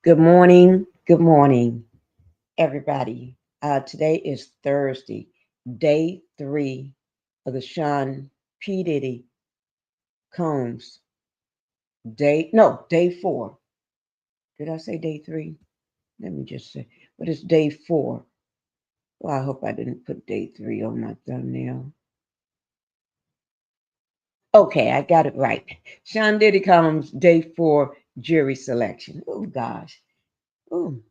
Good morning, everybody. Today is Thursday, day 3 of the Sean P. Diddy Combs day 4. Did I say day 3? Let me just say, what is day 4? Well, I hope I didn't put day 3 on my thumbnail. Okay, I got it right. Sean Diddy Combs day 4 jury selection. Oh, gosh. Oh,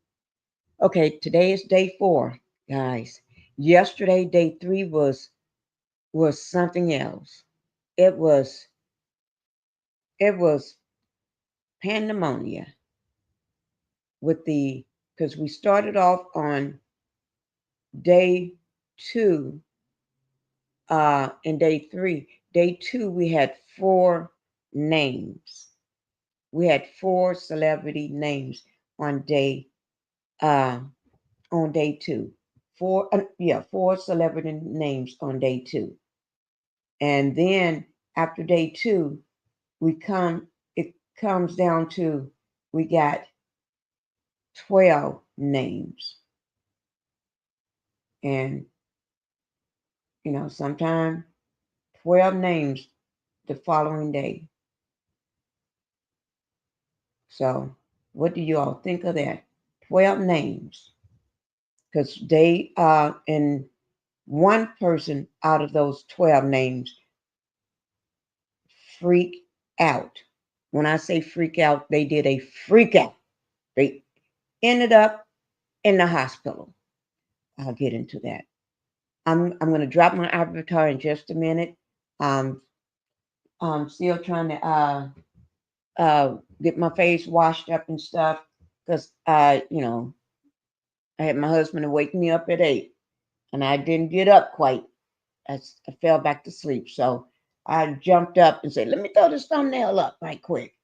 okay, today is day 4, guys. Yesterday, day 3 was something else. It was it was pandemonium with the because we started off on day 2 and day 3. Day 2 we had 4 names. We had 4 celebrity names on day uh on day 2. 4 celebrity names on day 2. And then after day 2 we come it comes down to we got 12 names. And, sometime 12 names the following day. So, what do you all think of that? 12 names. Because and one person out of those 12 names freak out. When I say freak out, they did a freak out. They ended up in the hospital. I'll get into that. I'm going to drop my avatar in just a minute. Um, I'm still trying to uh, get my face washed up and stuff because I had my husband to wake me up at 8 and I didn't get up quite. I fell back to sleep. So I jumped up and said, let me throw this thumbnail up right quick.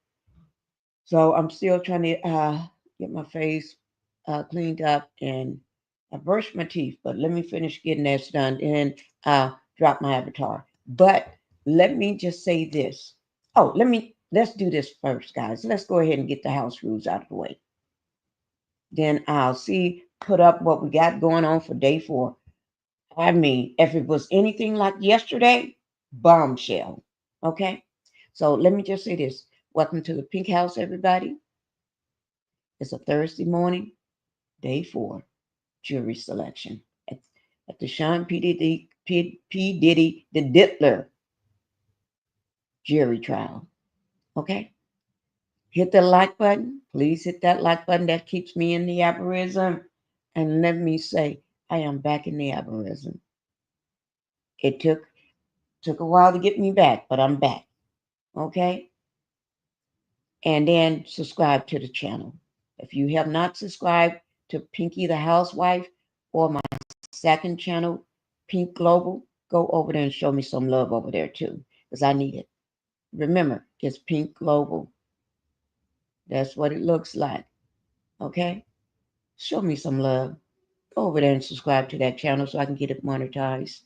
So I'm still trying to get my face cleaned up and I brushed my teeth, but let me finish getting that done and drop my avatar. But let me just say this. Oh, let's do this first, guys. Let's go ahead and get the house rules out of the way. Then I'll put up what we got going on for day 4. I mean, if it was anything like yesterday, bombshell. Okay? So let me just say this. Welcome to the Pink House, everybody. It's a Thursday morning, day 4, jury selection at the Sean P. Diddy, the Diddler jury trial. Okay? Hit the like button. Please hit that like button. That keeps me in the algorithm. And let me say, I am back in the algorithm. It took a while to get me back, but I'm back. Okay? And then subscribe to the channel. If you have not subscribed to Pinkie the Housewife or my second channel, Pink Global, go over there and show me some love over there too, because I need it. Remember, it's Pink Global. That's what it looks like. Okay? Show me some love. Go over there and subscribe to that channel so I can get it monetized.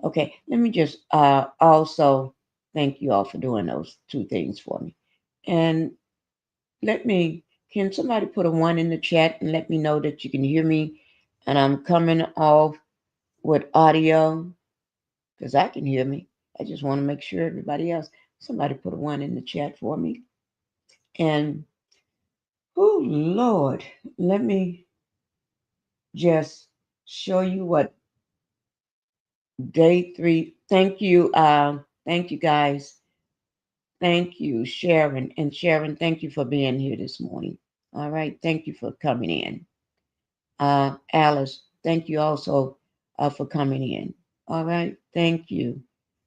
Okay, let me just also thank you all for doing those 2 things for me. And can somebody put a 1 in the chat and let me know that you can hear me and I'm coming off with audio because I can hear me. I just want to make sure everybody else, somebody put a 1 in the chat for me. And, oh, Lord, let me just show you what day 3. Thank you guys. Thank you, Sharon. And Sharon, thank you for being here this morning. All right. Thank you for coming in. Alice, thank you also for coming in. All right. Thank you.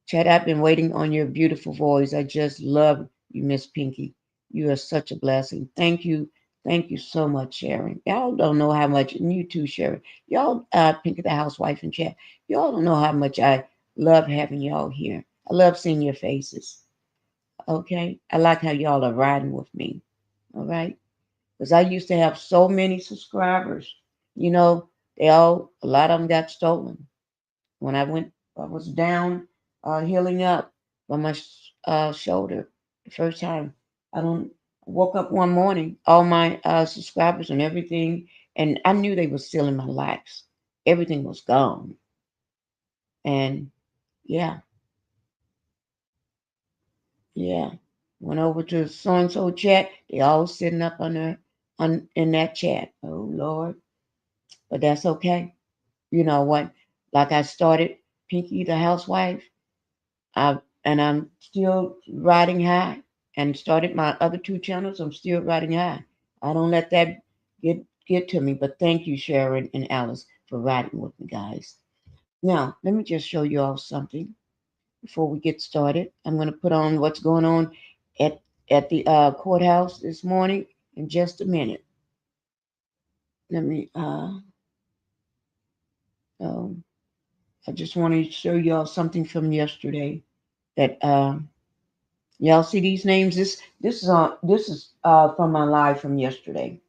Chad, I've been waiting on your beautiful voice. I just love you, Miss Pinkie. You are such a blessing. Thank you. Thank you so much, Sharon. Y'all don't know how much, and you too, Sharon. Y'all, Pinkie the Housewife and Chad, y'all don't know how much I love having y'all here. I love seeing your faces. Okay? I like how y'all are riding with me. All right? Because I used to have so many subscribers. You know, a lot of them got stolen. When I was down, healing up on my shoulder the first time. I don't woke up one morning, all my subscribers and everything, and I knew they were still in my likes. Everything was gone. And yeah, yeah. Went over to so and so chat. They all sitting up on there on in that chat. Oh Lord. But that's okay. You know what? Like I started Pinkie the Housewife. And I'm still riding high. And started my other two channels. I'm still riding high. I don't let that get to me. But thank you, Sharon and Alice, for riding with me, guys. Now, let me just show you all something before we get started. I'm going to put on what's going on at the courthouse this morning in just a minute. Let me. Um, I just want to show y'all something from yesterday. That y'all see these names. This is from my live from yesterday.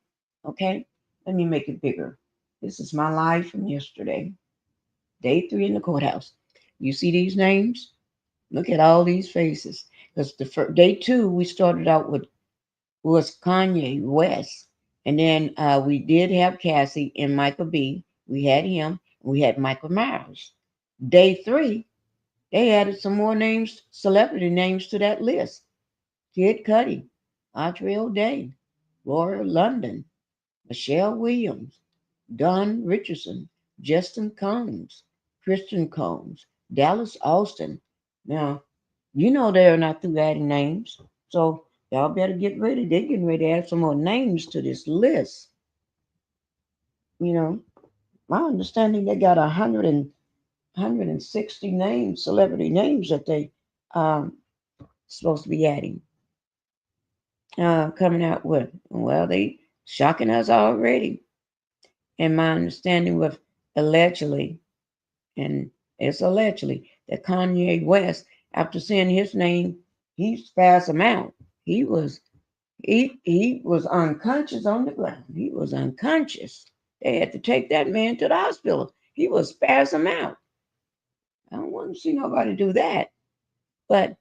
Okay, let me make it bigger. This is my live from yesterday, day 3 in the courthouse. You see these names? Look at all these faces. Because the day 2 we started out with was Kanye West, and then we did have Cassie and Michael B. We had him. We had Michael Myers. Day 3 they added some more names, celebrity names to that list. Kid Cudi, Audrey O'Day, Laura London, Michelle Williams, Don Richardson, Justin Combs, Christian Combs, Dallas Austin. Now, you know they're not through adding names, so y'all better get ready. They're getting ready to add some more names to this list. You know, my understanding they got 160 names, celebrity names that they supposed to be adding, coming out with. Well, they shocking us already. And my understanding with allegedly, and it's allegedly that Kanye West, after seeing his name, he spazzed him out. He was he was unconscious on the ground. He was unconscious. They had to take that man to the hospital. He was spasm out. I don't want to see nobody do that. But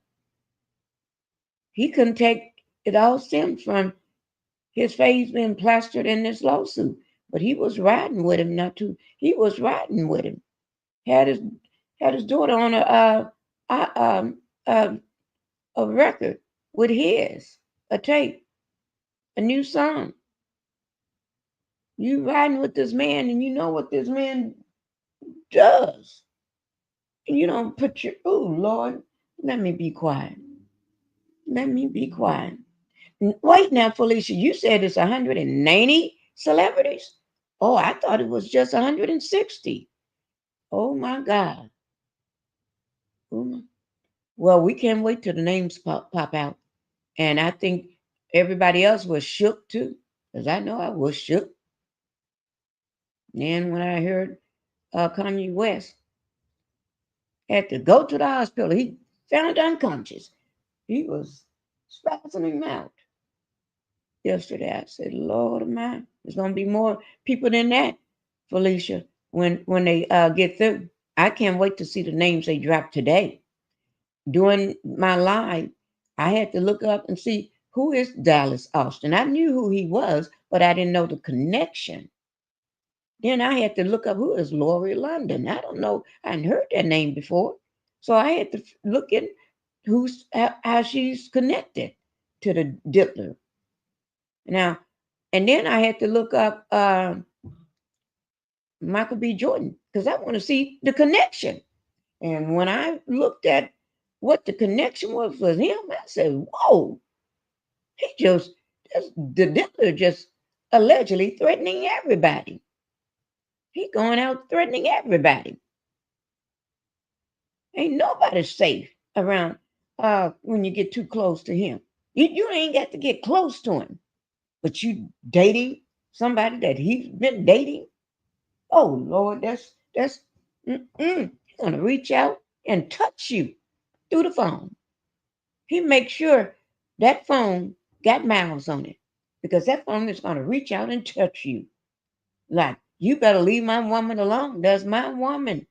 he couldn't take it all stemmed from his face being plastered in this lawsuit. But he was riding with him, not too. He was riding with him. Had his daughter on uh, um, uh, a record with his, a tape, a new song. You riding with this man, and you know what this man does. And you don't put your. Oh Lord, let me be quiet. Let me be quiet. Wait now, Felicia. You said it's 190 celebrities. Oh, I thought it was just 160. Oh my God. Oh my. Well, we can't wait till the names pop out. And I think everybody else was shook too, because I know I was shook. And when I heard Kanye West had to go to the hospital, he found unconscious. He was spazzing out yesterday. I said, Lord of mine, there's going to be more people than that, Felicia, when they get through. I can't wait to see the names they drop today. During my live, I had to look up and see who is Dallas Austin. I knew who he was, but I didn't know the connection. Then I had to look up who is Lori London. I don't know. I hadn't heard that name before. So I had to look in how she's connected to the Diddler. Now, and then I had to look up Michael B. Jordan because I want to see the connection. And when I looked at what the connection was with him, I said, whoa, he just, the Diddler just allegedly threatening everybody. He going out threatening everybody. Ain't nobody safe around when you get too close to him. You ain't got to get close to him. But you dating somebody that he's been dating? Oh Lord, that's he's gonna reach out and touch you through the phone. He makes sure that phone got miles on it because that phone is gonna reach out and touch you. Like, you better leave my woman alone. That's my woman.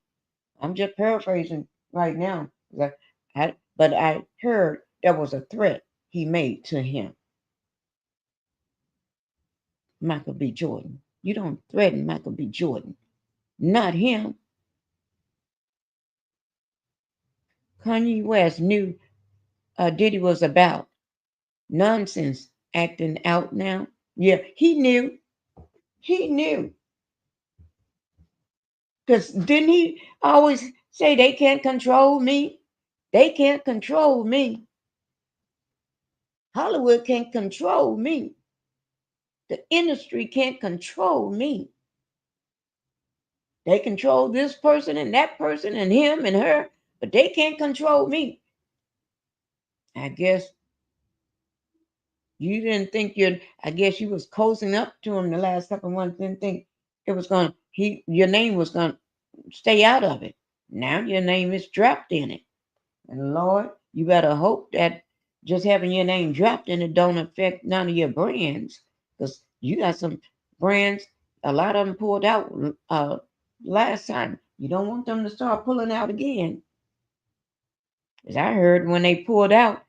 I'm just paraphrasing right now. But I heard there was a threat he made to him. Michael B. Jordan. You don't threaten Michael B. Jordan. Not him. Kanye West knew Diddy was about nonsense acting out now. Yeah, he knew. He knew. Because didn't he always say they can't control me? They can't control me. Hollywood can't control me. The industry can't control me. They control this person and that person and him and her, but they can't control me. I guess you didn't think you'd, I guess you was cozying up to him the last couple of months, didn't think it was going to, your name was going to stay out of it. Now your name is dropped in it. And Lord, you better hope that just having your name dropped in it don't affect none of your brands. Because you got some brands, a lot of them pulled out last time. You don't want them to start pulling out again. As I heard when they pulled out,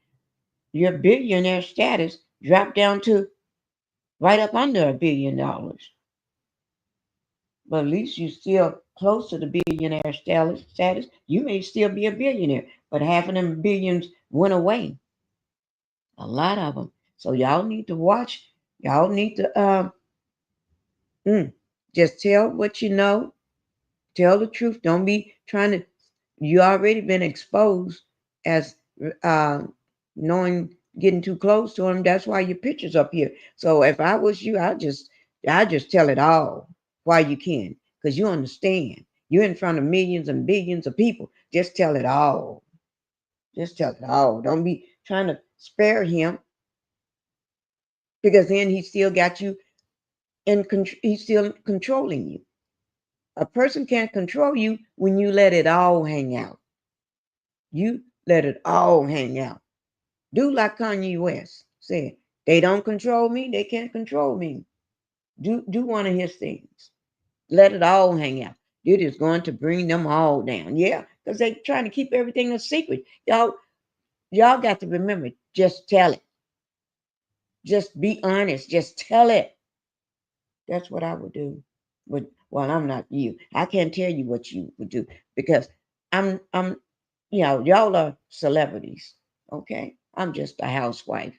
your billionaire status dropped down to right up under $1 billion. But at least you still close to the billionaire status. You may still be a billionaire, but half of them billions went away. A lot of them. So y'all need to watch. Y'all need to just tell what you know. Tell the truth. Don't be trying to. You already been exposed as uh, knowing getting too close to him. That's why your picture's up here. So if I was you, I just tell it all while you can, because you understand. You're in front of millions and billions of people. Just tell it all. Just tell it all. Don't be trying to spare him, because then he still got you he's still controlling you. A person can't control you when you let it all hang out. You let it all hang out. Do like Kanye West said. They don't control me. They can't control me. Do one of his things. Let it all hang out. It is going to bring them all down. Yeah, because they trying to keep everything a secret. Y'all got to remember. Just tell it. Just be honest. Just tell it. That's what I would do. Well, I'm not you. I can't tell you what you would do, because I'm y'all are celebrities. Okay? I'm just a housewife.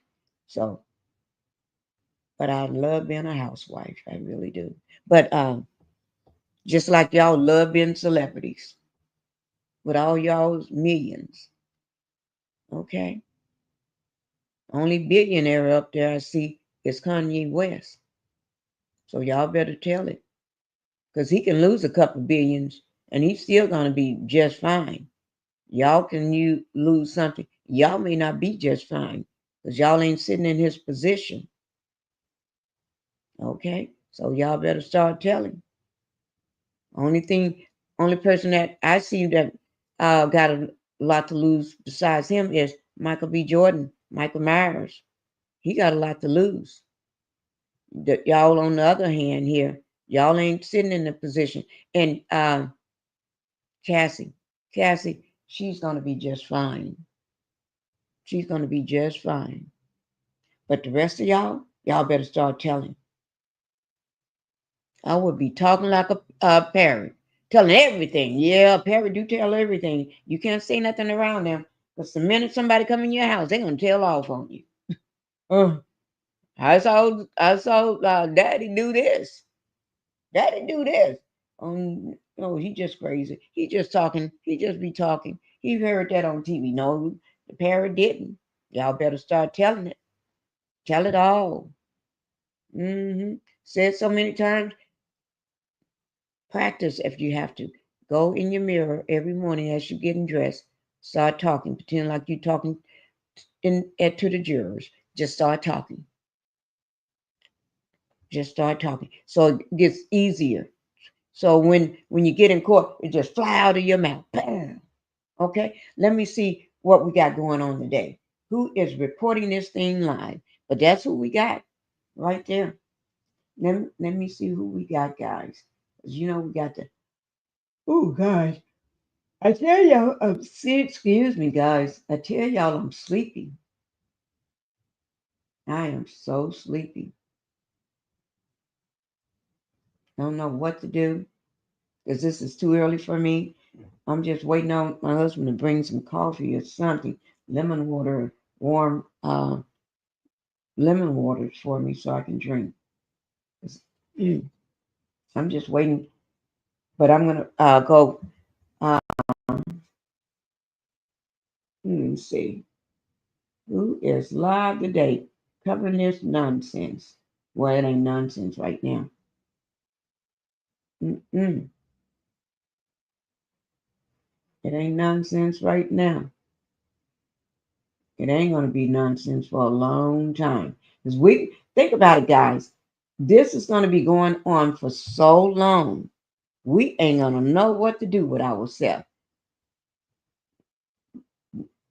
So, but I love being a housewife. I really do. But just like y'all love being celebrities with all y'all's millions. Okay? Only billionaire up there I see is Kanye West. So y'all better tell it. Because he can lose a couple billions and he's still gonna be just fine. Y'all can you lose something. Y'all may not be just fine because y'all ain't sitting in his position. Okay? So y'all better start telling. Only person that I see that got a lot to lose besides him is Michael B. Jordan, Michael Myers. He got a lot to lose. Y'all, on the other hand, here, y'all ain't sitting in the position. And Cassie, Cassie, she's gonna be just fine. She's gonna be just fine. But the rest of y'all better start telling. I would be talking like a parrot, telling everything. Yeah, a parrot do tell everything. You can't say nothing around them, because the minute somebody come in your house, they're gonna tell off on you. Oh, I saw Daddy do this. Daddy do this. No, he just crazy. He just talking. He just be talking. He heard that on TV. No, the parrot didn't. Y'all better start telling it. Tell it all. Said so many times. Practice if you have to. Go in your mirror every morning as you're getting dressed. Start talking. Pretend like you're talking to the jurors. Just start talking. Just start talking. So it gets easier. So when you get in court, it just fly out of your mouth. Bam. Okay? Let me see what we got going on today. Who is reporting this thing live? But that's who we got right there. Let me see who we got, guys. 'Cause we got the. Oh, guys. I tell y'all, excuse me, guys. I tell y'all I'm sleepy. I am so sleepy. I don't know what to do because this is too early for me. I'm just waiting on my husband to bring some coffee or something, lemon water, warm lemon waters for me so I can drink. 'Cause, I'm just waiting, but I'm gonna go. Uh, let me see who is live today covering this nonsense. Well, it ain't nonsense right now. Mm-mm. It ain't nonsense right now. It ain't gonna be nonsense for a long time. Cause we think about it, guys. This is gonna be going on for so long. We ain't gonna know what to do with ourselves.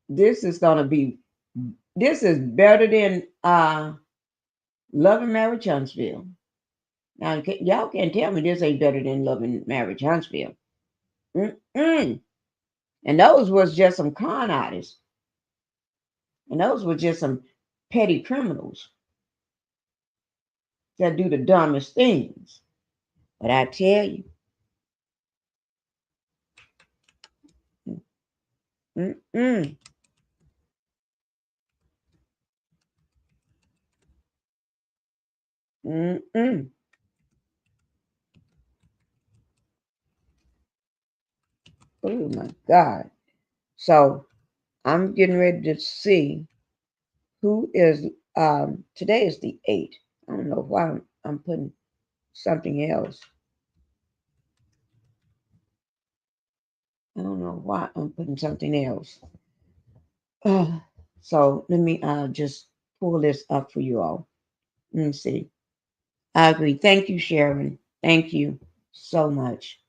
This is gonna be. This is better than Love and Marriage Huntsville. Now, y'all can't tell me this ain't better than Love and Marriage Huntsville. Mm-mm. And those was just some con artists. And those were just some petty criminals that do the dumbest things. But I tell you, mm-mm, mm-mm. Oh my God. So I'm getting ready to see who is, today is the 8th. I don't know why I'm putting something else. I don't know why I'm putting something else. Uh, so let me just pull this up for you all. Let me see. I agree. Thank you, Sharon. Thank you so much.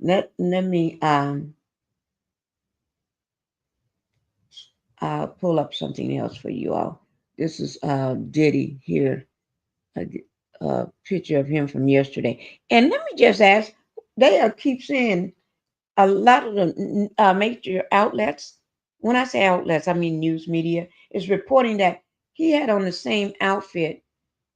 Let me pull up something else for you all. This is Diddy here, a, a picture of him from yesterday. And let me just ask, they keep saying a lot of the major outlets, when I say outlets, I mean news media, is reporting that he had on the same outfit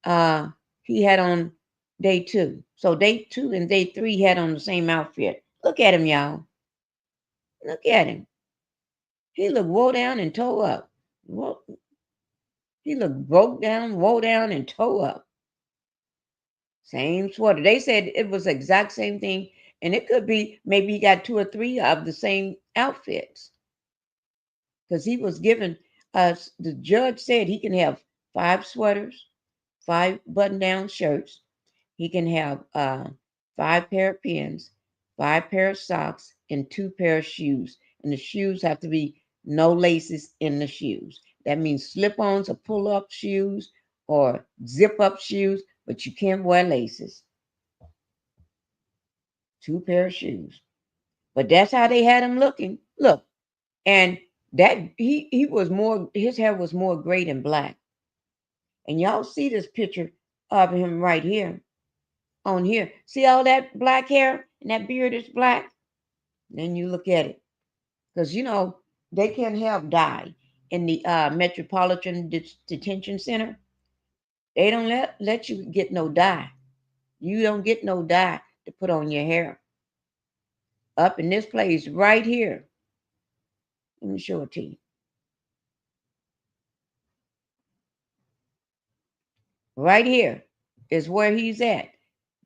uh, he had on day two. So day two and day three had on the same outfit. Look at him, y'all. Look at him. He looked woe down and toe up. He looked broke down, woe down, and toe up. Same sweater. They said it was the exact same thing, and it could be maybe he got two or three of the same outfits because he was given us. The judge said he can have 5 sweaters, 5 button-down shirts. He can have 5 pair of pins, 5 pair of socks, and 2 pair of shoes. And the shoes have to be no laces in the shoes. That means slip-ons or pull-up shoes or zip-up shoes, but you can't wear laces. 2 pair of shoes. But that's how they had him looking. Look, and that he was more. His hair was more gray than black. And y'all see this picture of him right here on here. See all that black hair and that beard is black? Then you look at it. Because, they can't have dye in the Metropolitan Detention Center. They don't let you get no dye. You don't get no dye to put on your hair. Up in this place right here. Let me show it to you. Right here is where he's at.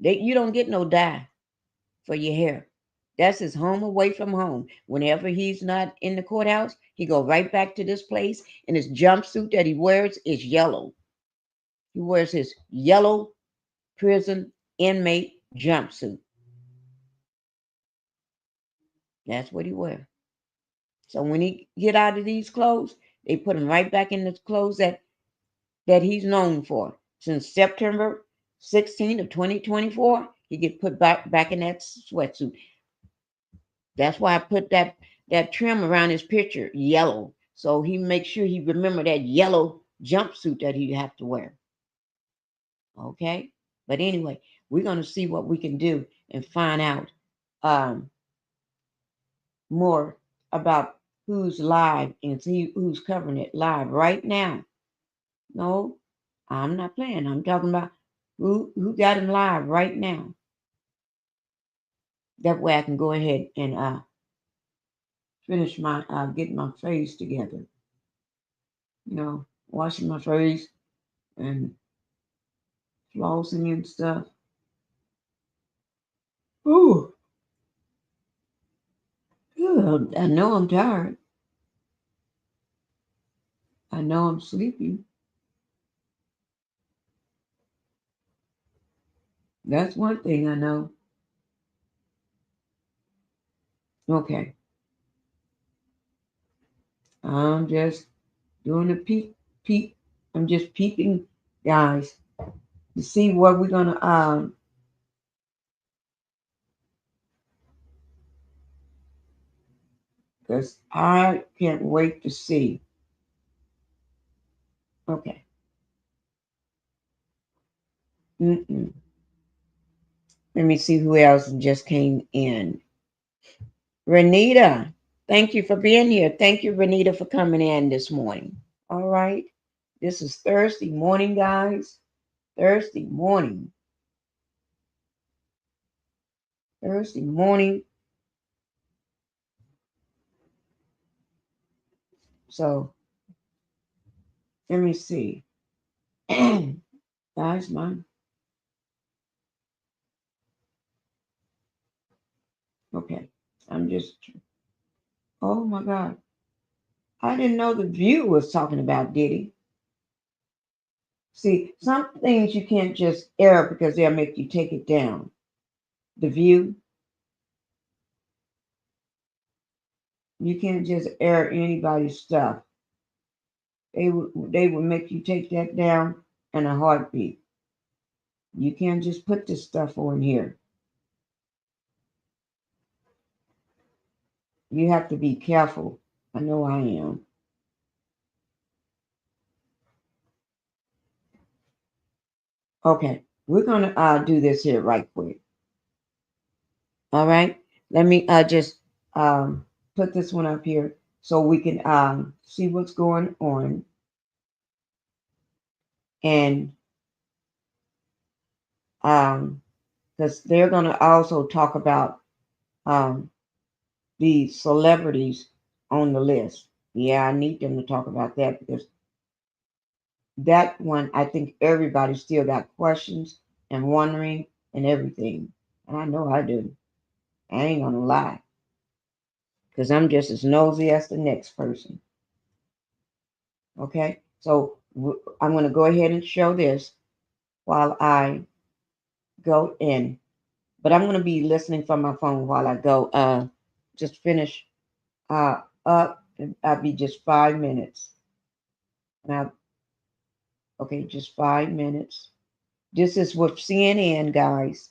You don't get no dye for your hair. That's his home away from home. Whenever he's not in the courthouse, he go right back to this place, and his jumpsuit that he wears is yellow. He wears his yellow prison inmate jumpsuit. That's what he wears. So when he get out of these clothes, they put him right back in the clothes that he's known for. Since September 16th of 2024, he get put back in that sweatsuit. That's why I put that trim around his picture, yellow. So he makes sure he remember that yellow jumpsuit that he have to wear. Okay? But anyway, we're gonna see what we can do and find out um, more about who's live and see who's covering it live right now. No, I'm not playing. I'm talking about Who got him live right now? That way I can go ahead and finish my getting my face together. Washing my face and flossing and stuff. Ooh, good. I know I'm tired. I know I'm sleepy. That's one thing I know. Okay. I'm just doing a peek. I'm just peeping, guys, to see what we're gonna because I can't wait to see. Okay. Mm-mm. Let me see who else just came in. Renita, thank you for being here. Thank you, Renita, for coming in this morning. All right. This is Thursday morning, guys. Thursday morning. Thursday morning. So let me see. Guys, mine. Okay. I'm just, oh my God. I didn't know the View was talking about Diddy. See, some things you can't just air because they'll make you take it down. The View, you can't just air anybody's stuff. They would make you take that down in a heartbeat. You can't just put this stuff on here. You have to be careful. I know I am. Okay, we're gonna do this here right quick. All right, let me just put this one up here so we can see what's going on, and because they're gonna also talk about um the celebrities on the list. Yeah, I need them to talk about that because that one, I think everybody still got questions and wondering and everything. And I know I do. I ain't gonna lie. Because I'm just as nosy as the next person. Okay? So I'm gonna go ahead and show this while I go in. But I'm gonna be listening from my phone while I go just finish up. I'll be just 5 minutes. Now okay, just 5 minutes. This is with CNN, guys.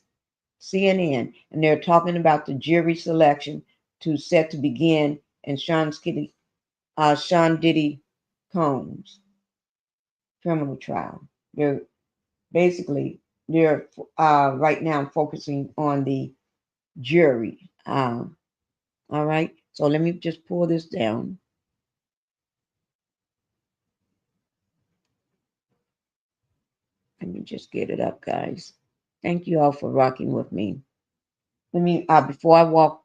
CNN, and they're talking about the jury selection to set to begin in Sean Diddy Combs criminal trial. They're basically they're right now focusing on the jury. All right, so let me just pull this down. Let me just get it up, guys. Thank you all for rocking with me. Let me before I walk.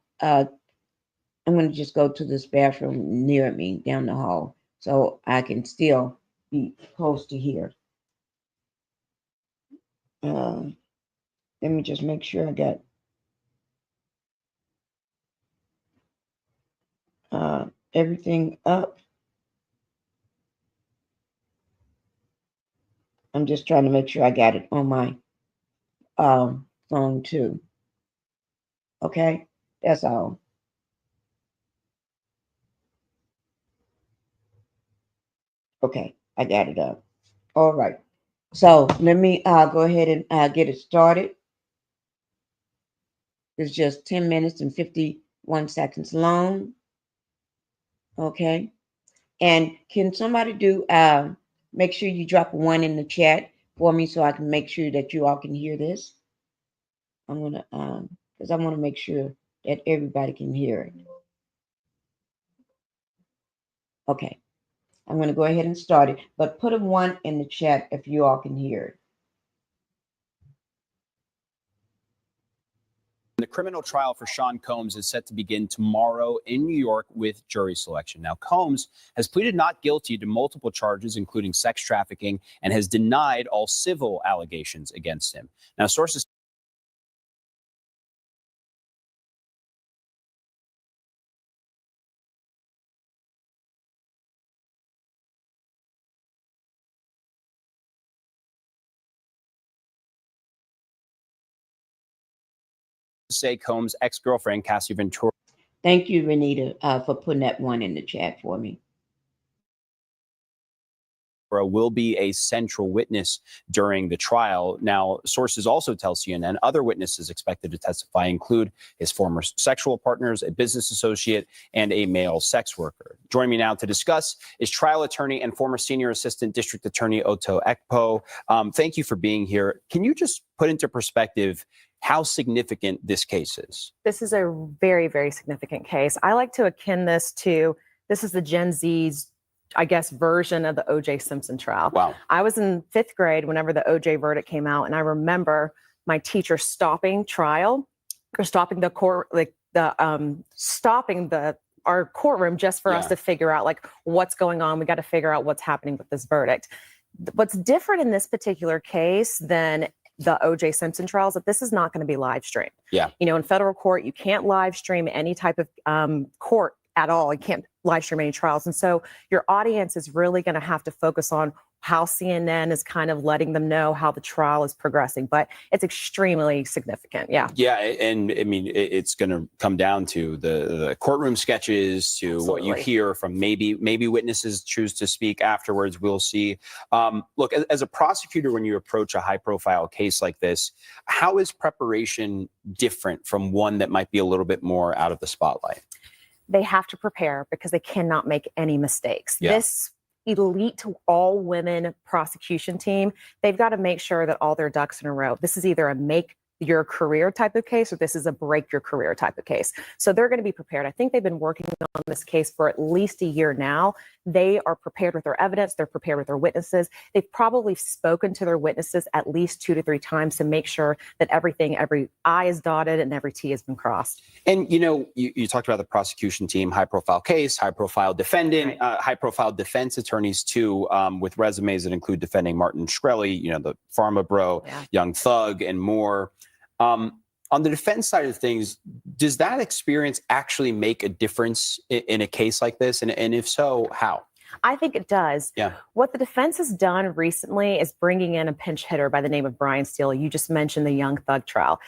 I'm going to just go to this bathroom near me down the hall so I can still be close to here. Uh, Let me just make sure I got uh, everything up. I'm just trying to make sure I got it on my phone too. Okay, that's all. Okay, I got it up. All right. So let me go ahead and get it started. It's just 10 minutes and 51 seconds long. Okay. And can somebody do make sure you drop one in the chat for me so I can make sure that you all can hear this? I'm gonna because I want to make sure that everybody can hear it. Okay. I'm gonna go ahead and start it, but put a one in the chat if you all can hear it. criminal trial for Sean Combs is set to begin tomorrow in New York with jury selection. Now, Combs has pleaded not guilty to multiple charges, including sex trafficking, and has denied all civil allegations against him. Now, sources say Combs' ex-girlfriend, Cassie Ventura, Thank you, Renita, for putting that one in the chat for me. will be a central witness during the trial. Now, sources also tell CNN other witnesses expected to testify include his former sexual partners, a business associate, and a male sex worker. Joining me now to discuss is trial attorney and former senior assistant district attorney Otto Ekpo. Thank you for being here. Can you just put into perspective how significant this case is? This is a very, very significant case. I like to akin this is the Gen Z's, I guess, version of the O.J. Simpson trial. Wow. I was in 5th grade whenever the O.J. verdict came out, and I remember my teacher stopping trial, or stopping the court, stopping our courtroom just for us to figure out what's going on. We got to figure out what's happening with this verdict. What's different in this particular case than the O.J. Simpson trials, that this is not going to be live streamed. Yeah. You know, in federal court, you can't live stream any type of court at all. You can't live stream any trials. And so your audience is really going to have to focus on how CNN is kind of letting them know how the trial is progressing. But it's extremely significant. Yeah. Yeah. And I mean, it's going to come down to the courtroom sketches, to Absolutely. what you hear from maybe witnesses choose to speak afterwards. We'll see. Look, as a prosecutor, when you approach a high profile case like this, how is preparation different from one that might be a little bit more out of the spotlight? They have to prepare because they cannot make any mistakes. Yeah. This elite all-women prosecution team, they've got to make sure that all their ducks in a row. This is either a make your career type of case, or this is a break your career type of case. So they're going to be prepared. I think they've been working on this case for at least a year now. They are prepared with their evidence. They're prepared with their witnesses. They've probably spoken to their witnesses at least 2 to 3 times to make sure that every I is dotted and every T has been crossed. And, you know, you talked about the prosecution team, high profile case, high profile defendant, Right. high profile defense attorneys too, with resumes that include defending Martin Shkreli, you know, the pharma bro, Young Thug, and more. On the defense side of things, does that experience actually make a difference in a case like this? And if so, how? I think it does. Yeah. What the defense has done recently is bringing in a pinch hitter by the name of Brian Steele. You just mentioned the Young Thug trial.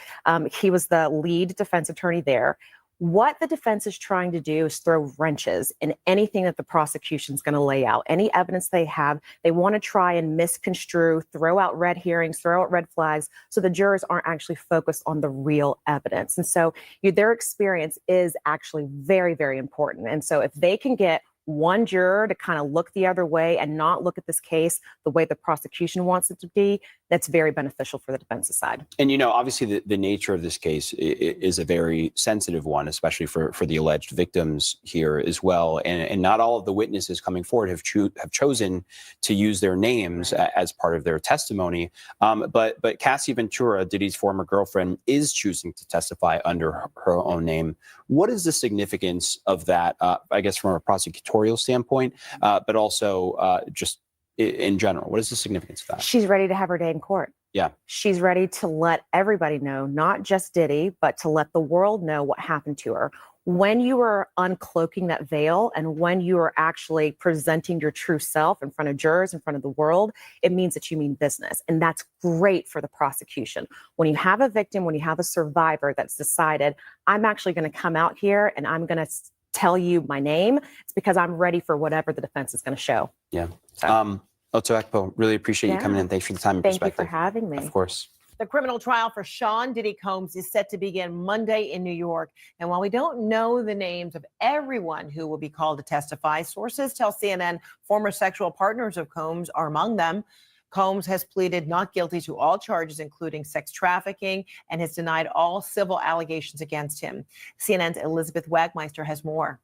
He was the lead defense attorney there. What the defense is trying to do is throw wrenches in anything that the prosecution is going to lay out. Any evidence they have, they want to try and misconstrue, throw out red herrings, throw out red flags, so the jurors aren't actually focused on the real evidence. And so their experience is actually very, very important. And so if they can get one juror to kind of look the other way and not look at this case the way the prosecution wants it to be, that's very beneficial for the defense's side. And, you know, obviously the nature of this case is a very sensitive one, especially for the alleged victims here as well. And not all of the witnesses coming forward have chosen to use their names as part of their testimony. But Cassie Ventura, Diddy's former girlfriend, is choosing to testify under her own name. What is the significance of that, I guess, from a prosecutorial standpoint, but also just in general? What is the significance of that? She's ready to have her day in court. Yeah. She's ready to let everybody know, not just Diddy, but to let the world know what happened to her. When you are uncloaking that veil and when you are actually presenting your true self in front of jurors, in front of the world, it means that you mean business. And that's great for the prosecution. When you have a victim, when you have a survivor that's decided, I'm actually going to come out here and I'm going to tell you my name, it's because I'm ready for whatever the defense is going to show. Yeah. So. Otto Ekpo, really appreciate you coming in. Thanks for the time and perspective. Thank you for having me. Of course. The criminal trial for Sean Diddy Combs is set to begin Monday in New York. And while we don't know the names of everyone who will be called to testify, sources tell CNN former sexual partners of Combs are among them. Combs has pleaded not guilty to all charges, including sex trafficking, and has denied all civil allegations against him. CNN's Elizabeth Wagmeister has more.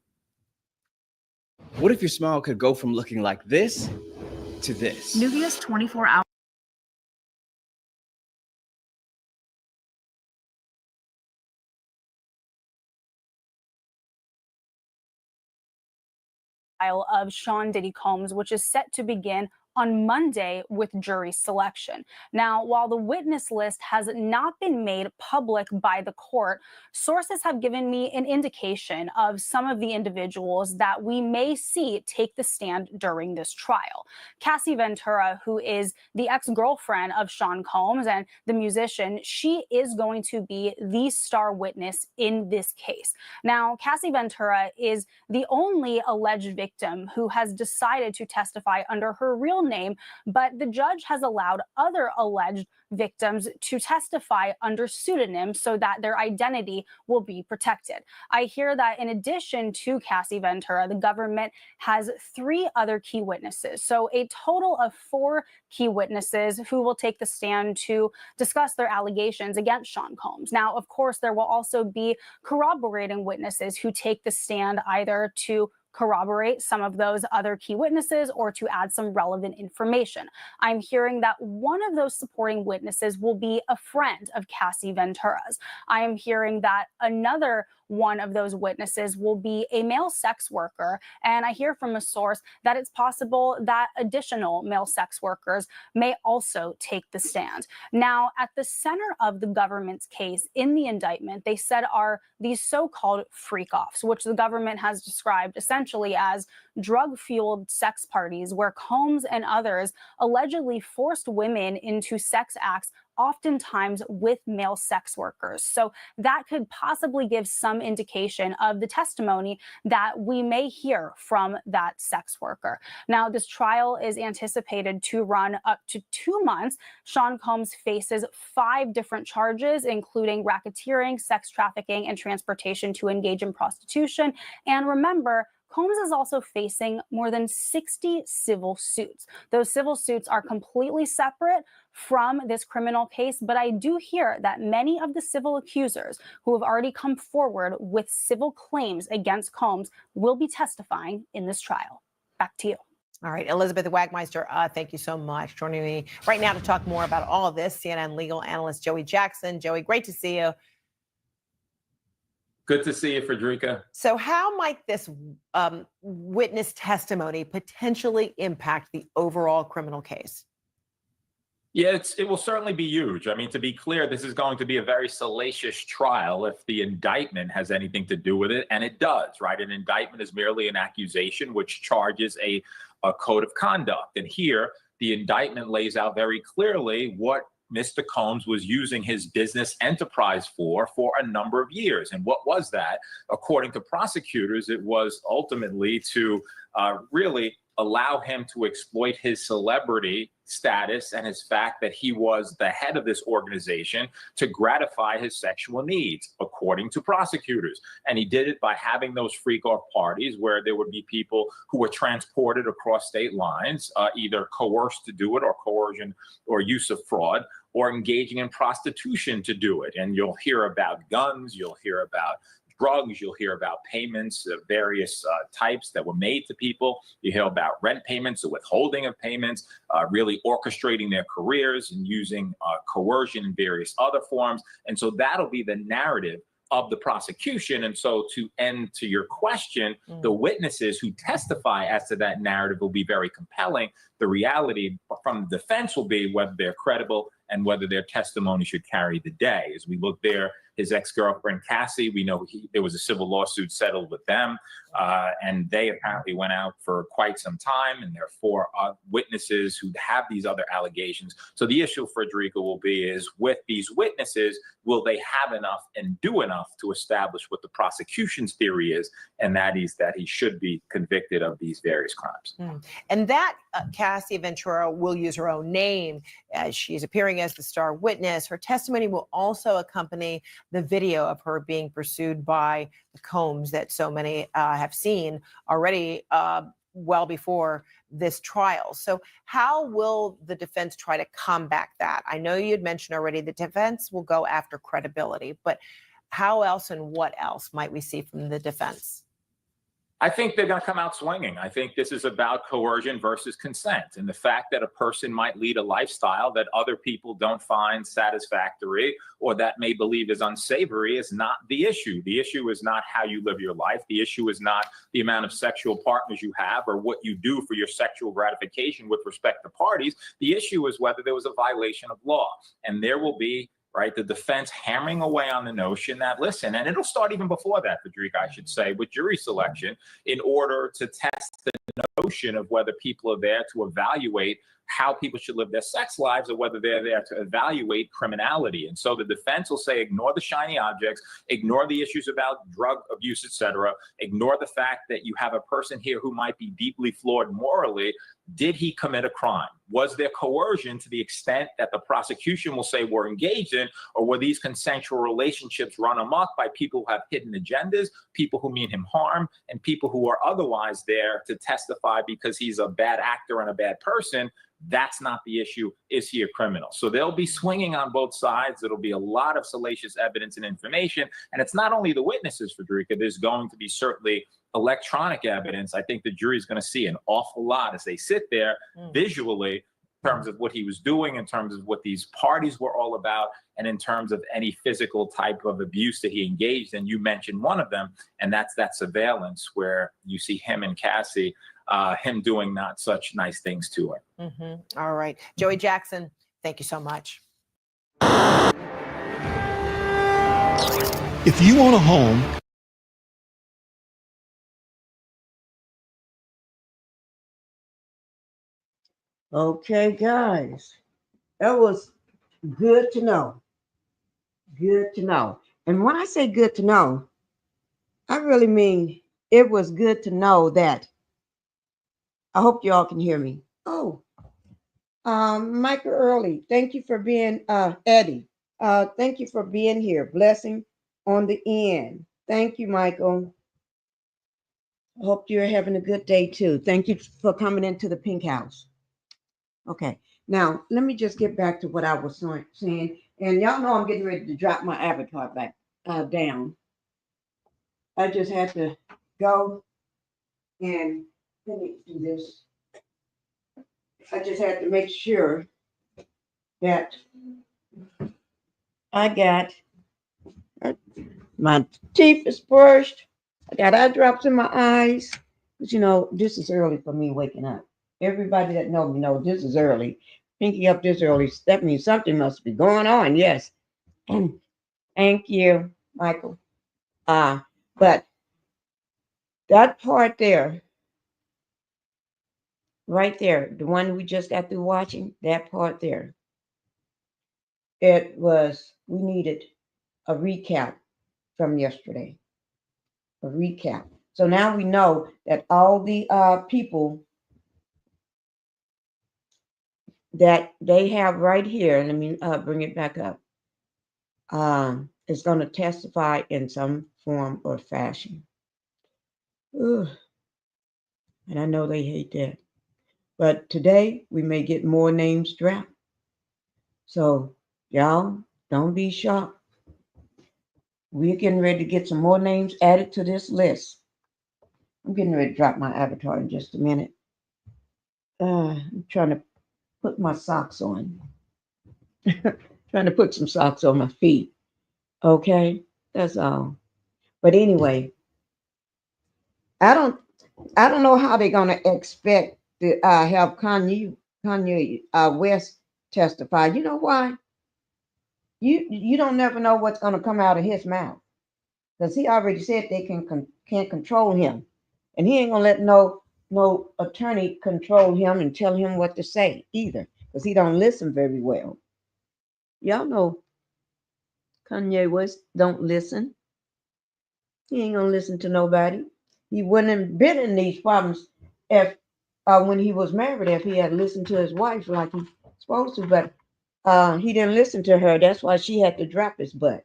What if your smile could go from looking like this to this? Nuvia's 24-hour trial of Sean Diddy Combs, which is set to begin on Monday with jury selection. Now, while the witness list has not been made public by the court, sources have given me an indication of some of the individuals that we may see take the stand during this trial. Cassie Ventura, who is the ex-girlfriend of Sean Combs and the musician, she is going to be the star witness in this case. Now, Cassie Ventura is the only alleged victim who has decided to testify under her real name, but the judge has allowed other alleged victims to testify under pseudonym so that their identity will be protected. I hear that in addition to Cassie Ventura, the government has 3 other key witnesses. So a total of 4 key witnesses who will take the stand to discuss their allegations against Sean Combs. Now, of course, there will also be corroborating witnesses who take the stand either to corroborate some of those other key witnesses or to add some relevant information. I'm hearing that one of those supporting witnesses will be a friend of Cassie Ventura's. I am hearing that another one of those witnesses will be a male sex worker. And I hear from a source that it's possible that additional male sex workers may also take the stand. Now, at the center of the government's case in the indictment, they said are these so-called freak-offs, which the government has described essentially as drug-fueled sex parties where Combs and others allegedly forced women into sex acts, oftentimes with male sex workers. So that could possibly give some indication of the testimony that we may hear from that sex worker. Now, this trial is anticipated to run up to 2 months. Sean Combs faces 5 different charges, including racketeering, sex trafficking, and transportation to engage in prostitution. And remember, Combs is also facing more than 60 civil suits. Those civil suits are completely separate from this criminal case, but I do hear that many of the civil accusers who have already come forward with civil claims against Combs will be testifying in this trial. Back to you. All right, Elizabeth Wagmeister, thank you so much. Joining me right now to talk more about all of this, CNN legal analyst Joey Jackson. Joey, great to see you. Good to see you, Frederica. So how might this witness testimony potentially impact the overall criminal case? Yeah, it will certainly be huge. I mean, to be clear, this is going to be a very salacious trial if the indictment has anything to do with it, and it does, right? An indictment is merely an accusation which charges a code of conduct. And here, the indictment lays out very clearly what Mr. Combs was using his business enterprise for a number of years. And what was that? According to prosecutors, it was ultimately to really allow him to exploit his celebrity status and his fact that he was the head of this organization to gratify his sexual needs, according to prosecutors. And he did it by having those freak-off parties where there would be people who were transported across state lines, either coerced to do it or coercion or use of fraud, or engaging in prostitution to do it. And you'll hear about guns, you'll hear about drugs, you'll hear about payments of various types that were made to people. You hear about rent payments, the withholding of payments, really orchestrating their careers and using coercion in various other forms. And so that'll be the narrative of the prosecution. And so to end to your question, the witnesses who testify as to that narrative will be very compelling. The reality from the defense will be whether they're credible and whether their testimony should carry the day. As we look there, his ex-girlfriend, Cassie, we know there was a civil lawsuit settled with them, and they apparently went out for quite some time, and there are 4 witnesses who have these other allegations. So the issue, Frederica, will be is with these witnesses, will they have enough and do enough to establish what the prosecution's theory is, and that is that he should be convicted of these various crimes. And that Cassie Ventura will use her own name as she's appearing as the star witness. Her testimony will also accompany the video of her being pursued by the Combs that so many have seen already well before this trial. So how will the defense try to combat that? I know you had mentioned already the defense will go after credibility, but how else and what else might we see from the defense? I think they're going to come out swinging. I think this is about coercion versus consent. And the fact that a person might lead a lifestyle that other people don't find satisfactory or that may believe is unsavory is not the issue. The issue is not how you live your life. The issue is not the amount of sexual partners you have or what you do for your sexual gratification with respect to parties. The issue is whether there was a violation of law. And there will be, right, the defense hammering away on the notion that, listen, and it'll start even before that, Frederica, I should say, with jury selection, in order to test the notion of whether people are there to evaluate how people should live their sex lives or whether they're there to evaluate criminality. And so the defense will say, ignore the shiny objects, ignore the issues about drug abuse, et cetera, ignore the fact that you have a person here who might be deeply flawed morally. Did he commit a crime? Was there coercion to the extent that the prosecution will say we're engaged in, or were these consensual relationships run amok by people who have hidden agendas, people who mean him harm, and people who are otherwise there to testify because he's a bad actor and a bad person? That's not the issue. Is he a criminal? So they'll be swinging on both sides. It'll be a lot of salacious evidence and information. And it's not only the witnesses, Frederica. There's going to be certainly electronic evidence. I think the jury is going to see an awful lot as they sit there visually in terms of what he was doing, in terms of what these parties were all about, and in terms of any physical type of abuse that he engaged in. You mentioned one of them, and that's that surveillance where you see him and Cassie, him doing not such nice things to her. All right. Joey Jackson, thank you so much. If you own a home, Okay, guys, that was good to know. Good to know. And when I say good to know, I really mean it was good to know that. I hope y'all can hear me. Oh, Michael Early, thank you for being Eddie. Thank you for being here. Blessing on the end. Thank you, Michael. I hope you're having a good day too. Thank you for coming into the Pink House. Okay, now let me just get back to what I was saying. And y'all know I'm getting ready to drop my avatar back down. I just had to go and let me do this. I just had to make sure that I got my teeth is brushed. I got eye drops in my eyes. But you know, this is early for me waking up. Everybody that know me know this is early. Pinkie up this early. That means something must be going on. Yes. Thank you, Michael. But that part there, right there, the one we just got through watching, that part there, we needed a recap from yesterday. A recap. So now we know that all the people that they have right here, let me bring it back up, is going to testify in some form or fashion. Ugh. And I know they hate that. But today we may get more names dropped. So y'all don't be shocked. We're getting ready to get some more names added to this list. I'm getting ready to drop my avatar in just a minute. I'm trying to put my socks on. Trying to put some socks on my feet. Okay, that's all. But anyway, I don't know how they're gonna expect to have Kanye West testify. You know why? You don't never know what's gonna come out of his mouth, because he already said they can't control him, and he ain't gonna let no attorney control him and tell him what to say either, because he don't listen very well. Y'all know Kanye West don't listen. He ain't gonna listen to nobody. He wouldn't have been in these problems if when he was married, if he had listened to his wife like he's supposed to, but he didn't listen to her. That's why she had to drop his butt.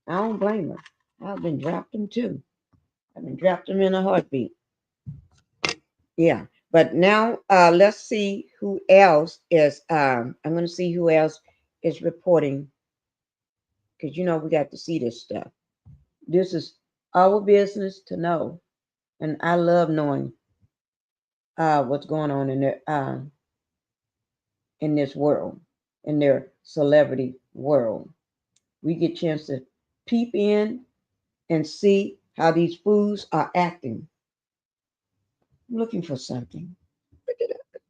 I don't blame her. I've been dropped him too. I've been dropped him in a heartbeat. Yeah, but now let's see who else is. I'm going to see who else is reporting, because you know we got to see this stuff. This is our business to know And I love knowing what's going on in this world, in their celebrity world. We get a chance to peep in and see how these fools are acting. I'm looking for something.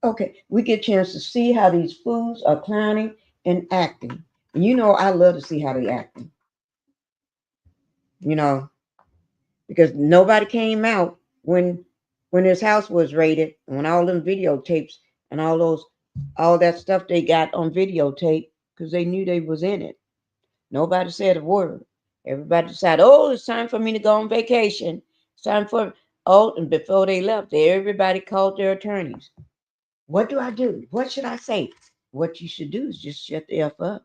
Okay, we get a chance to see how these fools are clowning and acting. And you know, I love to see how they acting. You know, because nobody came out when his house was raided, and when all them videotapes and all that stuff they got on videotape, because they knew they was in it. Nobody said a word. Everybody decided, oh, it's time for me to go on vacation. It's time for and before they left, everybody called their attorneys. What do I do? What should I say? What you should do is just shut the F up.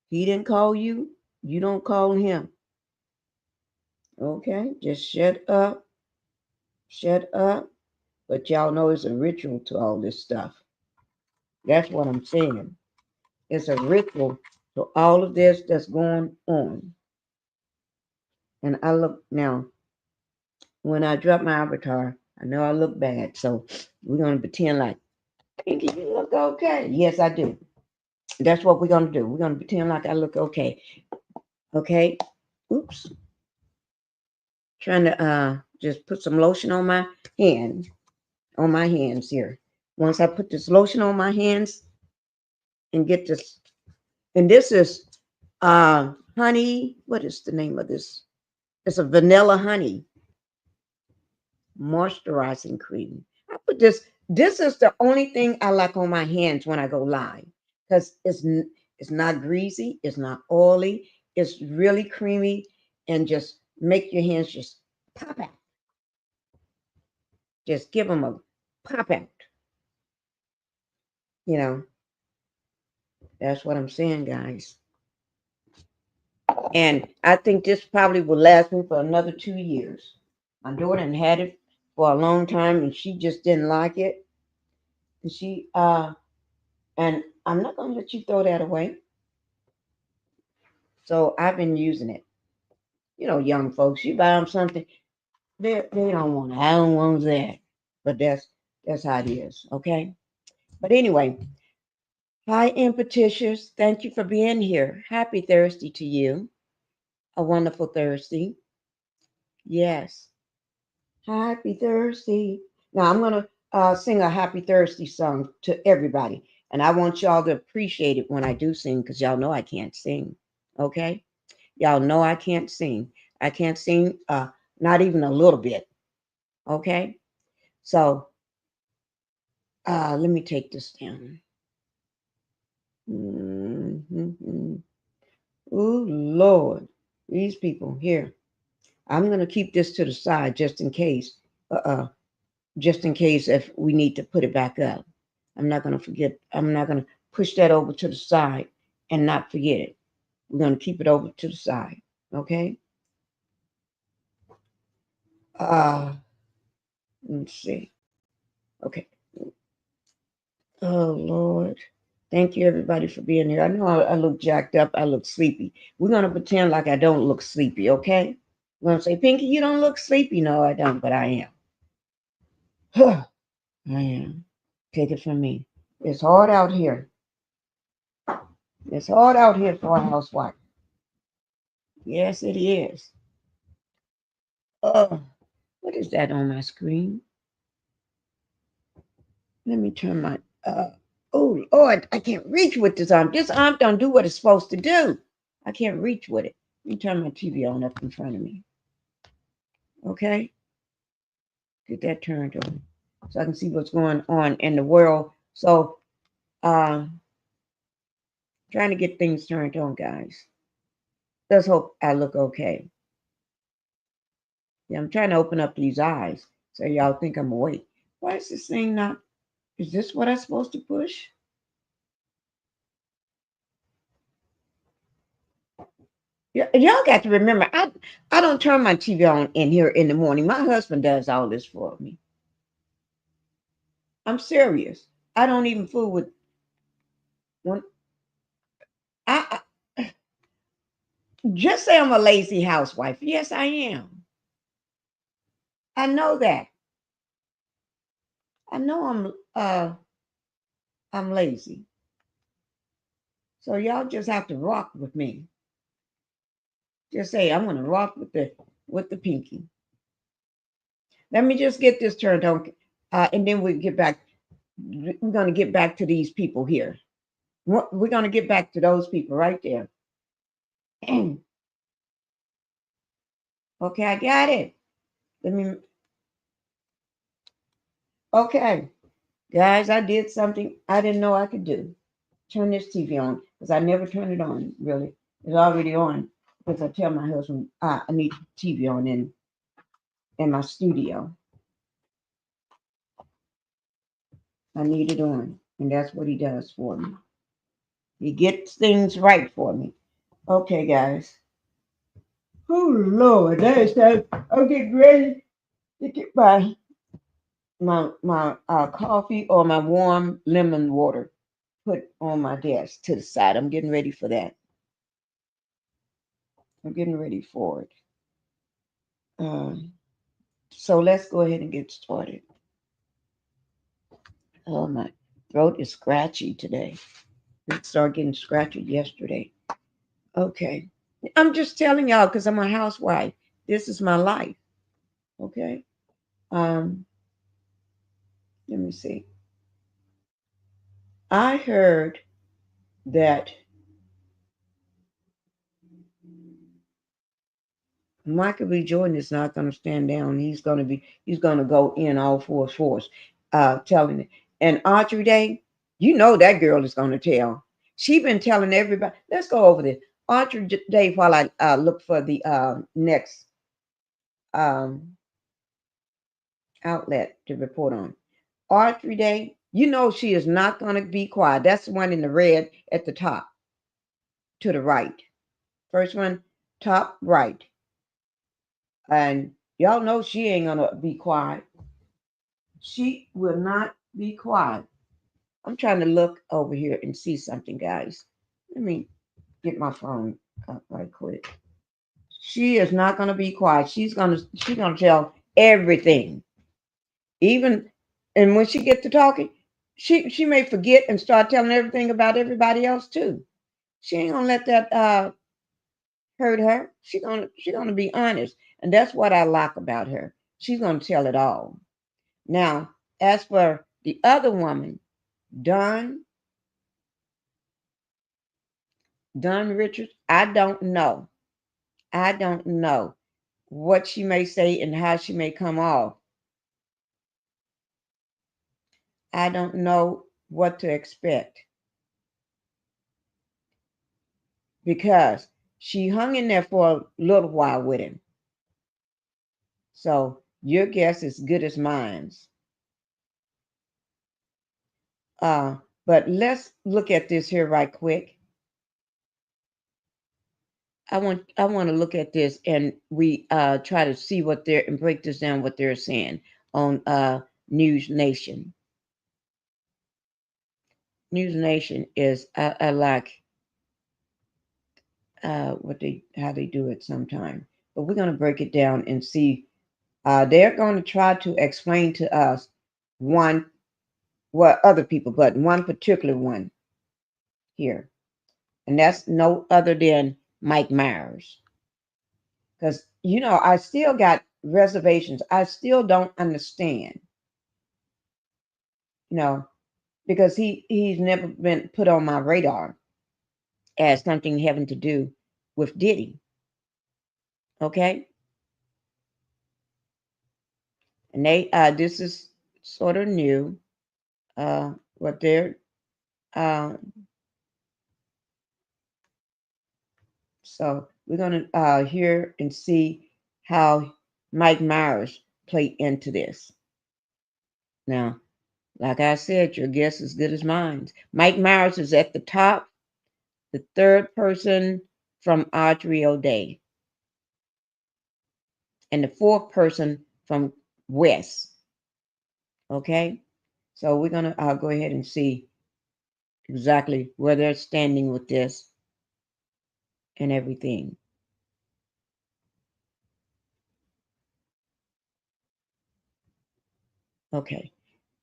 He didn't call you, you don't call him. Okay, just shut up. Shut up. But y'all know it's a ritual to all this stuff. That's what I'm saying. It's a ritual to all of this that's going on. And I look now, when I drop my avatar, I know I look bad. So we're going to pretend like, Pinkie, you look okay. Yes, I do. That's what we're going to do. We're going to pretend like I look okay. Okay? Oops. Trying to just put some lotion on my hands here. Once I put this lotion on my hands and get this, and this is honey, what is the name of this? It's a vanilla honey moisturizing cream. I put this is the only thing I like on my hands when I go live, because it's not greasy, it's not oily, it's really creamy, and just make your hands just pop out. Just give them a pop out. You know, that's what I'm saying, guys. And I think this probably will last me for another 2 years. My daughter had it for a long time and she just didn't like it. And and I'm not gonna let you throw that away. So I've been using it. You know, young folks, you buy them something, they don't want it. I don't want that. But that's how it is, okay? But anyway, hi Impetitious. Thank you for being here. Happy Thursday to you. A wonderful Thursday. Yes. Happy Thursday. Now I'm going to sing a Happy Thursday song to everybody. And I want y'all to appreciate it when I do sing, because y'all know I can't sing. Okay? Y'all know I can't sing. I can't sing not even a little bit. Okay? So let me take this down. Mm-hmm. Oh, Lord. These people here. I'm going to keep this to the side just in case. Just in case if we need to put it back up. I'm not going to forget. I'm not going to push that over to the side and not forget it. We're going to keep it over to the side. Okay? Let's see. Okay. Oh, Lord. Thank you, everybody, for being here. I know I look jacked up. I look sleepy. We're going to pretend like I don't look sleepy, okay? We're going to say, Pinkie, you don't look sleepy. No, I don't, but I am. I am. Take it from me. It's hard out here. It's hard out here for a housewife. Yes, it is. What is that on my screen? Let me turn my oh Lord, I can't reach with this arm. This arm don't do what it's supposed to do. I can't reach with it. Let me turn my TV on up in front of me. Okay? Get that turned on so I can see what's going on in the world. So trying to get things turned on, guys. Let's hope I look okay. Yeah, I'm trying to open up these eyes so y'all think I'm awake. Why is this thing not? Is this what I'm supposed to push? Y'all got to remember, I don't turn my TV on in here in the morning. My husband does all this for me. I'm serious. I don't even fool with when I just say I'm a lazy housewife. Yes, I am. I know that. I know I'm lazy. So y'all just have to rock with me. Just say I'm gonna rock with the Pinkie. Let me just get this turned on, and then we get back. We're gonna get back to these people here. We're gonna get back to those people right there. Okay, I got it. Let me. Okay, guys, I did something I didn't know I could do. Turn this TV on because I never turn it on. Really, it's already on because I tell my husband I need TV on in my studio. I need it on, and that's what he does for me. He gets things right for me. Okay, guys. Oh Lord, that's time. I'm getting ready to get my coffee or my warm lemon water put on my desk to the side. I'm getting ready for that. I'm getting ready for it. So let's go ahead and get started. Oh, my throat is scratchy today. It started getting scratchy yesterday. Okay. I'm just telling y'all because I'm a housewife. This is my life. Okay. Let me see. I heard that Michael B. Jordan is not going to stand down. He's going to go in all force, telling it. And Audrey Day, you know that girl is going to tell. She been telling everybody. Let's go over this. Audrey Day, while I look for the next um, outlet to report on. Audrey Day, you know she is not going to be quiet. That's the one in the red at the top, to the right. First one, top right. And y'all know she ain't gonna be quiet. She will not be quiet. I'm trying to look over here and see something, guys. Let me get my phone up right quick. She is not gonna be quiet. She's gonna tell everything. Even and when she gets to talking, she may forget and start telling everything about everybody else too. She ain't gonna let that hurt her. She gonna be honest. And that's what I like about her. She's gonna tell it all. Now, as for the other woman, Dawn Richards, I don't know. I don't know what she may say and how she may come off. I don't know what to expect because she hung in there for a little while with him. So your guess is good as mine. But let's look at this here right quick. I want to look at this and we try to see what they're and break this down what they're saying on NewsNation. NewsNation is I like how they do it sometime. But we're going to break it down and see. They're going to try to explain to us other people, but one particular one here, and that's no other than Mike Myers. Because I still got reservations. I still don't understand. Because he's never been put on my radar as something having to do with Diddy. Okay? And this is sort of new. What they're so we're gonna hear and see how Mike Myers played into this. Now, like I said, your guess is as good as mine. Mike Myers is at the top, the third person from Audrey O'Day, and the fourth person from Wes. Okay? So we're going to go ahead and see exactly where they're standing with this and everything. Okay.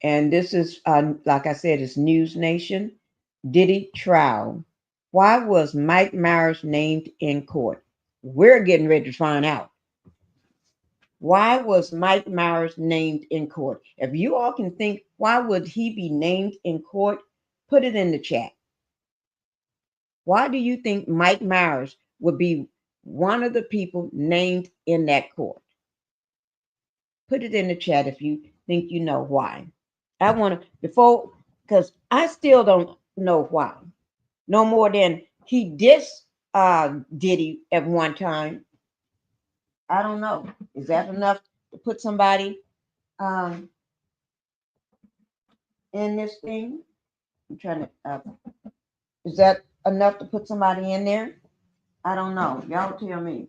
And this is, like I said, it's News Nation. Diddy trial. Why was Mike Myers named in court? We're getting ready to find out. Why was Mike Myers named in court? If you all can think, why would he be named in court? Put it in the chat. Why do you think Mike Myers would be one of the people named in that court? Put it in the chat if you think you know why. I want to, before, because I still don't know why. No more than he dissed Diddy at one time. I don't know. Is that enough to put somebody in this thing? I'm trying to, is that enough to put somebody in there? I don't know. Y'all tell me.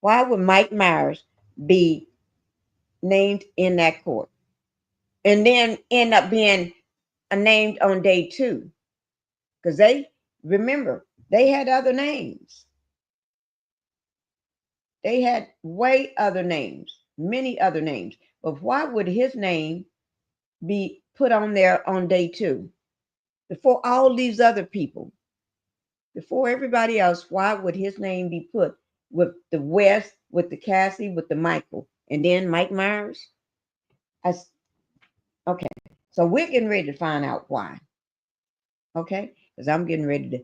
Why would Mike Myers be named in that court and then end up being named on day 2? Because remember, they had other names. They had way other names, many other names. But why would his name be put on there on day 2? Before all these other people, before everybody else, why would his name be put with the West, with the Cassie, with the Michael, and then Mike Myers? Okay, so we're getting ready to find out why. Okay, because I'm getting ready to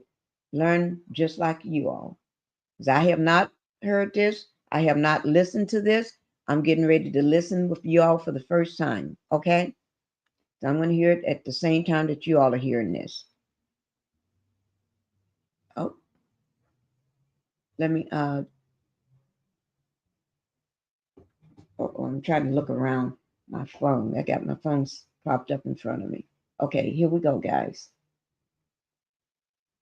learn just like you all. Because I have not heard this. I have not listened to this. I'm getting ready to listen with you all for the first time. Okay? So I'm going to hear it at the same time that you all are hearing this. Oh. Let me, I'm trying to look around my phone. I got my phone propped up in front of me. Okay, here we go, guys.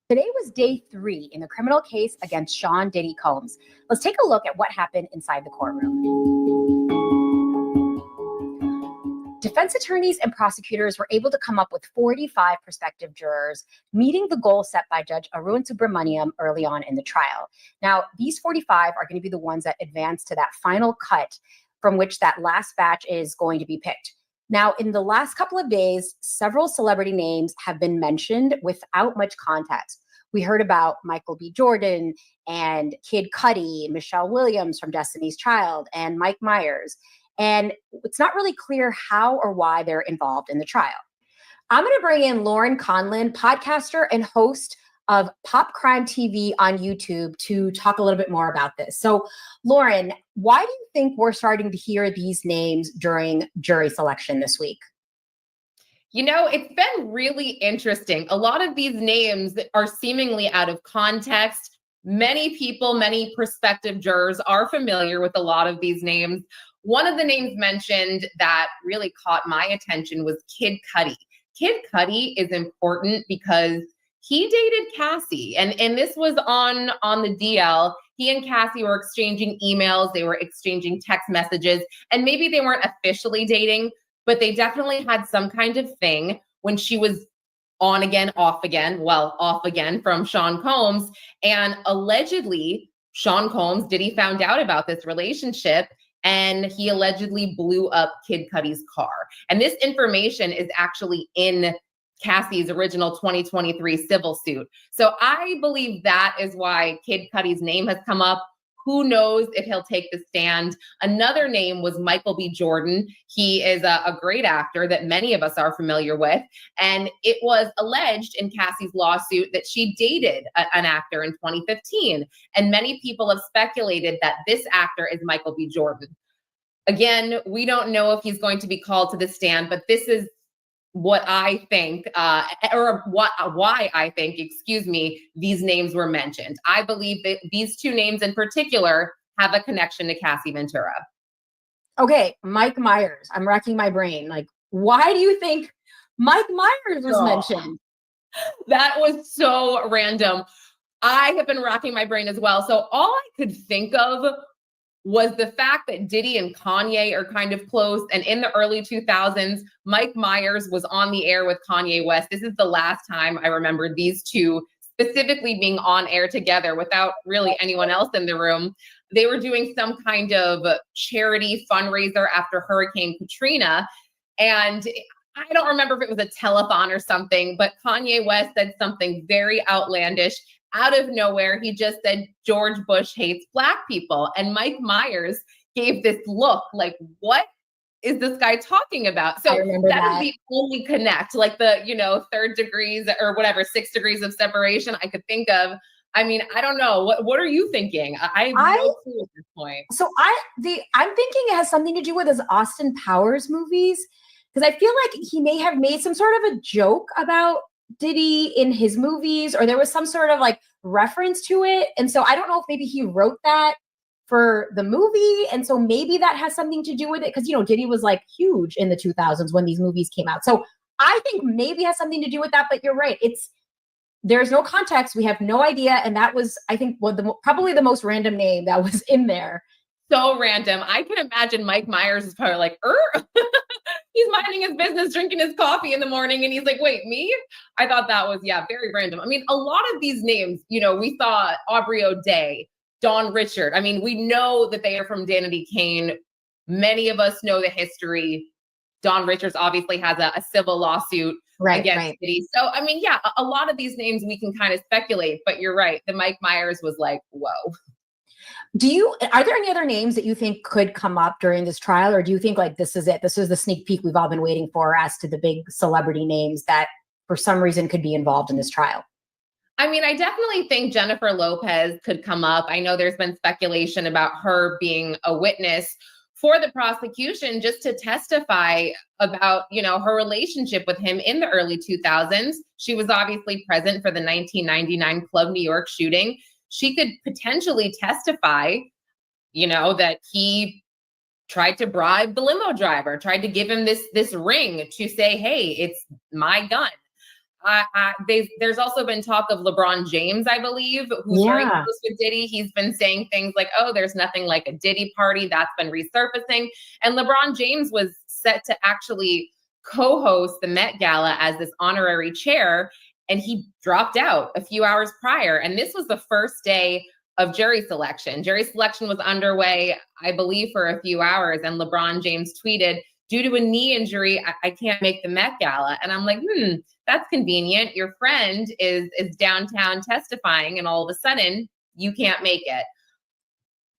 Today was day 3 in the criminal case against Sean Diddy Combs. Let's take a look at what happened inside the courtroom. Defense attorneys and prosecutors were able to come up with 45 prospective jurors, meeting the goal set by Judge Arun Subramaniam early on in the trial. Now, these 45 are going to be the ones that advance to that final cut from which that last batch is going to be picked. Now, in the last couple of days, several celebrity names have been mentioned without much context. We heard about Michael B. Jordan and Kid Cudi, Michelle Williams from Destiny's Child, and Mike Myers. And it's not really clear how or why they're involved in the trial. I'm going to bring in Lauren Conlin, podcaster and host of Pop Crime TV on YouTube, to talk a little bit more about this. So, Lauren, why do you think we're starting to hear these names during jury selection this week? You know, it's been really interesting. A lot of these names are seemingly out of context. Many people, many prospective jurors are familiar with a lot of these names. One of the names mentioned that really caught my attention was Kid Cudi. Kid Cudi is important because he dated Cassie, and this was on the DL. He and Cassie were exchanging emails, they were exchanging text messages, and maybe they weren't officially dating, but they definitely had some kind of thing when she was on again, off again, well, off again from Sean Combs. And allegedly, Sean Combs, Diddy, found out about this relationship, and he allegedly blew up Kid Cudi's car. And this information is actually in Cassie's original 2023 civil suit. So I believe that is why Kid Cudi's name has come up. Who knows if he'll take the stand? Another name was Michael B. Jordan. He is a great actor that many of us are familiar with. And it was alleged in Cassie's lawsuit that she dated an actor in 2015. And many people have speculated that this actor is Michael B. Jordan. Again, we don't know if he's going to be called to the stand, but this is what I think, why I think, these names were mentioned. I believe that these two names in particular have a connection to Cassie Ventura. Okay, Mike Myers. I'm racking my brain. Like, why do you think Mike Myers was mentioned? That was so random. I have been racking my brain as well. So all I could think of was the fact that Diddy and Kanye are kind of close. And in the early 2000s, Mike Myers was on the air with Kanye West. This is the last time I remember these two specifically being on air together without really anyone else in the room. they were doing some kind of charity fundraiser after Hurricane Katrina. And I don't remember if it was a telethon or something, but Kanye West said something very outlandish. Out of nowhere, he just said, George Bush hates Black people. And Mike Myers gave this look like, what is this guy talking about? So that is the only connect, like the, 3rd degrees or whatever, 6 degrees of separation I could think of. I mean, I don't know. What are you thinking? I have no clue at this point. So I'm thinking it has something to do with his Austin Powers movies, because I feel like he may have made some sort of a joke about Diddy in his movies, or there was some sort of like reference to it. And so I don't know if maybe he wrote that for the movie. And so maybe that has something to do with it. Because, Diddy was like huge in the 2000s when these movies came out. So I think maybe it has something to do with that. But you're right. There's no context. We have no idea. And that was, I think, probably the most random name that was in there. So random. I can imagine Mike Myers is probably like, he's minding his business, drinking his coffee in the morning. And he's like, wait, me? I thought that was, very random. I mean, a lot of these names, we saw Aubrey O'Day, Dawn Richard. I mean, we know that they are from Danity Kane. Many of us know the history. Dawn Richards obviously has a civil lawsuit against Diddy. So, I mean, a lot of these names we can kind of speculate, but you're right. The Mike Myers was like, whoa. Are there any other names that you think could come up during this trial? Or do you think like this is it? This is the sneak peek we've all been waiting for as to the big celebrity names that for some reason could be involved in this trial? I mean, I definitely think Jennifer Lopez could come up. I know there's been speculation about her being a witness for the prosecution just to testify about, her relationship with him in the early 2000s. She was obviously present for the 1999 Club New York shooting. She could potentially testify, that he tried to bribe the limo driver, tried to give him this ring to say, hey, it's my gun. There's also been talk of LeBron James, I believe, who's very close with Diddy. He's been saying things like, oh, there's nothing like a Diddy party. That's been resurfacing. And LeBron James was set to actually co-host the Met Gala as this honorary chair. And he dropped out a few hours prior. And this was the first day of jury selection. Jury selection was underway, I believe, for a few hours. And LeBron James tweeted, due to a knee injury, I can't make the Met Gala. And I'm like, that's convenient. Your friend is downtown testifying, and all of a sudden you can't make it.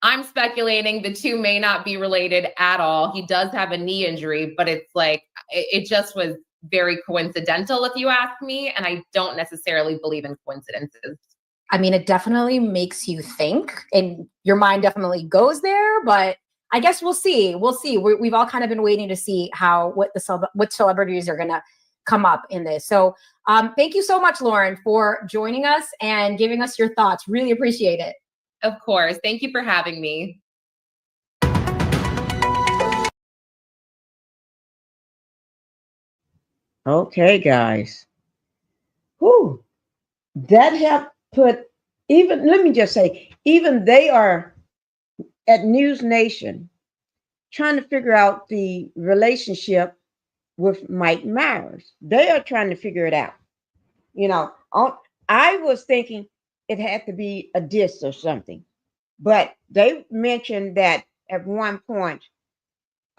I'm speculating the two may not be related at all. He does have a knee injury, but it's like, it just was very coincidental, if you ask me. And I don't necessarily believe in coincidences. I mean, it definitely makes you think, and your mind definitely goes there, but I guess we'll see. We'll see. We've all kind of been waiting to see what celebrities are going to come up in this. So thank you so much, Lauren, for joining us and giving us your thoughts. Really appreciate it. Of course. Thank you for having me. Okay, guys. Whew. That helped put, let me just say, even they are at NewsNation trying to figure out the relationship with Mike Myers. They are trying to figure it out. I was thinking it had to be a diss or something, but they mentioned that at one point,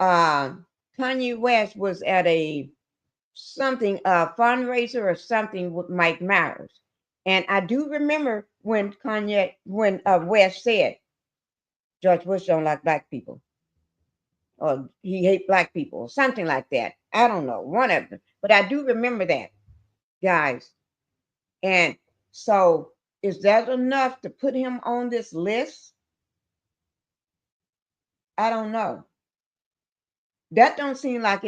Kanye West was at a fundraiser or something with Mike Myers. And I do remember when West said, George Bush don't like Black people, or he hate Black people, or something like that. I don't know, one of them. But I do remember that, guys. And so is that enough to put him on this list? I don't know. That don't seem like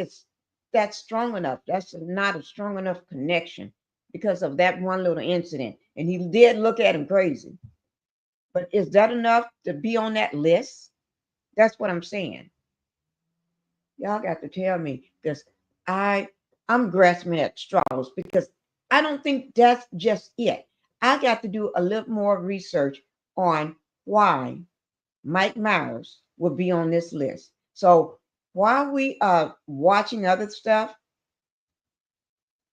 that's strong enough. That's not a strong enough connection because of that one little incident. And he did look at him crazy. But is that enough to be on that list? That's what I'm saying. Y'all got to tell me, because I'm grasping at straws, because I don't think that's just it. I got to do a little more research on why Mike Myers would be on this list. So while we are watching other stuff,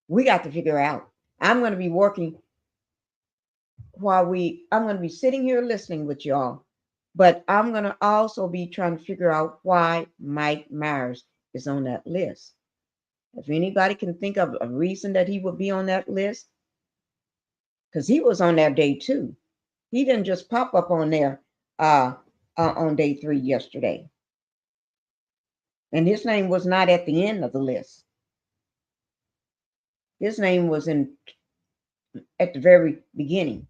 we got to figure out. I'm going to be working I'm going to be sitting here listening with y'all But I'm going to also be trying to figure out why Mike Myers is on that list. If anybody can think of a reason that he would be on that list, because he was on that day too. He didn't just pop up on there on day 3 yesterday. And his name was not at the end of the list. His name was at the very beginning.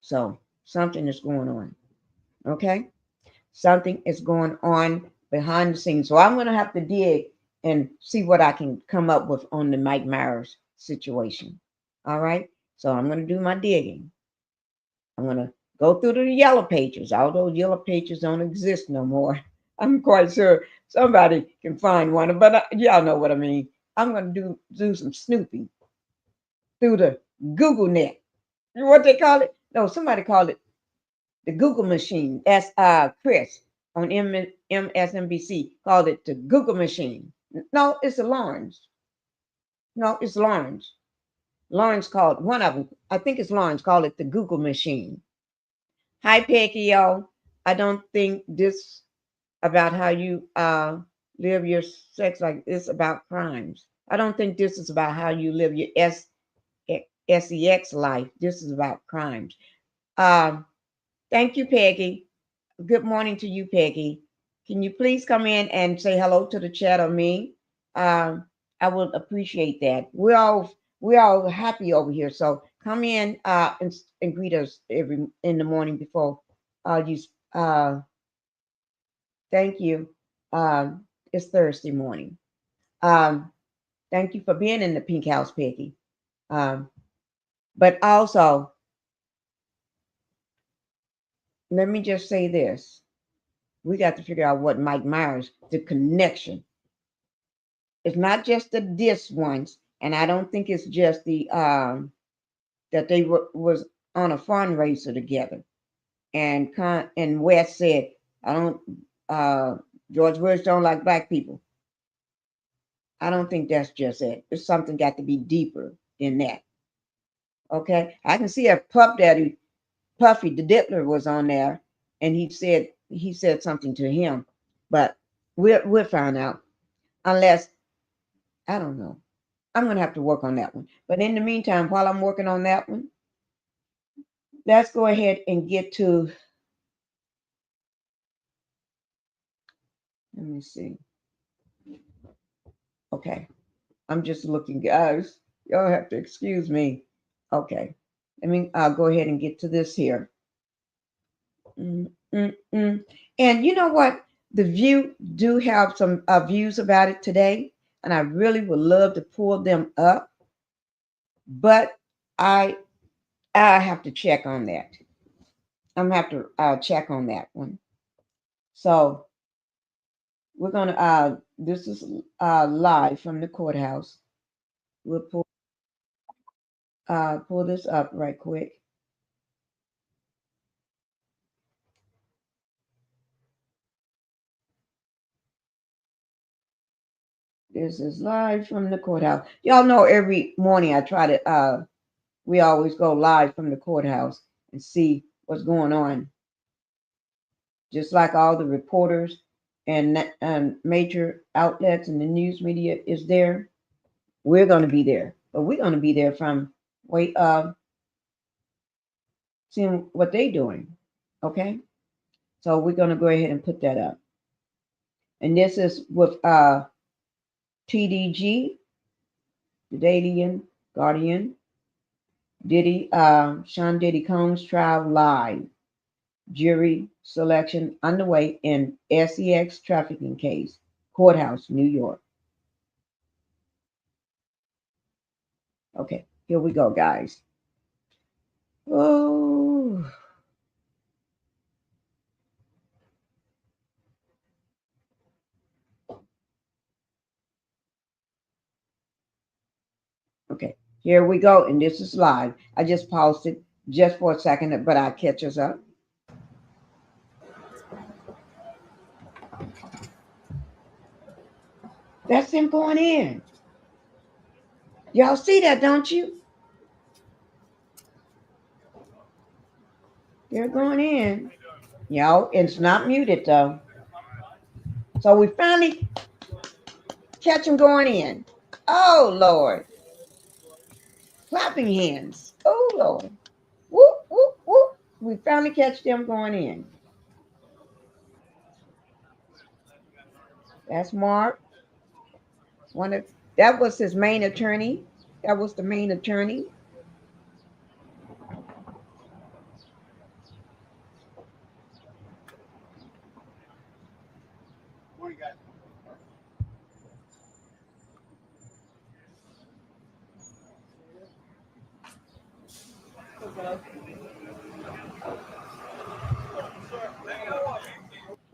So something is going on. Okay? Something is going on behind the scenes. So I'm going to have to dig and see what I can come up with on the Mike Myers situation. All right? So I'm going to do my digging. I'm going to go through the yellow pages. Although yellow pages don't exist no more. I'm quite sure somebody can find one, but y'all know what I mean. I'm going to do some snooping through the Google net. You know what they call it? No, somebody called it the Google machine. That's Chris on MSNBC called it the Google machine. No, it's Lawrence. No, it's Lawrence. Lawrence called one of them. I think it's Lawrence called it the Google machine. Hi, Pinkie, y'all. I don't think this about how you live your sex like it's about crimes. I don't think this is about how you live your sex life. This is about crimes. Thank you, Peggy. Good morning to you, Peggy. Can you please come in and say hello to the chat or me? I would appreciate that. We're all happy over here. So come in and greet us in the morning before you. Thank you. It's Thursday morning. Thank you for being in the Pink House, Peggy. But also, let me just say this. We got to figure out what Mike Myers, the connection. It's not just the diss ones, and I don't think it's just the that they was on a fundraiser together. And West said, I don't George Bush don't like black people. I don't think that's just it. It's something got to be deeper than that. Okay, I can see if Puff Daddy, Puffy the Diddler was on there, and he said something to him, but we'll find out. Unless I don't know, I'm gonna have to work on that one. But in the meantime, while I'm working on that one, let's go ahead and get to. Let me see. Okay, I'm just looking, guys. Y'all have to excuse me. Okay, let me go ahead and get to this here. And you know what? The View do have some views about it today, and I really would love to pull them up, but I have to check on that. I'm gonna have to check on that one. So we're gonna this is live from the courthouse. We'll pull this up right quick. This is live from the courthouse. Y'all know every morning I try to we always go live from the courthouse and see what's going on. Just like all the reporters and major outlets and the news media is there, we're going to be there. But we're going to be there from seeing what they're doing. Okay? So we're going to go ahead and put that up. And this is with TDG, the Daily Guardian, Diddy, Sean Diddy Combs trial live. Jury selection underway in sex trafficking case. Courthouse, New York. Okay, here we go, guys. Oh. Okay, here we go, and this is live. I just paused it just for a second, but I'll catch us up. That's him going in. Y'all see that, don't you? They're going in. Yo, it's not muted though. So we finally catch them going in. Oh Lord. Clapping hands. Oh Lord. Whoop, whoop, whoop. We finally catch them going in. That's Mark. That was his main attorney. That was the main attorney.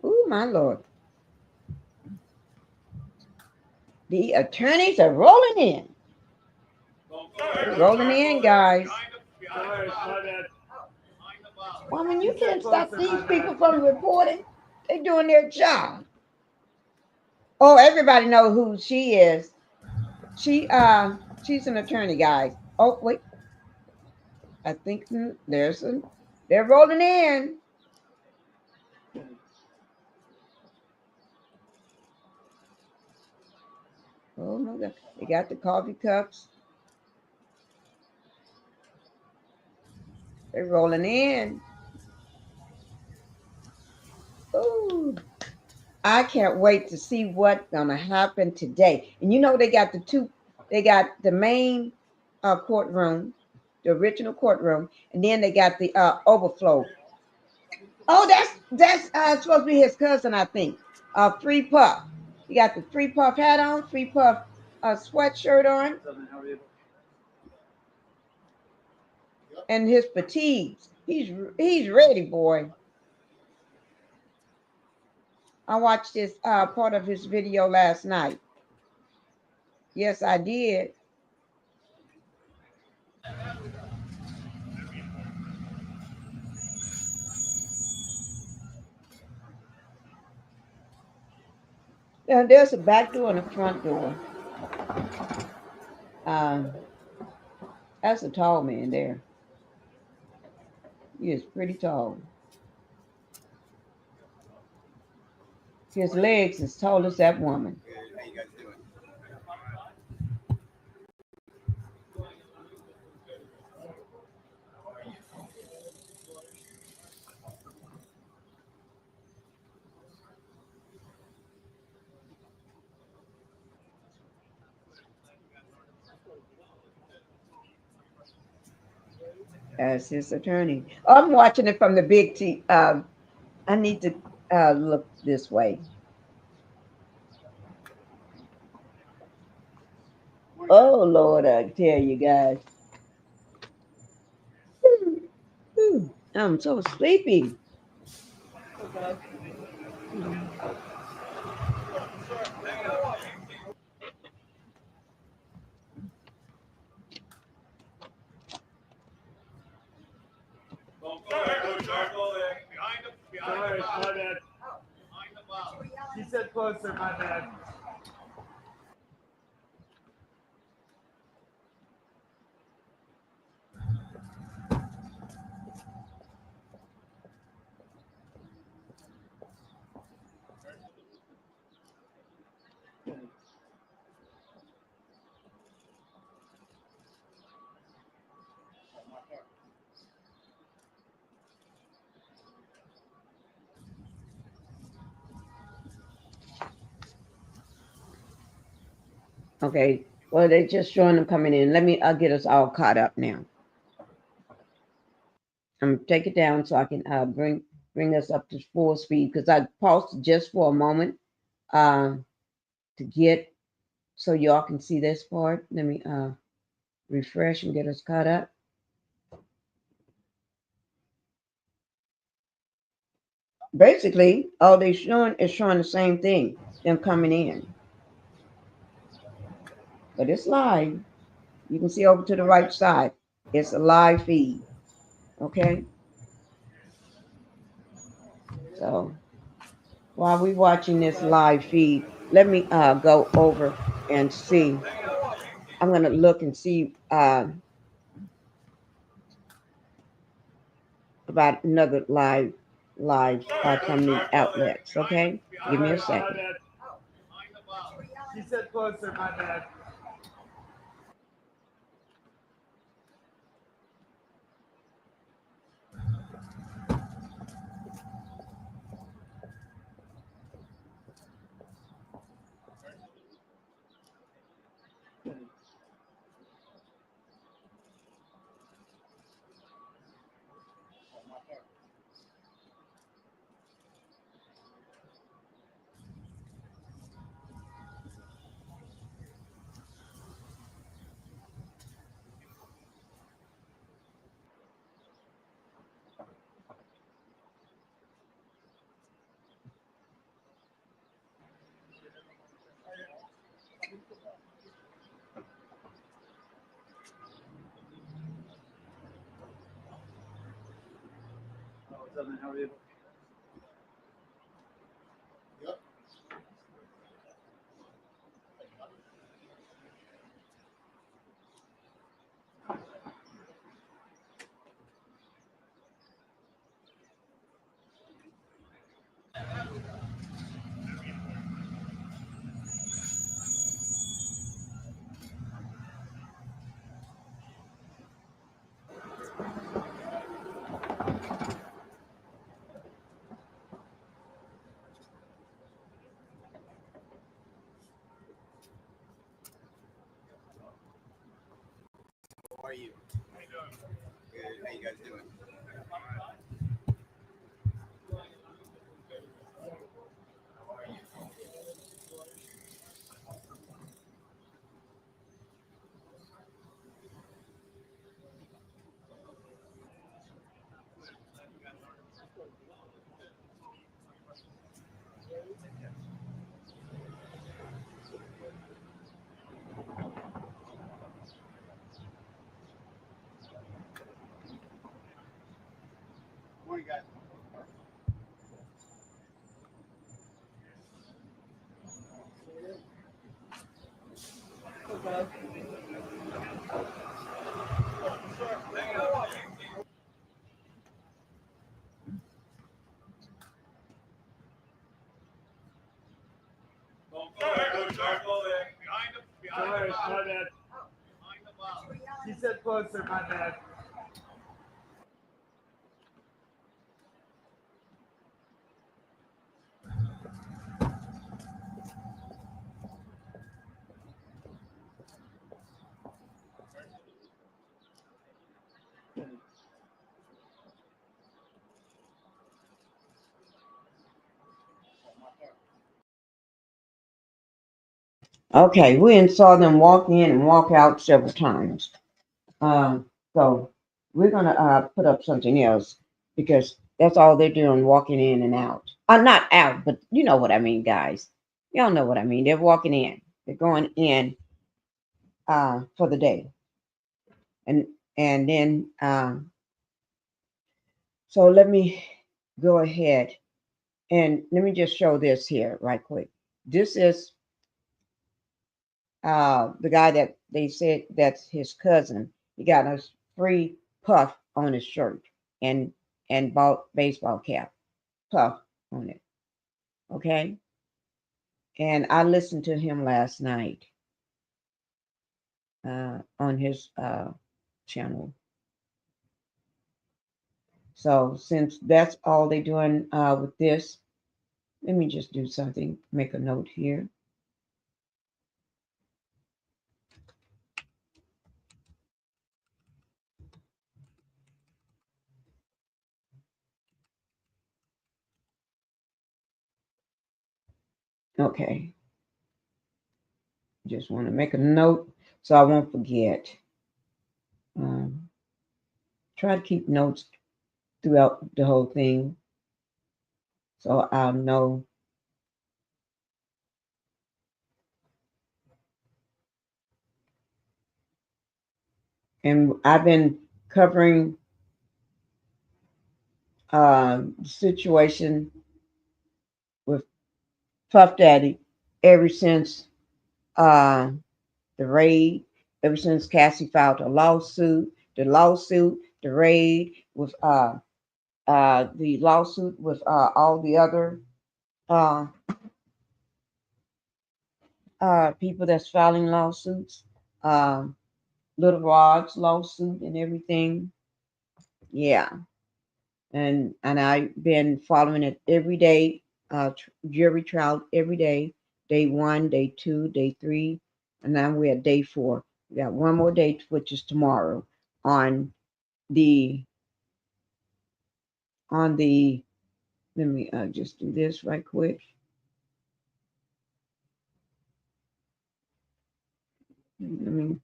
Oh my Lord. The attorneys are rolling in. They're rolling in, guys. Well, I mean, you can't stop these people from reporting. They're doing their job. Oh, everybody knows who she is. She's an attorney, guys. Oh, wait. I think they're rolling in. Oh my God. They got the coffee cups. They're rolling in. Oh, I can't wait to see what's gonna happen today. And you know they got the main courtroom, the original courtroom, and then they got the overflow. Oh, that's supposed to be his cousin, I think. Free Puff. He got the Free Puff hat on, Free Puff sweatshirt on, and his fatigues. He's ready, boy. I watched this part of his video last night. Yes, I did. Now, there's a back door and a front door. That's a tall man there. He is pretty tall. His legs as tall as that woman. As his attorney. Oh, I'm watching it from the big T. I need to look this way. Oh Lord, I tell you guys. I'm so sleepy. Sorry, my bad. She said closer, my bad. Okay. Well, they're just showing them coming in. I'll get us all caught up now. I'm gonna take it down so I can bring us up to full speed because I paused just for a moment to get so y'all can see this part. Let me refresh and get us caught up. Basically, all they're showing is showing the same thing, them coming in. But it's live. You can see over to the right side. It's a live feed. Okay? So while we're watching this live feed, let me go over and see. I'm going to look and see. I'm about another live from these outlets. Okay, give me a second. She said closer, my bad. How are you? How are you? Good. How you guys doing? Morning, guys. Sorry, my bad. She said closer, my bad. Okay, we saw them walk in and walk out several times. So we're gonna put up something else because that's all they're doing, walking in and out. Not out, but you know what I mean, guys. Y'all know what I mean. They're walking in. They're going in for the day, and then so let me go ahead and let me just show this here right quick. This is the guy that they said that's his cousin. He got a free puff on his shirt and bought baseball cap puff on it. Okay, and I listened to him last night on his channel. So since that's all they're doing with this, let me just do something. Make a note here. Okay. Just want to make a note so I won't forget. Try to keep notes throughout the whole thing so I'll know. And I've been covering the situation with Puff Daddy ever since the raid, ever since Cassie filed a lawsuit, the raid with the lawsuit with all the other uh, people that's filing lawsuits, Little Rod's lawsuit and everything. Yeah, and I've been following it every day. Jury trial every day. Day 1, day 2, day 3, and now we're at day 4. We got one more day, which is tomorrow, on the Let me just do this right quick. Let me.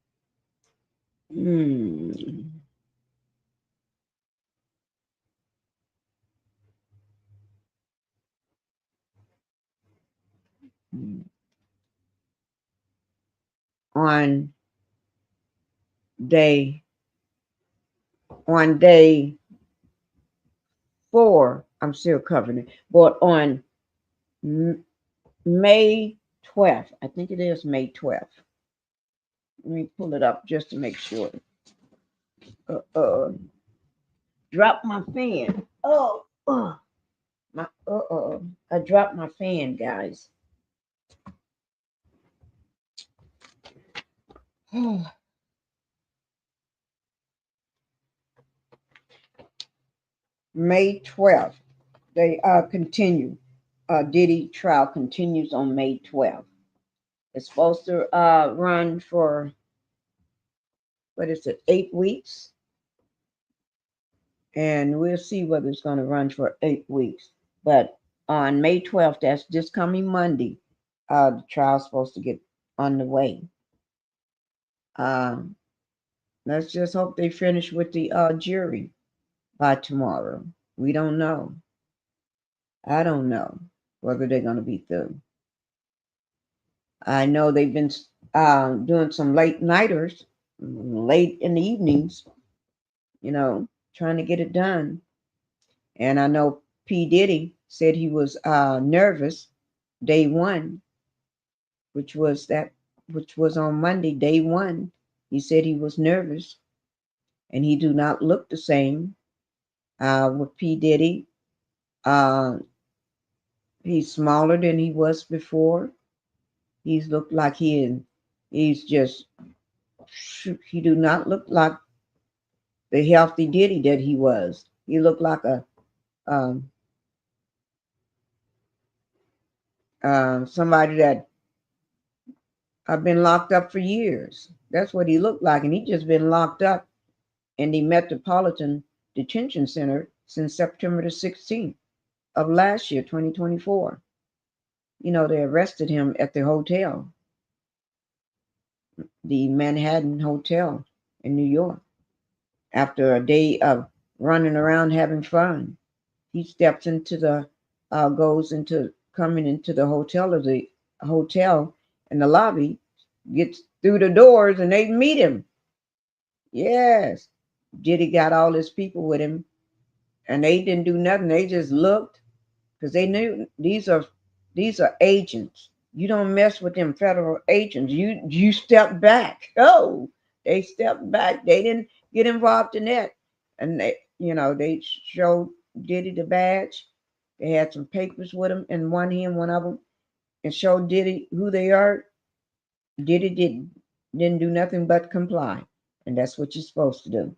On day on day 4, I'm still covering it, but on May 12th, I think it is May 12th. Let me pull it up just to make sure. Drop my fan. I dropped my fan, guys. May 12th, they continue. Diddy trial continues on May 12th. It's supposed to run for, what is it, 8 weeks? And we'll see whether it's going to run for 8 weeks. But on May 12th, that's this coming Monday, the trial's supposed to get underway. Let's just hope they finish with the jury by tomorrow. We don't know. I don't know whether they're going to be through. I know they've been doing some late nighters, late in the evenings, trying to get it done. And I know P. Diddy said he was nervous day 1, which was on Monday, day 1. He said he was nervous, and he do not look the same. With P. Diddy, he's smaller than he was before. He's looked like he do not look like the healthy Diddy that he was. He looked like a somebody that I've been locked up for years. That's what he looked like, and he just been locked up in the Metropolitan Detention Center since September the 16th of last year, 2024. They arrested him at the hotel, the Manhattan Hotel in New York, after a day of running around having fun. He steps into coming into the hotel in the lobby, gets through the doors, and they meet him. Yes. Diddy got all his people with him, and they didn't do nothing. They just looked, because they knew these are agents. You don't mess with them federal agents. You step back. Oh, they stepped back. They didn't get involved in that. And they showed Diddy the badge. They had some papers with them in one hand, one of them, and showed Diddy who they are. Diddy didn't do nothing but comply, and that's what you're supposed to do.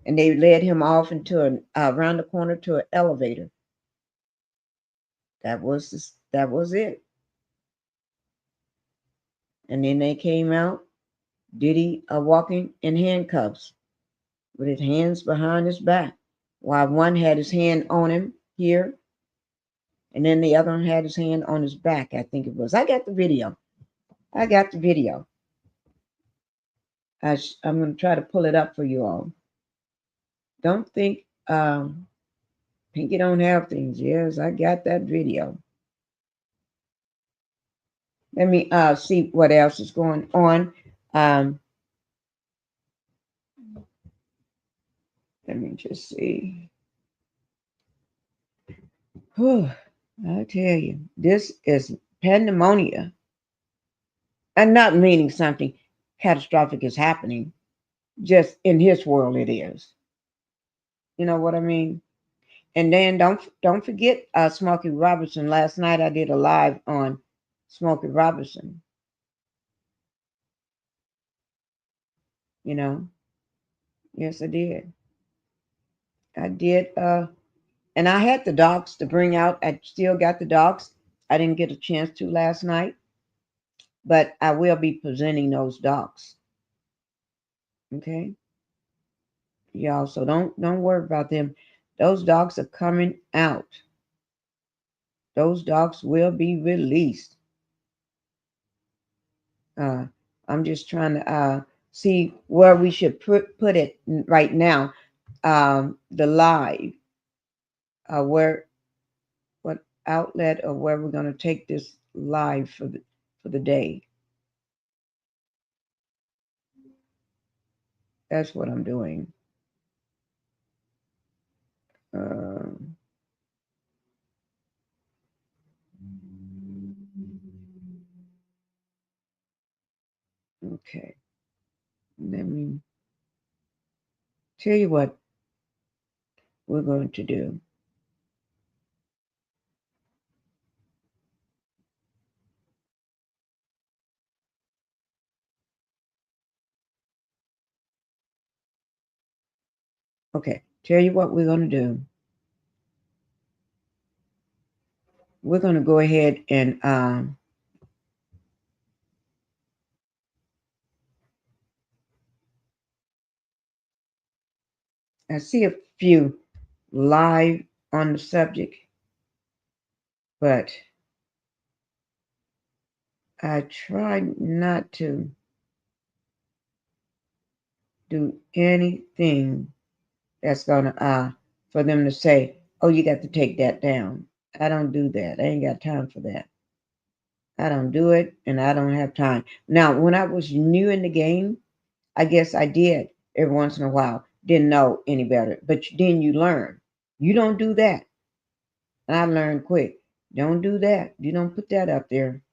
And they led him off into around the corner to an elevator. That was it. And then they came out, Diddy walking in handcuffs with his hands behind his back, while one had his hand on him here, and then the other one had his hand on his back, I think it was. I got the video. I'm going to try to pull it up for you all. Don't think Pinkie don't have things. Yes, I got that video. Let me see what else is going on. Let me just see. Whew, I tell you, this is pandemonium. And not meaning something catastrophic is happening. Just in his world it is. You know what I mean? And then don't forget Smokey Robinson. Last night I did a live on Smokey Robinson. You know, yes I did. I did. And I had the docs to bring out. I still got the docs. I didn't get a chance to last night, but I will be presenting those docs. Okay, y'all. So don't worry about them. Those docs are coming out. Those docs will be released. I'm just trying to see where we should put it right now. The live, where what outlet or where we're going to take this live for the day. That's what I'm doing. Okay. Let me tell you what we're going to do. Okay. Tell you what we're going to do. We're going to go ahead and I see a few live on the subject, but I try not to do anything that's gonna for them to say, "Oh, you got to take that down." I don't do that. I ain't got time for that. I don't do it, and I don't have time. Now, when I was new in the game, I guess I did every once in a while. Didn't know any better, but then you learn. You don't do that. And I learned quick. Don't do that. You don't put that up there.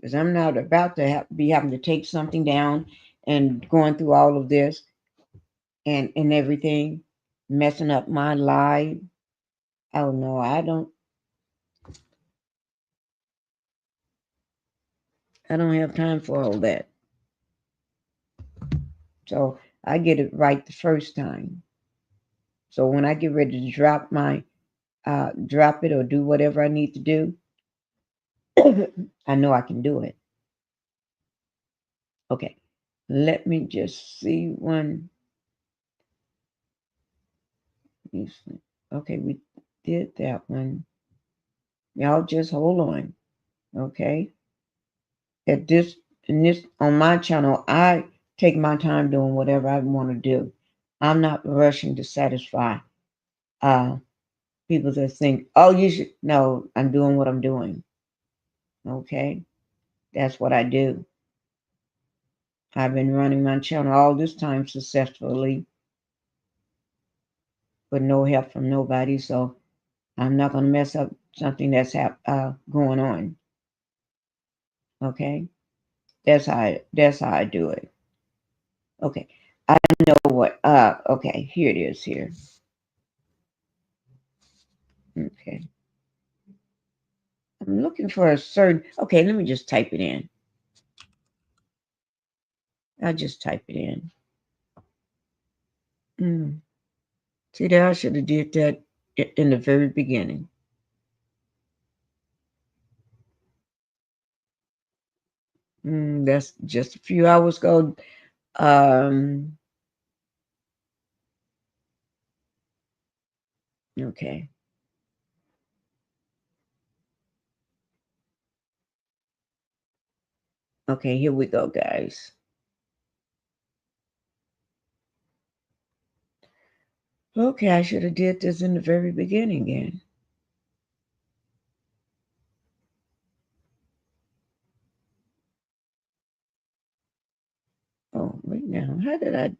Because I'm not about to be having to take something down and going through all of this and everything, messing up my life. Oh no, I don't have time for all that. So I get it right the first time. So when I get ready to drop it or do whatever I need to do, I know I can do it. Okay, let me just see one. Okay, we did that one. Y'all just hold on. Okay. At this on my channel, I take my time doing whatever I want to do. I'm not rushing to satisfy people that think, oh, you should. No, I'm doing what I'm doing. Okay. That's what I do. I've been running my channel all this time successfully with no help from nobody. So I'm not going to mess up something that's going on. Okay. That's how I do it. Okay. I know what okay, here it is here. Okay. I'm looking for a certain okay, let me just type it in. I'll just type it in. See there, I should have did that in the very beginning. That's just a few hours ago. Okay. Okay, here we go, guys. Okay, I should have did this in the very beginning again. Oh, wait now. How did I?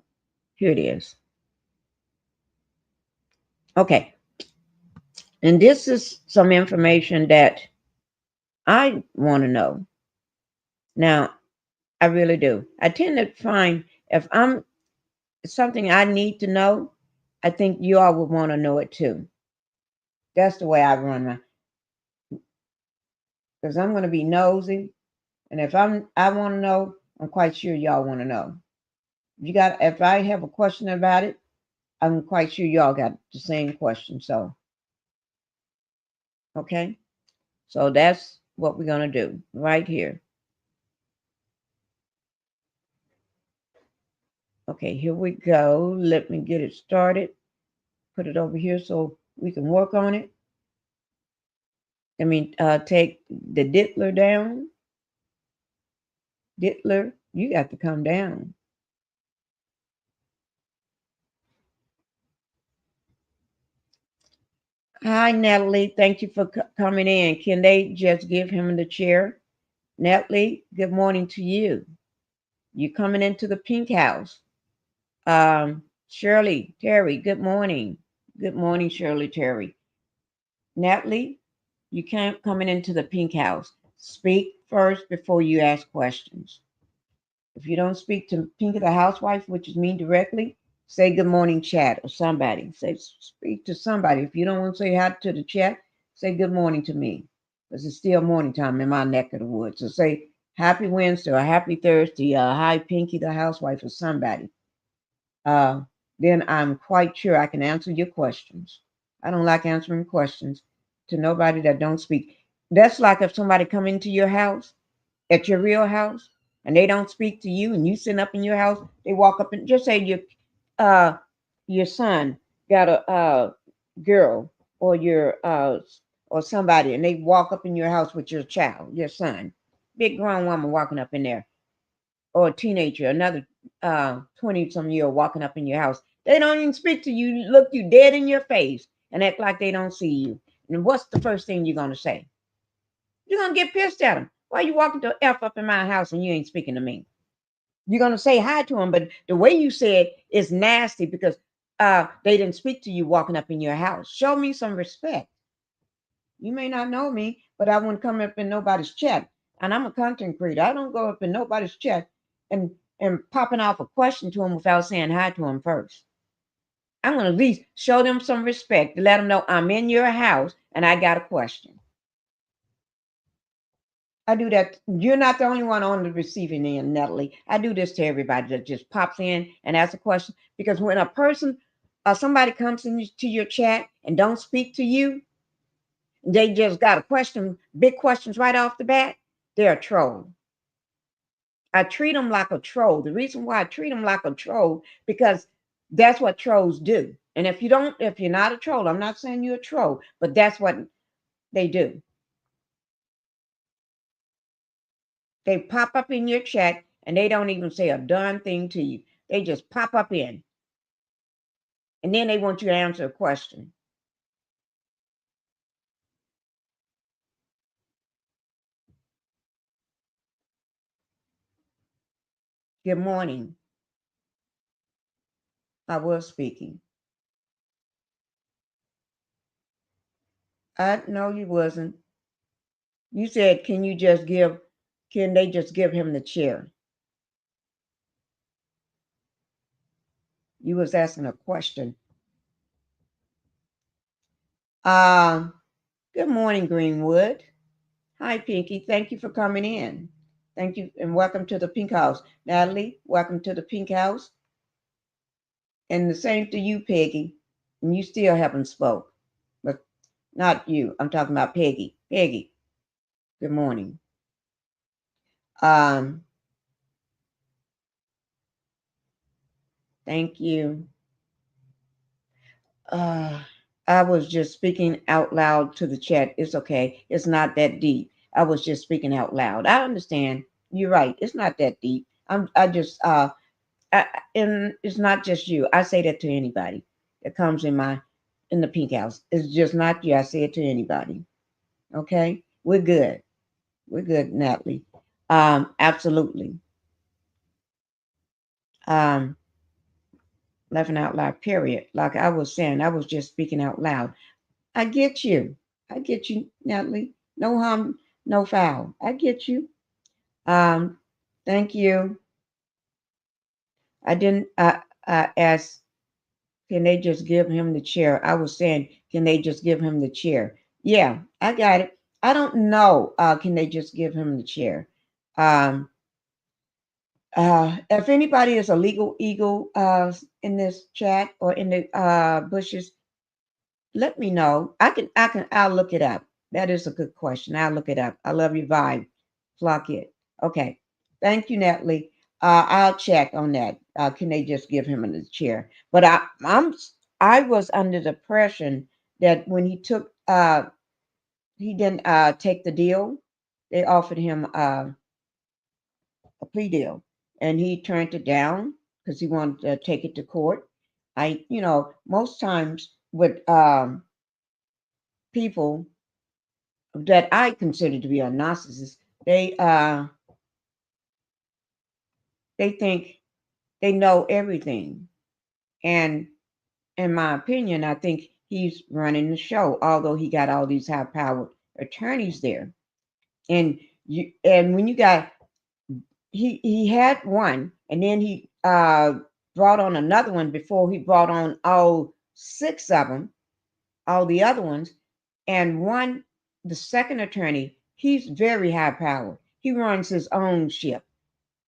Here it is. Okay. And this is some information that I want to know. Now, I really do. I tend to find if I'm something I need to know, I think you all would want to know it too. That's the way I run my, because I'm going to be nosy. And if I want to know, I'm quite sure y'all want to know. If I have a question about it, I'm quite sure y'all got the same question. So, okay. So that's what we're going to do right here. Okay, here we go. Let me get it started. Put it over here so we can work on it. Take the Diddler down. Diddler, you got to come down. Hi, Natalie. Thank you for coming in. Can they just give him the chair? Natalie, good morning to you. You coming into the Pink House. Shirley, Terry, good morning. Good morning, Shirley, Terry. Natalie, you can't coming into the Pink House. Speak first before you ask questions. If you don't speak to Pinkie the Housewife, which is me directly, say good morning chat or somebody. Speak to somebody. If you don't want to say hi to the chat, say good morning to me. Because it's still morning time in my neck of the woods. So say happy Wednesday or happy Thursday. Hi Pinkie the Housewife or somebody. Then I'm quite sure I can answer your questions. I don't like answering questions to nobody that don't speak. That's like if somebody come into your house, at your real house, and they don't speak to you, and you sitting up in your house, they walk up and just say your son got a girl or or somebody, and they walk up in your house with your child, your son, big grown woman walking up in there, or a teenager, another 20-some-year-old walking up in your house. They don't even speak to you, look you dead in your face, and act like they don't see you. And what's the first thing you're gonna say? You're gonna get pissed at them. Why you walking the F up in my house and you ain't speaking to me? You're gonna say hi to them, but the way you say it is nasty because they didn't speak to you walking up in your house. Show me some respect. You may not know me, but I wouldn't come up in nobody's chat. And I'm a content creator. I don't go up in nobody's chat and popping off a question to them without saying hi to them first. I'm gonna at least show them some respect to let them know I'm in your house and I got a question. I do that. You're not the only one on the receiving end, Natalie. I do this to everybody that just pops in and asks a question. Because when a person or somebody comes into your chat and don't speak to you, they just got a question, big questions right off the bat, they're a troll. I treat them like a troll. The reason why I treat them like a troll, because that's what trolls do. And if you're not a troll, I'm not saying you're a troll, but that's what they do. They pop up in your chat and they don't even say a darn thing to you. They just pop up in. And then they want you to answer a question. Good morning. I was speaking. No, you wasn't. You said, can they just give him the chair? You was asking a question. Good morning, Greenwood. Hi, Pinkie. Thank you for coming in. Thank you, and welcome to the Pink House. Natalie, welcome to the Pink House. And the same to you, Peggy. And you still haven't spoke. But not you. I'm talking about Peggy. Peggy, good morning. Thank you. I was just speaking out loud to the chat. It's okay. It's not that deep. I was just speaking out loud. I understand. You're right. It's not that deep. And it's not just you. I say that to anybody that comes in the Pink House. It's just not you. I say it to anybody. Okay? We're good. We're good, Natalie. Absolutely. Laughing out loud, period. Like I was saying, I was just speaking out loud. I get you. I get you, Natalie. No harm, no foul. I get you. Thank you. I didn't ask Can they just give him the chair? I was saying, can they just give him the chair? Yeah, I got it. I don't know. Can they just give him the chair? If anybody is a legal eagle in this chat or in the bushes, let me know. I'll look it up. That is a good question. I'll look it up. I love your vibe. Flock it. Okay. Thank you, Natalie. I'll check on that. Can they just give him the chair? But I was under the impression that when he didn't take the deal, they offered him a plea deal, and he turned it down because he wanted to take it to court. Most times with people that I consider to be a narcissist, they think they know everything. And in my opinion, I think he's running the show, although he got all these high powered attorneys there. And when you got he had one, and then he brought on another one before he brought on all six of them, all the other ones. And the second attorney, he's very high powered. He runs his own ship.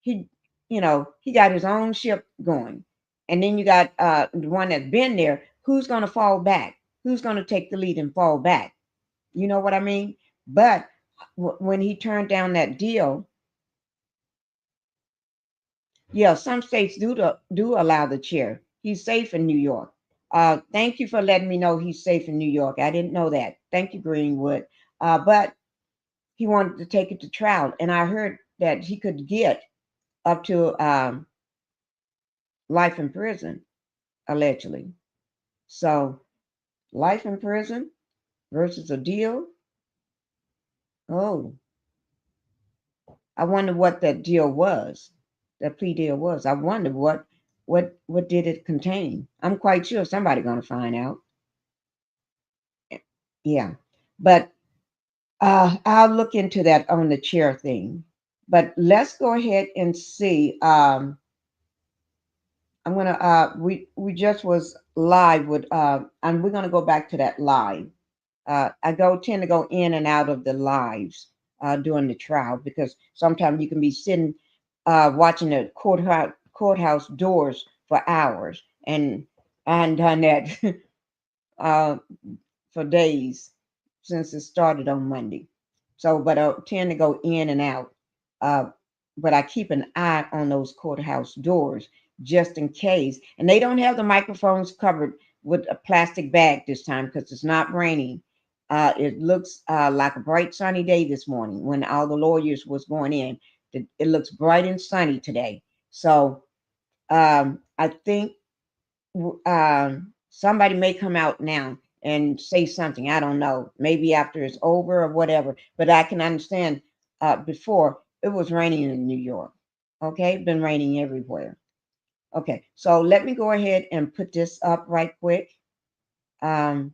He, he got his own ship going. And then you got the one that's been there. Who's going to fall back? Who's going to take the lead and fall back? You know what I mean? But when he turned down that deal, yeah, some states do allow the chair. He's safe in New York. Thank you for letting me know he's safe in New York. I didn't know that. Thank you, Greenwood. But he wanted to take it to trial, and I heard that he could get up to life in prison, allegedly. So, life in prison versus a deal. Oh, I wonder what that deal was. That plea deal was. I wonder what did it contain. I'm quite sure somebody's gonna find out. Yeah, but I'll look into that on the chair thing. But let's go ahead and see. I'm gonna we just was live with and we're gonna go back to that live. I tend to go in and out of the lives during the trial, because sometimes you can be sitting watching the courthouse doors for hours, and I hadn't done that uh, for days since it started on Monday. So, but I tend to go in and out. Uh, but I keep an eye on those courthouse doors just in case. And they don't have the microphones covered with a plastic bag this time because it's not raining. It looks like a bright sunny day this morning when all the lawyers was going in. It looks bright and sunny today. So I think somebody may come out now and say something. I don't know. Maybe after it's over or whatever. But I can understand before it was raining in New York. Okay, it's been raining everywhere. Okay, so let me go ahead and put this up right quick. We're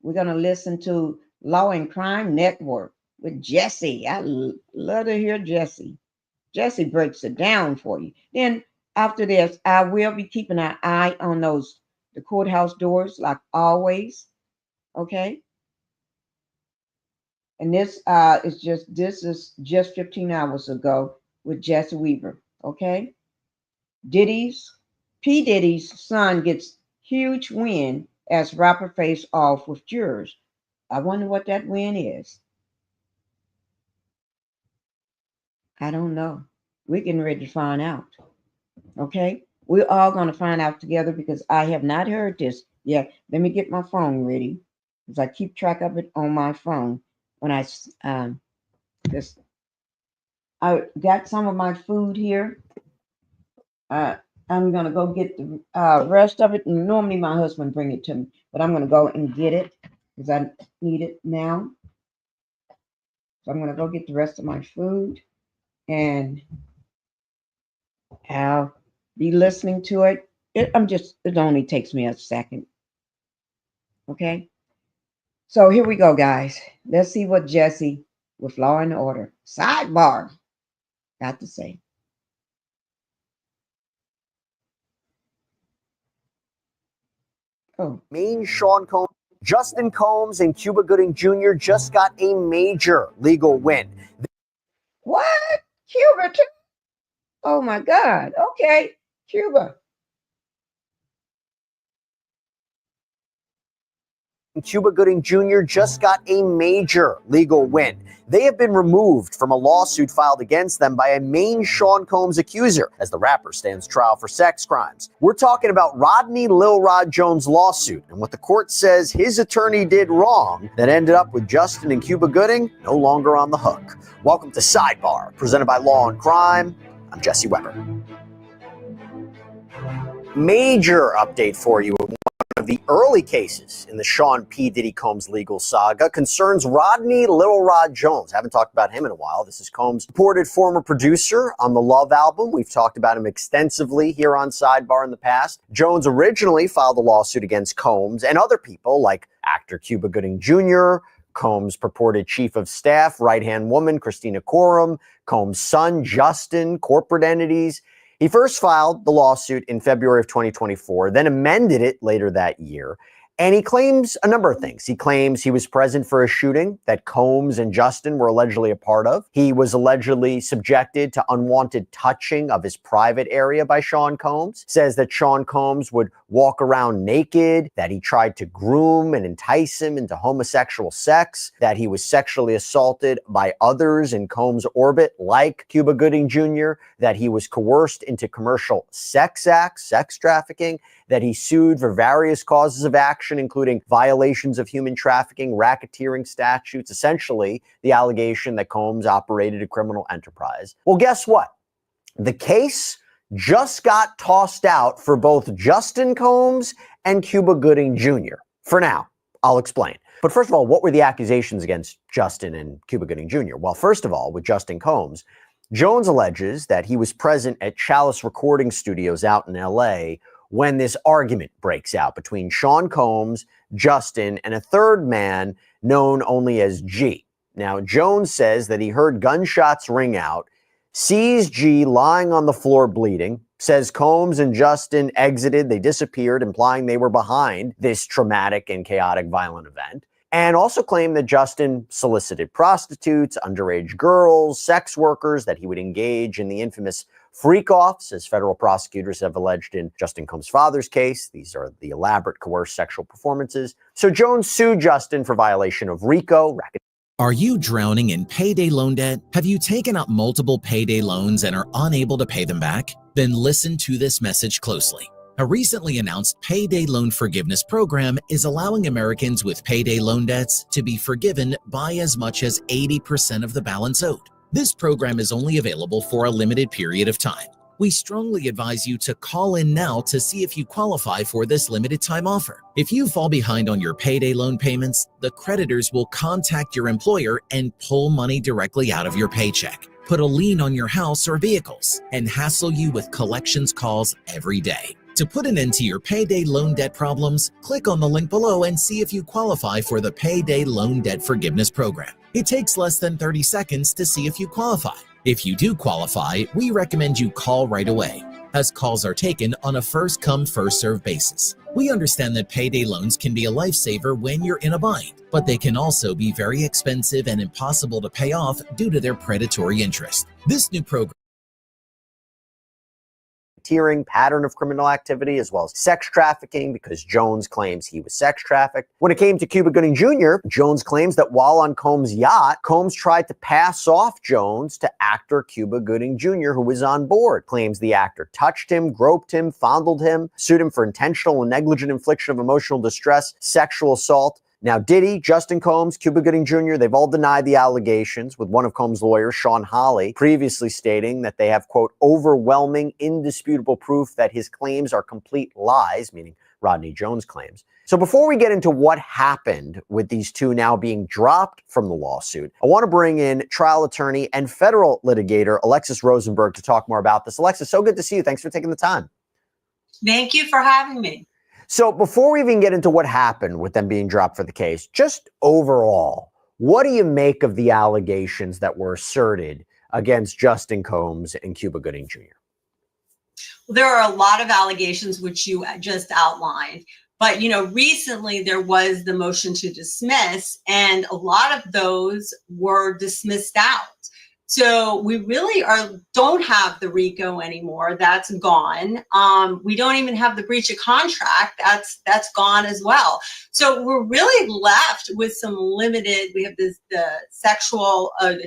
going to listen to Law and Crime Network with Jesse. I love to hear Jesse. Jesse breaks it down for you. Then after this, I will be keeping an eye on the courthouse doors, like always. Okay. And this is just 15 hours ago with Jesse Weaver. Okay. P. Diddy's son gets huge win as rapper face off with jurors. I wonder what that win is. I don't know. We're getting ready to find out. Okay? We're all going to find out together because I have not heard this yet. Let me get my phone ready because I keep track of it on my phone. When I got some of my food here. I'm going to go get the rest of it. Normally my husband bring it to me, but I'm going to go and get it because I need it now. So I'm going to go get the rest of my food, and I'll be listening to it. It only takes me a second. Okay. So here we go, guys. Let's see what Jesse with Law and Order Sidebar got to say. Oh, Maine Sean Combs, Justin Combs and Cuba Gooding Jr. just got a major legal win. what? Cuba too? Oh my God. Okay, Cuba. Cuba Gooding Jr. just got a major legal win. They have been removed from a lawsuit filed against them by a Maine Sean Combs accuser as the rapper stands trial for sex crimes. We're talking about Rodney Lil Rod Jones' lawsuit and what the court says his attorney did wrong that ended up with Justin and Cuba Gooding no longer on the hook. Welcome to Sidebar, presented by Law&Crime. I'm Jesse Weber. Major update for you. One of the early cases in the Sean P. Diddy Combs legal saga concerns Rodney Lil Rod Jones. Haven't talked about him in a while. This is Combs' reported former producer on the Love album. We've talked about him extensively here on Sidebar in the past. Jones originally filed a lawsuit against Combs and other people like actor Cuba Gooding Jr., Combs' purported chief of staff, right-hand woman Christina Coram, Combs' son Justin, corporate entities. He first filed the lawsuit in February of 2024, then amended it later that year. And he claims a number of things. He claims he was present for a shooting that Combs and Justin were allegedly a part of. He was allegedly subjected to unwanted touching of his private area by Sean Combs. Says that Sean Combs would walk around naked, that he tried to groom and entice him into homosexual sex, that he was sexually assaulted by others in Combs' orbit, like Cuba Gooding Jr., that he was coerced into commercial sex acts, sex trafficking, that he sued for various causes of action, including violations of human trafficking, racketeering statutes, essentially the allegation that Combs operated a criminal enterprise. Well, guess what? The case just got tossed out for both Justin Combs and Cuba Gooding Jr. For now, I'll explain. But first of all, what were the accusations against Justin and Cuba Gooding Jr.? Well, first of all, with Justin Combs, Jones alleges that he was present at Chalice Recording Studios out in L.A. when this argument breaks out between Sean Combs, Justin, and a third man known only as G. Now, Jones says that he heard gunshots ring out, sees G lying on the floor bleeding, says Combs and Justin exited, they disappeared, implying they were behind this traumatic and chaotic violent event, and also claimed that Justin solicited prostitutes, underage girls, sex workers, that he would engage in the infamous freak-offs, as federal prosecutors have alleged in Justin Combs' father's case. These are the elaborate coerced sexual performances. So Jones sued Justin for violation of RICO. Are you drowning in payday loan debt? Have you taken out multiple payday loans and are unable to pay them back? Then listen to this message closely. A recently announced payday loan forgiveness program is allowing Americans with payday loan debts to be forgiven by as much as 80% of the balance owed. This program is only available for a limited period of time. We strongly advise you to call in now to see if you qualify for this limited time offer. If you fall behind on your payday loan payments, the creditors will contact your employer and pull money directly out of your paycheck, put a lien on your house or vehicles, and hassle you with collections calls every day. To put an end to your payday loan debt problems, click on the link below and see if you qualify for the Payday Loan Debt Forgiveness Program. It takes less than 30 seconds to see if you qualify. If you do qualify, we recommend you call right away, as calls are taken on a first-come, first-served basis. We understand that payday loans can be a lifesaver when you're in a bind, but they can also be very expensive and impossible to pay off due to their predatory interest. This new program pattern of criminal activity, as well as sex trafficking, because Jones claims he was sex trafficked. When it came to Cuba Gooding Jr., Jones claims that while on Combs' yacht, Combs tried to pass off Jones to actor Cuba Gooding Jr., who was on board. Claims the actor touched him, groped him, fondled him, sued him for intentional and negligent infliction of emotional distress, sexual assault. Now, Diddy, Justin Combs, Cuba Gooding Jr., they've all denied the allegations, with one of Combs' lawyers, Sean Hawley, previously stating that they have, quote, overwhelming, indisputable proof that his claims are complete lies, meaning Rodney Jones' claims. So before we get into what happened with these two now being dropped from the lawsuit, I want to bring in trial attorney and federal litigator Alexis Rosenberg to talk more about this. Alexis, so good to see you. Thanks for taking the time. Thank you for having me. So before we even get into what happened with them being dropped for the case, just overall, what do you make of the allegations that were asserted against Justin Combs and Cuba Gooding Jr.? There are a lot of allegations which you just outlined. But, recently there was the motion to dismiss, and a lot of those were dismissed out. So we really don't have the RICO anymore. That's gone. We don't even have the breach of contract. That's gone as well. So we're really left with some limited. We have the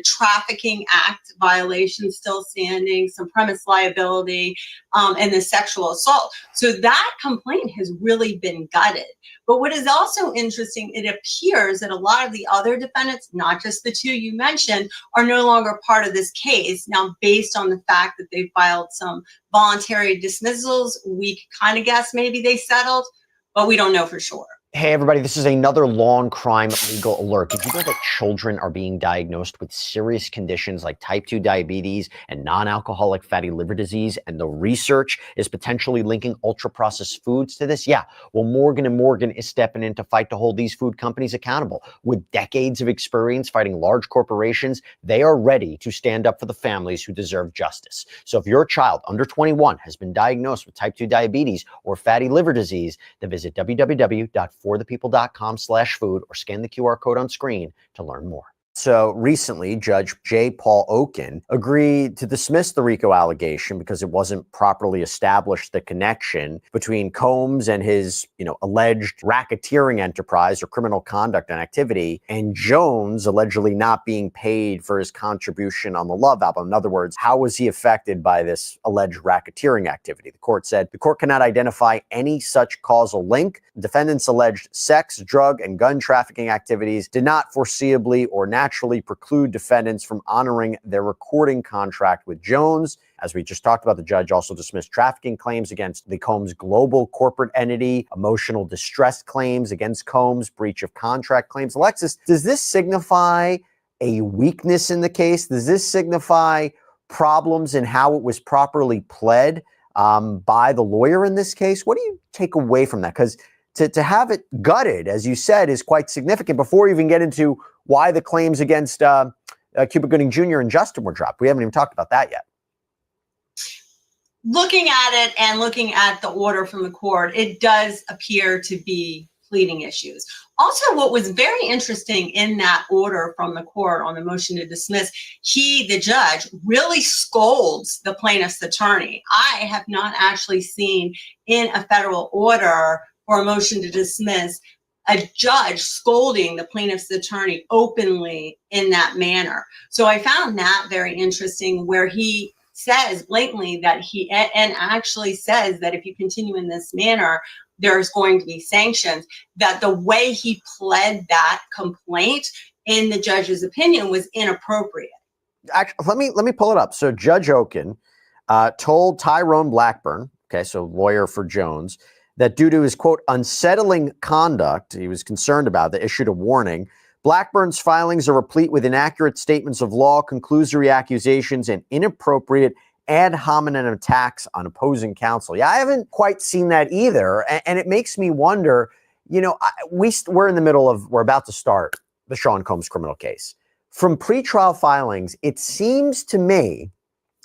Trafficking Act violation still standing, some premise liability, and the sexual assault. So that complaint has really been gutted. But what is also interesting, it appears that a lot of the other defendants, not just the two you mentioned, are no longer part of this case. Now, based on the fact that they filed some voluntary dismissals, we could kind of guess maybe they settled, but we don't know for sure. Hey, everybody, this is another Law&Crime legal alert. Did you know that children are being diagnosed with serious conditions like type 2 diabetes and non-alcoholic fatty liver disease, and the research is potentially linking ultra-processed foods to this? Yeah, well, Morgan & Morgan is stepping in to fight to hold these food companies accountable. With decades of experience fighting large corporations, they are ready to stand up for the families who deserve justice. So if your child under 21 has been diagnosed with type 2 diabetes or fatty liver disease, then visit www.forthepeople.com/food or scan the QR code on screen to learn more. So recently, Judge J. Paul Oken agreed to dismiss the RICO allegation because it wasn't properly established the connection between Combs and his, alleged racketeering enterprise or criminal conduct and activity, and Jones allegedly not being paid for his contribution on the Love album. In other words, how was he affected by this alleged racketeering activity? The court said the court cannot identify any such causal link. Defendants' alleged sex, drug, and gun trafficking activities did not foreseeably or naturally preclude defendants from honoring their recording contract with Jones. As we just talked about, the judge also dismissed trafficking claims against the Combs global corporate entity, emotional distress claims against Combs, breach of contract claims. Alexis, does this signify a weakness in the case? Does this signify problems in how it was properly pled by the lawyer in this case? What do you take away from that? Because to have it gutted, as you said, is quite significant before you even get into why the claims against Cuba Gooding Jr. and Justin were dropped. We haven't even talked about that yet. Looking at it and looking at the order from the court, it does appear to be pleading issues. Also, what was very interesting in that order from the court on the motion to dismiss, the judge, really scolds the plaintiff's attorney. I have not actually seen in a federal order for a motion to dismiss a judge scolding the plaintiff's attorney openly in that manner. So I found that very interesting, where he says blatantly that and actually says that if you continue in this manner, there's going to be sanctions. That the way he pled that complaint, in the judge's opinion, was inappropriate. Actually, let me pull it up. So Judge Oken told Tyrone Blackburn, okay, so lawyer for Jones, that due to his, quote, unsettling conduct, he was concerned about that, issued a warning. Blackburn's filings are replete with inaccurate statements of law, conclusory accusations, and inappropriate ad hominem attacks on opposing counsel. Yeah, I haven't quite seen that either. And it makes me wonder, we're in the middle of, we're about to start the Sean Combs criminal case. From pretrial filings, it seems to me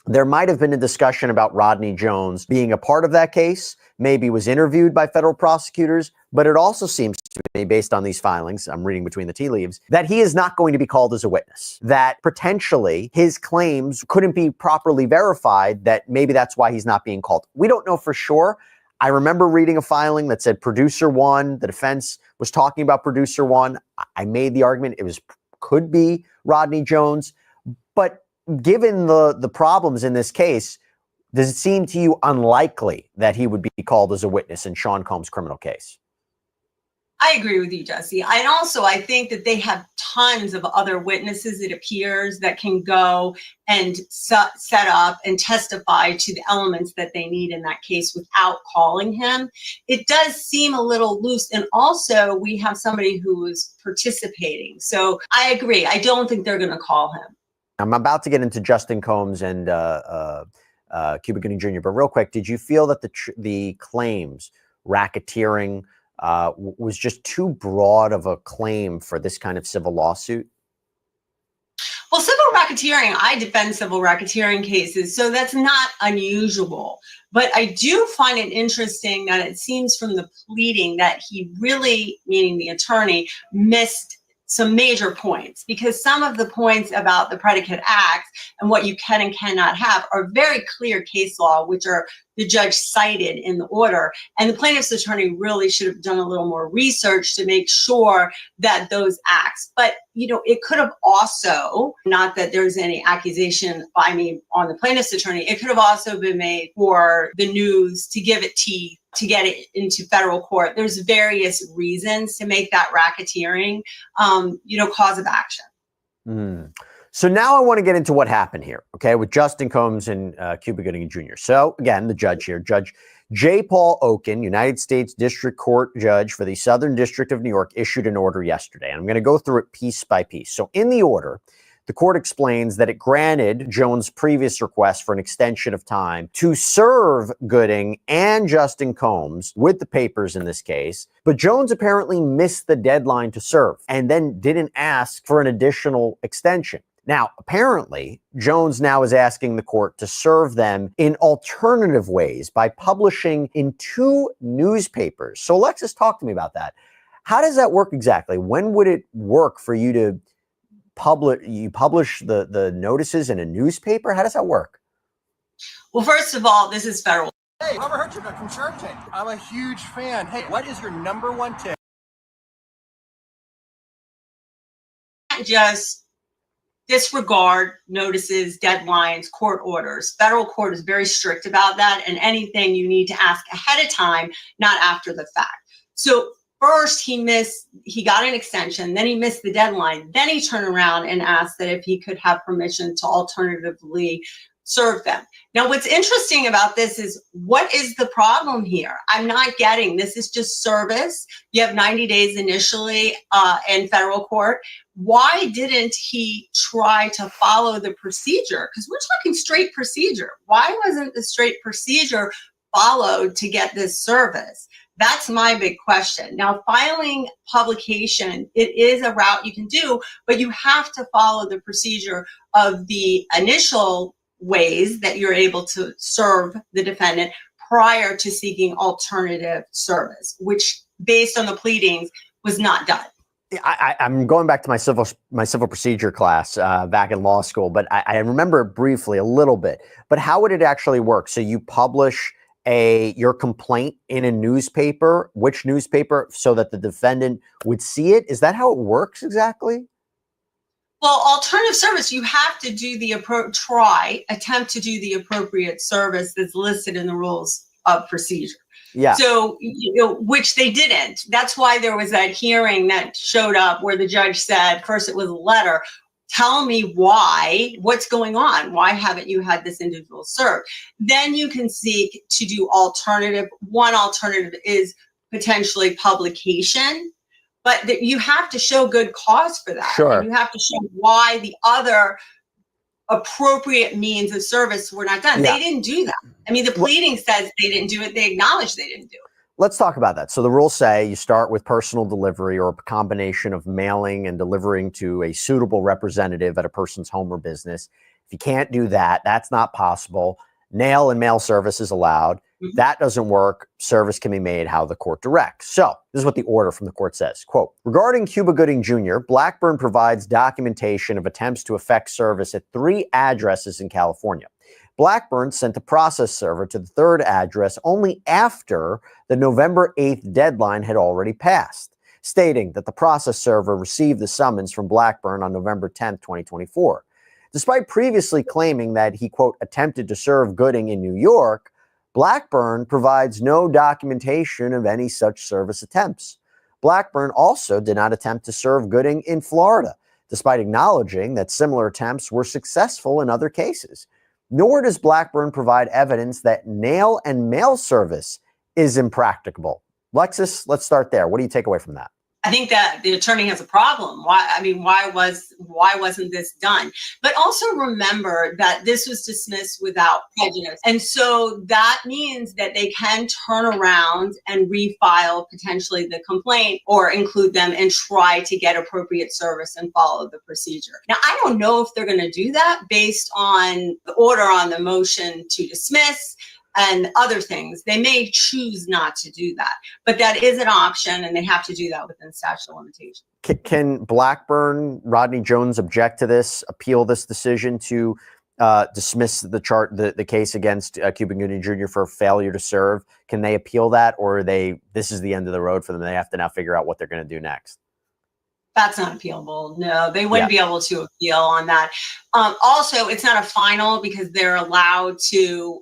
there might have been a discussion about Rodney Jones being a part of that case, maybe was interviewed by federal prosecutors, but it also seems to me, based on these filings, I'm reading between the tea leaves, that he is not going to be called as a witness, that potentially his claims couldn't be properly verified, that maybe that's why he's not being called. We don't know for sure. I remember reading a filing that said producer one, the defense was talking about producer one. I made the argument could be Rodney Jones, but given the problems in this case, does it seem to you unlikely that he would be called as a witness in Sean Combs' criminal case? I agree with you, Jesse. And also, I think that they have tons of other witnesses, it appears, that can go and set up and testify to the elements that they need in that case without calling him. It does seem a little loose. And also, we have somebody who is participating. So I agree. I don't think they're going to call him. I'm about to get into Justin Combs and Cuba Gooding Jr., but real quick, did you feel that the claims, racketeering, was just too broad of a claim for this kind of civil lawsuit? Well, civil racketeering, I defend civil racketeering cases, so that's not unusual. But I do find it interesting that it seems from the pleading that he really, meaning the attorney, missed some major points, because some of the points about the predicate acts and what you can and cannot have are very clear case law, which are the judge cited in the order. And the plaintiff's attorney really should have done a little more research to make sure that those acts, but it could have also, not that there's any accusation by me on the plaintiff's attorney, it could have also been made for the news to give it teeth, to get it into federal court. There's various reasons to make that racketeering, cause of action. So now I want to get into what happened here, okay, with Justin Combs and Cuba Gooding Jr. So again, the judge here, Judge J. Paul Oken, United States District Court Judge for the Southern District of New York, issued an order yesterday. And I'm going to go through it piece by piece. So in the order, the court explains that it granted Jones' previous request for an extension of time to serve Gooding and Justin Combs with the papers in this case, but Jones apparently missed the deadline to serve and then didn't ask for an additional extension. Now, apparently, Jones now is asking the court to serve them in alternative ways by publishing in 2 newspapers. So Alexis, talk to me about that. How does that work exactly? When would it work for you to publish the notices in a newspaper? How does that work? Well, first of all, this is federal. Hey, Robert Herjavec from Shark Tank. I'm a huge fan. Hey, what is your #1 tip? Just disregard notices, deadlines, court orders. Federal court is very strict about that, and anything you need to ask ahead of time, not after the fact. So first he got an extension, then he missed the deadline, then he turned around and asked that if he could have permission to alternatively serve them. Now, what's interesting about this is, what is the problem here? I'm not getting, this is just service. You have 90 days initially in federal court. Why didn't he try to follow the procedure? Because we're talking straight procedure. Why wasn't the straight procedure followed to get this service? That's my big question. Now, filing publication, it is a route you can do, but you have to follow the procedure of the initial ways that you're able to serve the defendant prior to seeking alternative service, which, based on the pleadings, was not done. I'm going back to my civil procedure class back in law school, but I remember it briefly a little bit. But how would it actually work? So you publish your complaint in a newspaper, which newspaper, so that the defendant would see it? Is that how it works exactly? Well, alternative service, you have to do the attempt to do the appropriate service that's listed in the rules of procedure. Yeah. So, which they didn't. That's why there was that hearing that showed up where the judge said, first it was a letter, tell me what's going on? Why haven't you had this individual served? Then you can seek to do alternative. One alternative is potentially publication. But you have to show good cause for that. Sure. And you have to show why the other appropriate means of service were not done. Yeah. They didn't do that. I mean, the pleading says they didn't do it. They acknowledge they didn't do it. Let's talk about that. So the rules say you start with personal delivery or a combination of mailing and delivering to a suitable representative at a person's home or business. If you can't do that, that's not possible. Nail and mail service is allowed. That doesn't work. Service can be made how the court directs. So this is what the order from the court says. Quote, regarding Cuba Gooding Jr., Blackburn provides documentation of attempts to effect service at 3 addresses in California. Blackburn sent a process server to the 3rd address only after the November 8th deadline had already passed, stating that the process server received the summons from Blackburn on November 10th, 2024. Despite previously claiming that he, quote, attempted to serve Gooding in New York, Blackburn provides no documentation of any such service attempts. Blackburn also did not attempt to serve Gooding in Florida, despite acknowledging that similar attempts were successful in other cases. Nor does Blackburn provide evidence that nail and mail service is impracticable. Lexis, let's start there. What do you take away from that? I think that the attorney has a problem. Why wasn't this done? But also remember that this was dismissed without prejudice. And so that means that they can turn around and refile potentially the complaint or include them and try to get appropriate service and follow the procedure. Now, I don't know if they're going to do that based on the order on the motion to dismiss and other things. They may choose not to do that, but that is an option, and they have to do that within statute of limitations. Can Blackburn, Rodney Jones object to this, appeal this decision to dismiss the case against Cuba Gooding Jr. for failure to serve? Can they appeal that, or this is the end of the road for them? They have to now figure out what they're going to do next. That's not appealable. No, they wouldn't be able to appeal on that. Also, it's not a final because they're allowed to.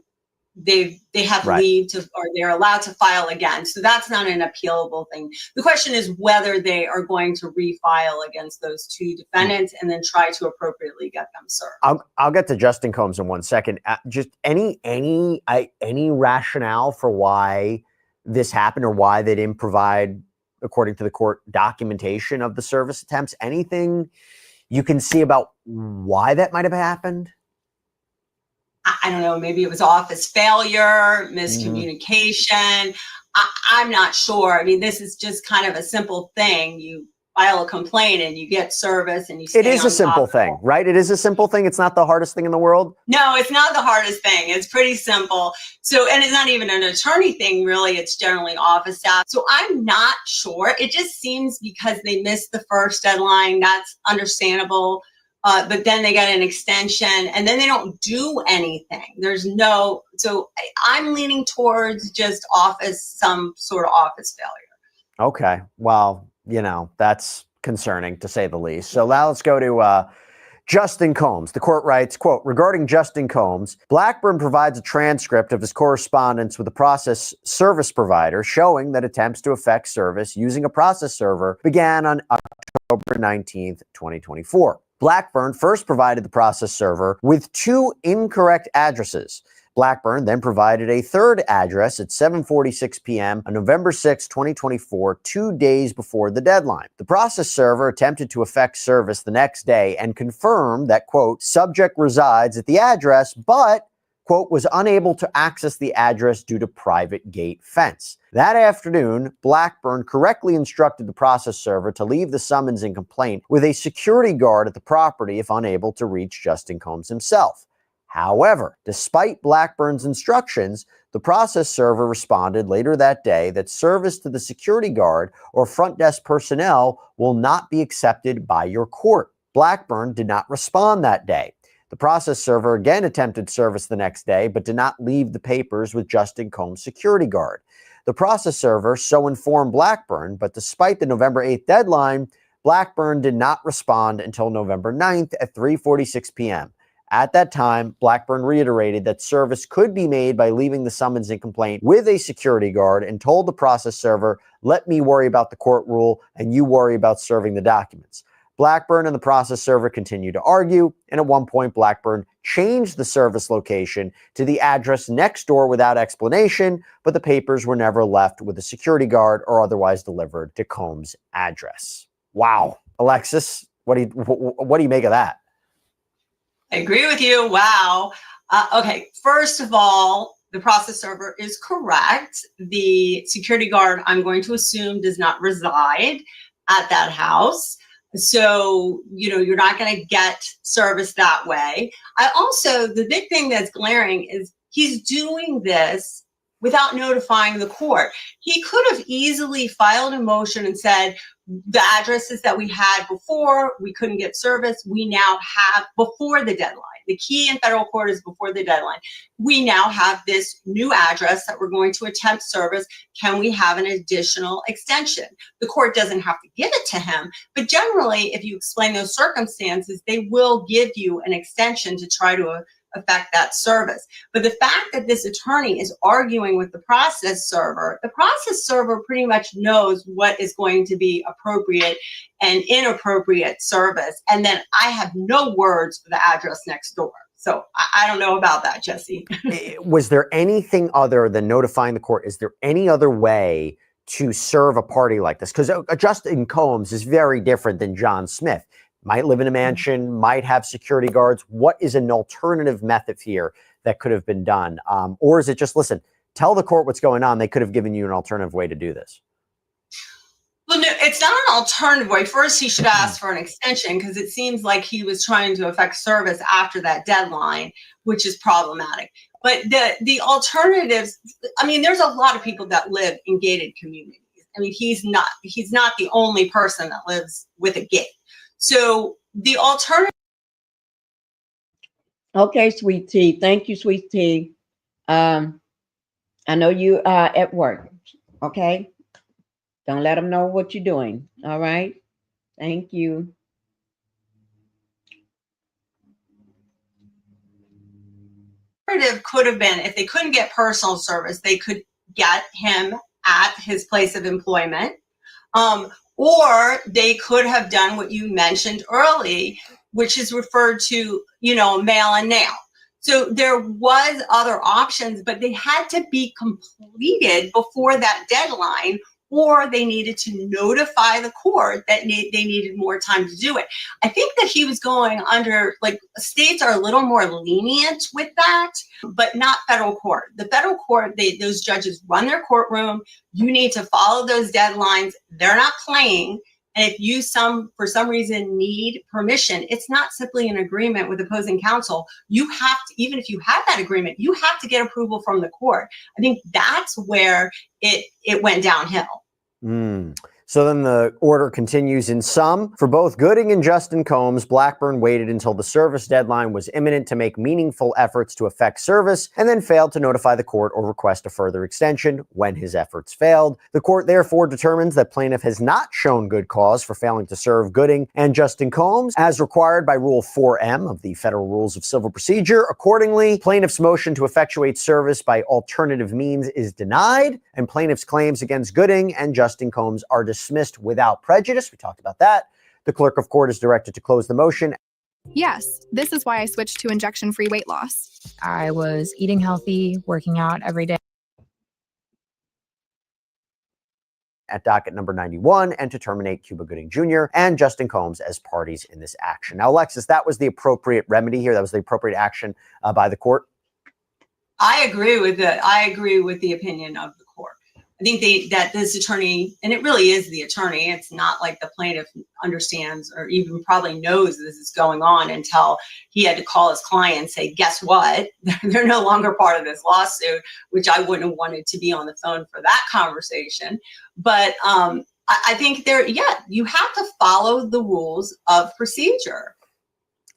They have leave to, or they're allowed to file again. So that's not an appealable thing. The question is whether they are going to refile against those two defendants and then try to appropriately get them served. I'll get to Justin Combs in 1 second. Just any rationale for why this happened or why they didn't provide, according to the court, documentation of the service attempts? Anything you can see about why that might have happened? I don't know, maybe it was office failure, miscommunication. I'm not sure. I mean, this is just kind of a simple thing. You file a complaint and you get service and you stay It is on a simple top thing, right? It is a simple thing. It's not the hardest thing in the world. No, it's not the hardest thing. It's pretty simple. So, and it's not even an attorney thing, really. It's generally office staff. So I'm not sure. It just seems because they missed the first deadline, that's understandable. But then they got an extension and then they don't do anything. So I'm leaning towards just some sort of office failure. Okay. Well, that's concerning to say the least. So now let's go to Justin Combs. The court writes, quote, regarding Justin Combs, Blackburn provides a transcript of his correspondence with a process service provider showing that attempts to effect service using a process server began on October 19th, 2024. Blackburn first provided the process server with 2 incorrect addresses. Blackburn then provided a third address at 7:46 p.m. on November 6, 2024, 2 days before the deadline. The process server attempted to effect service the next day and confirmed that, quote, subject resides at the address, but, quote, was unable to access the address due to private gate fence. That afternoon, Blackburn correctly instructed the process server to leave the summons and complaint with a security guard at the property if unable to reach Justin Combs himself. However, despite Blackburn's instructions, the process server responded later that day that service to the security guard or front desk personnel will not be accepted by your court. Blackburn did not respond that day. The process server again attempted service the next day, but did not leave the papers with Justin Combs' security guard. The process server so informed Blackburn, but despite the November 8th deadline, Blackburn did not respond until November 9th at 3:46 p.m. At that time, Blackburn reiterated that service could be made by leaving the summons and complaint with a security guard and told the process server, let me worry about the court rule and you worry about serving the documents. Blackburn and the process server continued to argue, and at one point, Blackburn changed the service location to the address next door without explanation, but the papers were never left with a security guard or otherwise delivered to Combs' address. Wow. Alexis, what do you make of that? I agree with you. Wow. Okay. First of all, the process server is correct. The security guard, I'm going to assume, does not reside at that house. So, you're not going to get service that way. The big thing that's glaring is he's doing this without notifying the court. He could have easily filed a motion and said, the addresses that we had before, we couldn't get service. We now have before the deadline. The key in federal court is before the deadline. We now have this new address that we're going to attempt service. Can we have an additional extension? The court doesn't have to give it to him, but generally, if you explain those circumstances, they will give you an extension to try to affect that service. But the fact that this attorney is arguing with the process server pretty much knows what is going to be appropriate and inappropriate service. And then I have no words for the address next door. So I don't know about that, Jesse. Was there anything other than notifying the court? Is there any other way to serve a party like this? Because Justin Combs is very different than John Smith. Might live in a mansion, might have security guards. What is an alternative method here that could have been done? Or is it just, listen, tell the court what's going on. They could have given you an alternative way to do this. Well, no, it's not an alternative way. First, he should ask for an extension because it seems like he was trying to effect service after that deadline, which is problematic. But the alternatives, I mean, there's a lot of people that live in gated communities. I mean, he's not the only person that lives with a gate. So the alternative. Okay, Sweet Tea. Thank you, Sweet Tea. I know you are at work. Okay. Don't let them know what you're doing. All right. Thank you. Alternative could have been, if they couldn't get personal service, they could get him at his place of employment. Or they could have done what you mentioned early, which is referred to, mail and nail. So there was other options, but they had to be completed before that deadline, or they needed to notify the court that they needed more time to do it. I think that he was going under, like, states are a little more lenient with that, but not federal court. The federal court, those judges run their courtroom. You need to follow those deadlines. They're not playing. And if you for some reason need permission, it's not simply an agreement with opposing counsel. You have to, even if you have that agreement, you have to get approval from the court. I think that's where it went downhill. So then the order continues in sum. For both Gooding and Justin Combs, Blackburn waited until the service deadline was imminent to make meaningful efforts to effect service, and then failed to notify the court or request a further extension when his efforts failed. The court therefore determines that plaintiff has not shown good cause for failing to serve Gooding and Justin Combs, as required by Rule 4M of the Federal Rules of Civil Procedure. Accordingly, plaintiff's motion to effectuate service by alternative means is denied, and plaintiff's claims against Gooding and Justin Combs are dismissed without prejudice. We talked about that. The clerk of court is directed to close the motion. Yes, this is why I switched to injection-free weight loss. I was eating healthy, working out every day. At docket number 91, and to terminate Cuba Gooding Jr. and Justin Combs as parties in this action. Now, Alexis, that was the appropriate remedy here. That was the appropriate action by the court. I agree with the opinion of the court. I think that this attorney, and it really is the attorney, it's not like the plaintiff understands or even probably knows this is going on until he had to call his client and say, guess what? They're no longer part of this lawsuit, which I wouldn't have wanted to be on the phone for that conversation. But I think you have to follow the rules of procedure.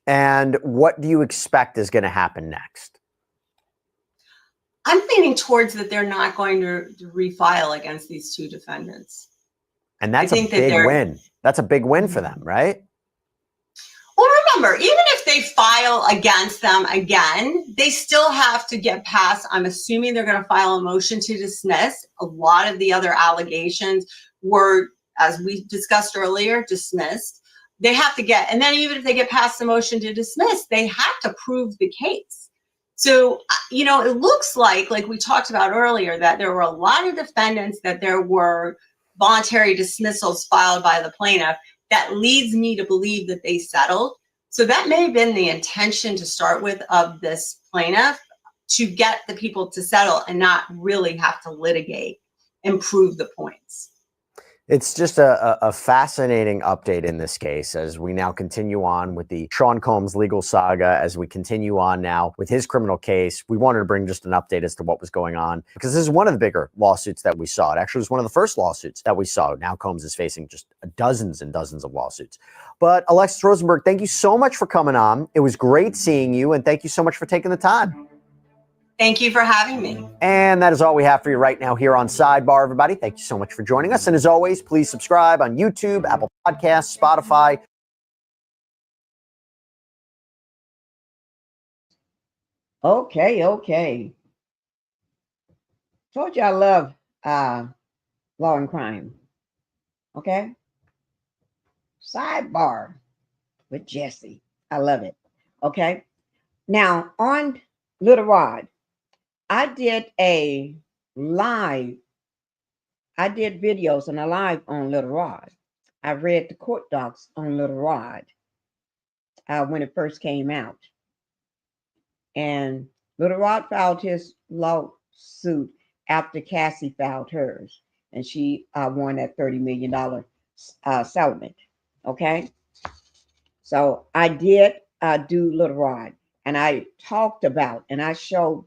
And what do you expect is going to happen next? I'm leaning towards that they're not going to refile against these two defendants. And that's a big win. That's a big win for them, right? Well, remember, even if they file against them again, they still have to get past, I'm assuming they're going to file a motion to dismiss. A lot of the other allegations were, as we discussed earlier, dismissed. They have to get, and then even if they get past the motion to dismiss, they have to prove the case. So, it looks like we talked about earlier, that there were a lot of defendants, that there were voluntary dismissals filed by the plaintiff. That leads me to believe that they settled. So that may have been the intention to start with of this plaintiff, to get the people to settle and not really have to litigate and prove the points. It's just a fascinating update in this case as we now continue on with the Sean Combs legal saga, as we continue on now with his criminal case. We wanted to bring just an update as to what was going on, because this is one of the bigger lawsuits that we saw. It actually was one of the first lawsuits that we saw. Now Combs is facing just dozens and dozens of lawsuits. But Alexis Rosenberg, thank you so much for coming on. It was great seeing you, and thank you so much for taking the time. Thank you for having me. And that is all we have for you right now here on Sidebar, everybody. Thank you so much for joining us. And as always, please subscribe on YouTube, Apple Podcasts, Spotify. Okay. Told you I love Law and Crime. Okay. Sidebar with Jesse. I love it. Okay. Now on Little Rod, I did a live I did videos and a live on Little Rod. I read the court docs on Little Rod when it first came out. And Little Rod filed his lawsuit after Cassie filed hers. And she won that $30 million settlement. Okay? So I did do Little Rod. And I talked about and I showed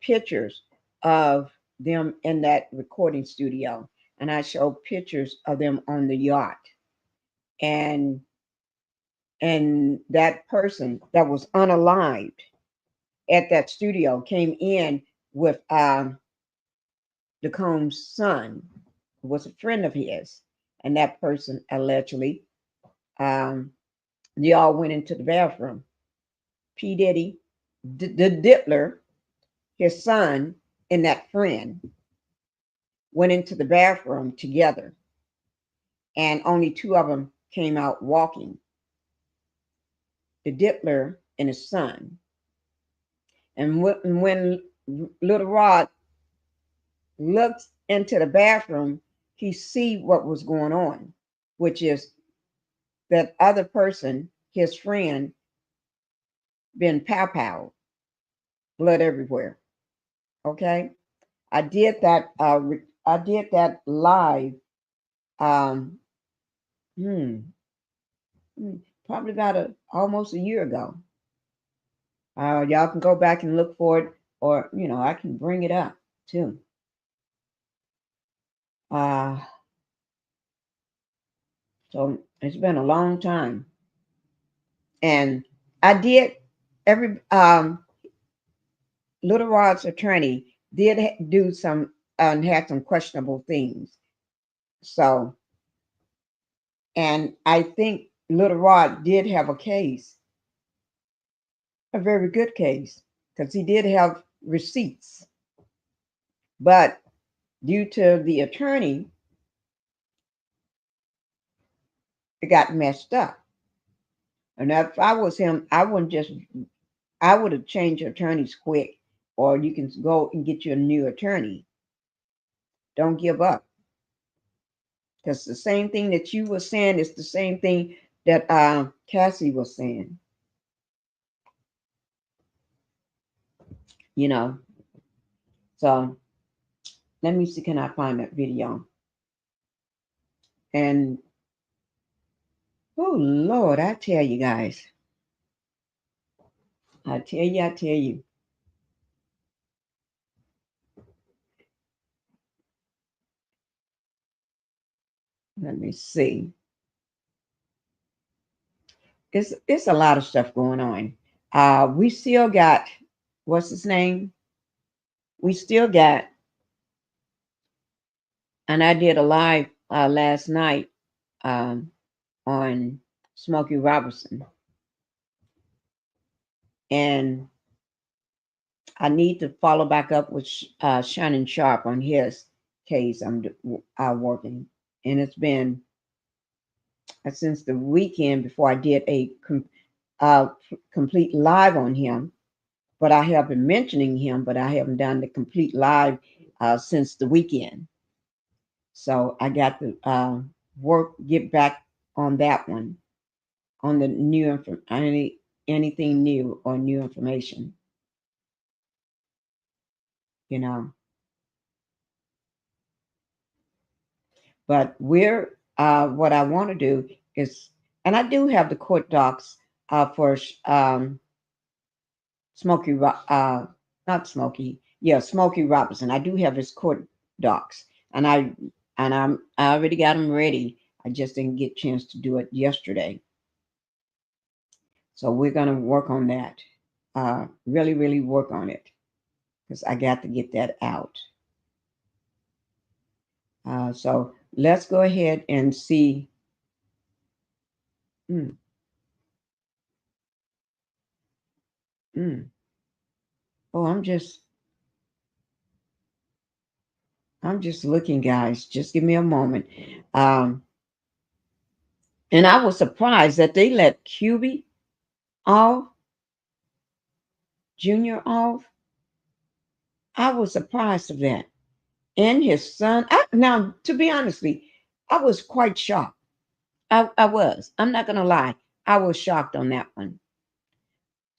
pictures of them in that recording studio. And I showed pictures of them on the yacht. And that person that was unalived at that studio came in with the Combs' son, who was a friend of his. And that person allegedly, they all went into the bathroom. P. Diddy, the Diddler, his son, and that friend went into the bathroom together. And only two of them came out walking. The Diddler and his son. And when Little Rod looked into the bathroom, he see what was going on, which is that other person, his friend, been pow-pow, blood everywhere. Okay, I did that. I did that live. Probably about almost a year ago. Y'all can go back and look for it, or I can bring it up too. So it's been a long time, and I did Little Rod's attorney did do some and had some questionable things. So, and I think Little Rod did have a case, a very good case, because he did have receipts. But due to the attorney, it got messed up. And if I was him, I would have changed attorneys quick, or you can go and get you a new attorney. Don't give up. Because the same thing that you were saying is the same thing that Cassie was saying. So let me see, can I find that video? And oh Lord, I tell you guys. I tell you. Let me see. It's a lot of stuff going on. We still got, what's his name? We still got, and I did a live last night on Smokey Robinson. And I need to follow back up with Shannon Sharp on his case I'm working. And it's been since the weekend before I did a complete live on him. But I have been mentioning him, but I haven't done the complete live since the weekend. So I got to get back on that one, on the new anything new or new information. But what I want to do is, and I do have the court docs for Smokey Robinson. I do have his court docs, and I already got them ready. I just didn't get a chance to do it yesterday. So we're gonna work on that. Really, really work on it, because I got to get that out. So let's go ahead and see. Oh, I'm just looking, guys. Just give me a moment. And I was surprised that they let QB off, Junior off. I was surprised of that. and his son. Now, to be honestly, I was quite shocked. I was. I'm not going to lie. I was shocked on that one.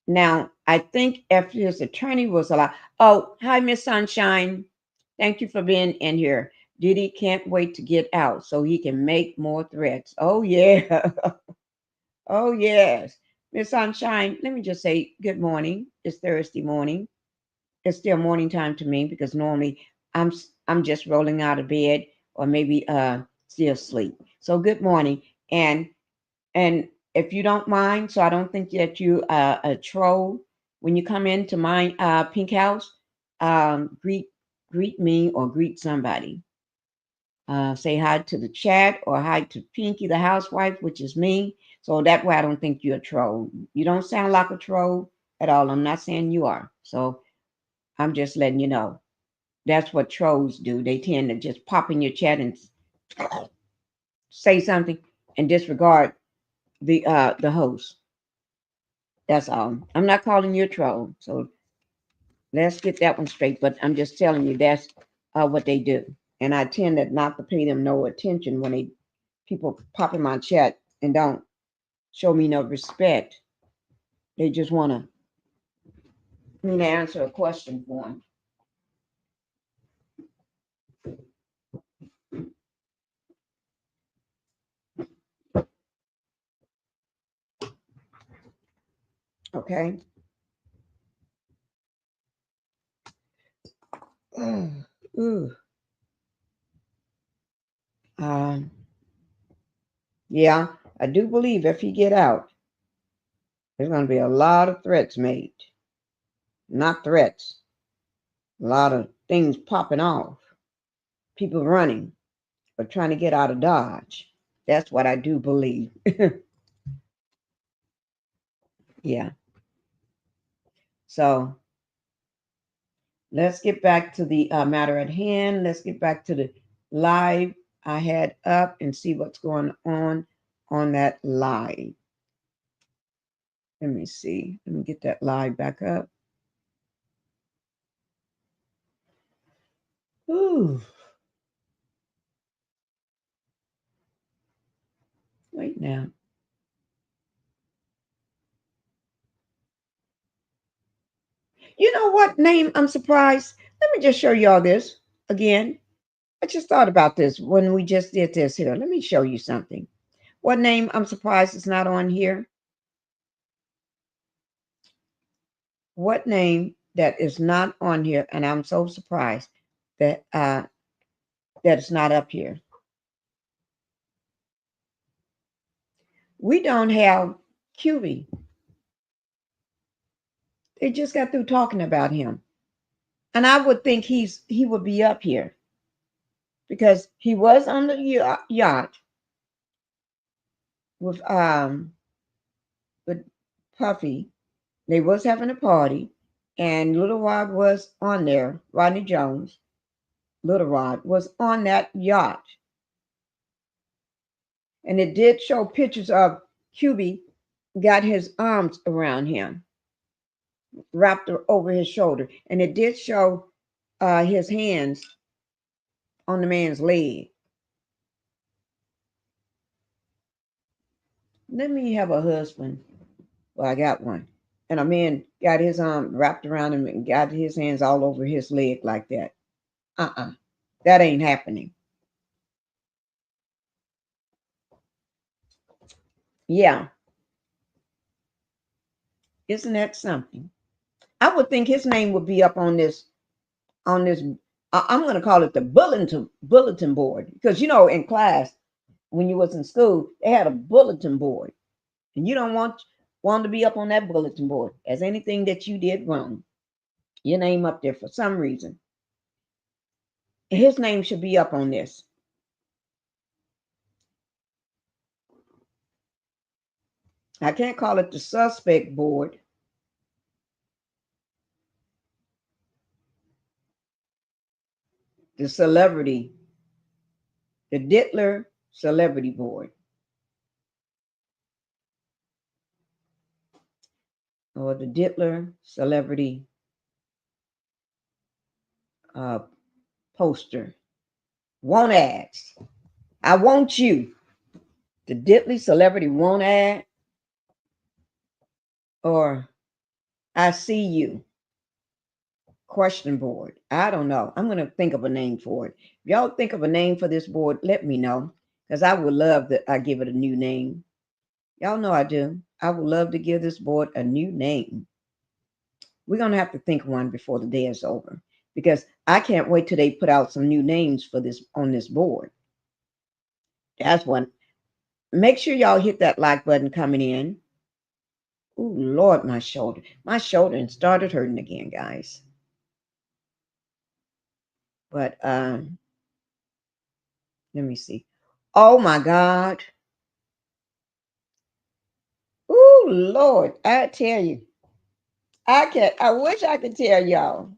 Now, I think if his attorney was allowed. Oh, hi, Miss Sunshine. Thank you for being in here. Diddy can't wait to get out so he can make more threats. Oh, yeah. Oh, yes. Miss Sunshine, let me just say good morning. It's Thursday morning. It's still morning time to me because normally I'm just rolling out of bed or maybe still asleep. So good morning. And if you don't mind, so I don't think that you a troll when you come into my pink house, greet me or greet somebody. Say hi to the chat or hi to Pinkie the housewife, which is me. So that way I don't think you're a troll. You don't sound like a troll at all. I'm not saying you are. So I'm just letting you know. That's what trolls do. They tend to just pop in your chat and say something and disregard the host. That's all. I'm not calling you a troll. So let's get that one straight. But I'm just telling you that's what they do. And I tend to not to pay them no attention when people pop in my chat and don't show me no respect. They just want me to answer a question for them. Okay. Ooh. Yeah, I do believe if he get out, there's going to be a lot of threats made. Not threats. A lot of things popping off. People running or trying to get out of Dodge. That's what I do believe. Yeah. So let's get back to the matter at hand. Let's get back to the live I had up and see what's going on that live. Let me see. Let me get that live back up. Ooh. Wait now. You know what name? I'm surprised. Let me just show y'all this again. I just thought about this when we just did this here. Let me show you something. What name? I'm surprised it's not on here. What name that is not on here? And I'm so surprised that that it's not up here. We don't have QB. They just got through talking about him. And I would think he would be up here because he was on the yacht with Puffy. They was having a party, and Little Rod was on there. Rodney Jones, Little Rod, was on that yacht. And it did show pictures of QB got his arms around him, wrapped over his shoulder. And it did show his hands on the man's leg. Let me have a husband. Well, I got one. And a man got his arm wrapped around him and got his hands all over his leg like that. That ain't happening. Yeah. Isn't that something? I would think his name would be up on this I'm going to call it the bulletin board because in class when you was in school they had a bulletin board and you don't want to be up on that bulletin board as anything that you did wrong. Your name up there for some reason. His name should be up on this. I can't call it the suspect board. The celebrity, the Dittler celebrity board. Or the Dittler celebrity poster. Want ads. I want you. The Diddley celebrity want ad. Or I see you. Question board. I don't know. I'm going to think of a name for it. If y'all think of a name for this board, let me know. Because I would love that I give it a new name. Y'all know I do. I would love to give this board a new name. We're going to have to think of one before the day is over. Because I can't wait till they put out some new names for this on this board. That's one. Make sure y'all hit that like button coming in. Oh, Lord, my shoulder. My shoulder started hurting again, guys. But let me see. Oh my God. Oh Lord, I tell you. I wish I could tell y'all.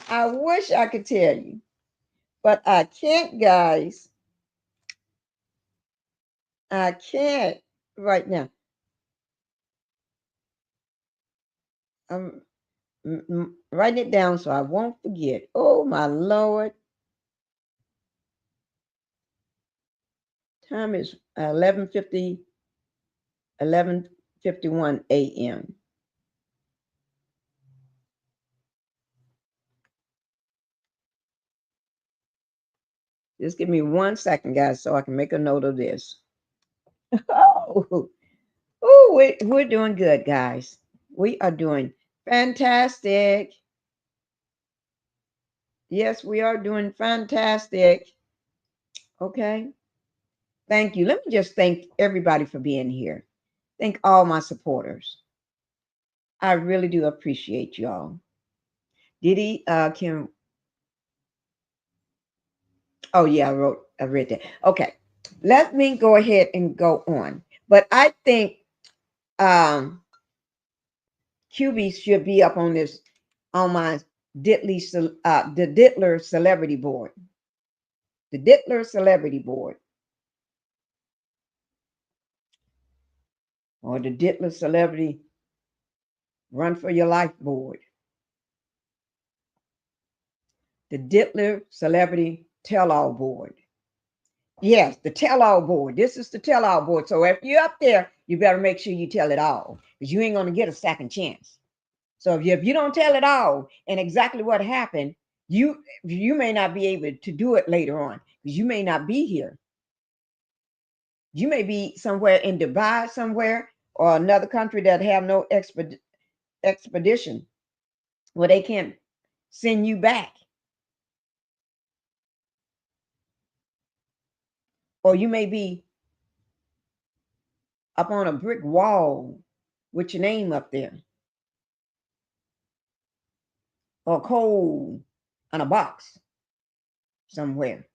I wish I could tell you. But I can't, guys. I can't right now. I'm writing it down so I won't forget. Oh my Lord. Time is 11:51 a.m. Just give me 1 second, guys, so I can make a note of this. Oh, we're doing good, guys. We are doing fantastic. Yes, we are doing fantastic. Okay. Thank you. Let me just thank everybody for being here. Thank all my supporters. I really do appreciate y'all. Diddy, can. Oh yeah, I read that. Okay. Let me go ahead and go on. But I think QB should be up on this, on my the Diddler Celebrity Board. The Diddler Celebrity Board. Or the Diddler Celebrity Run for Your Life Board. The Diddler Celebrity Tell-All Board. Yes, the Tell-All Board. This is the Tell-All Board. So if you're up there, you better make sure you tell it all, because you ain't going to get a second chance. So if you don't tell it all and exactly what happened, you may not be able to do it later on, because you may not be here. You may be somewhere in Dubai somewhere, or another country that have no expedition where they can't send you back. Or you may be up on a brick wall with your name up there. Or cold on a box somewhere.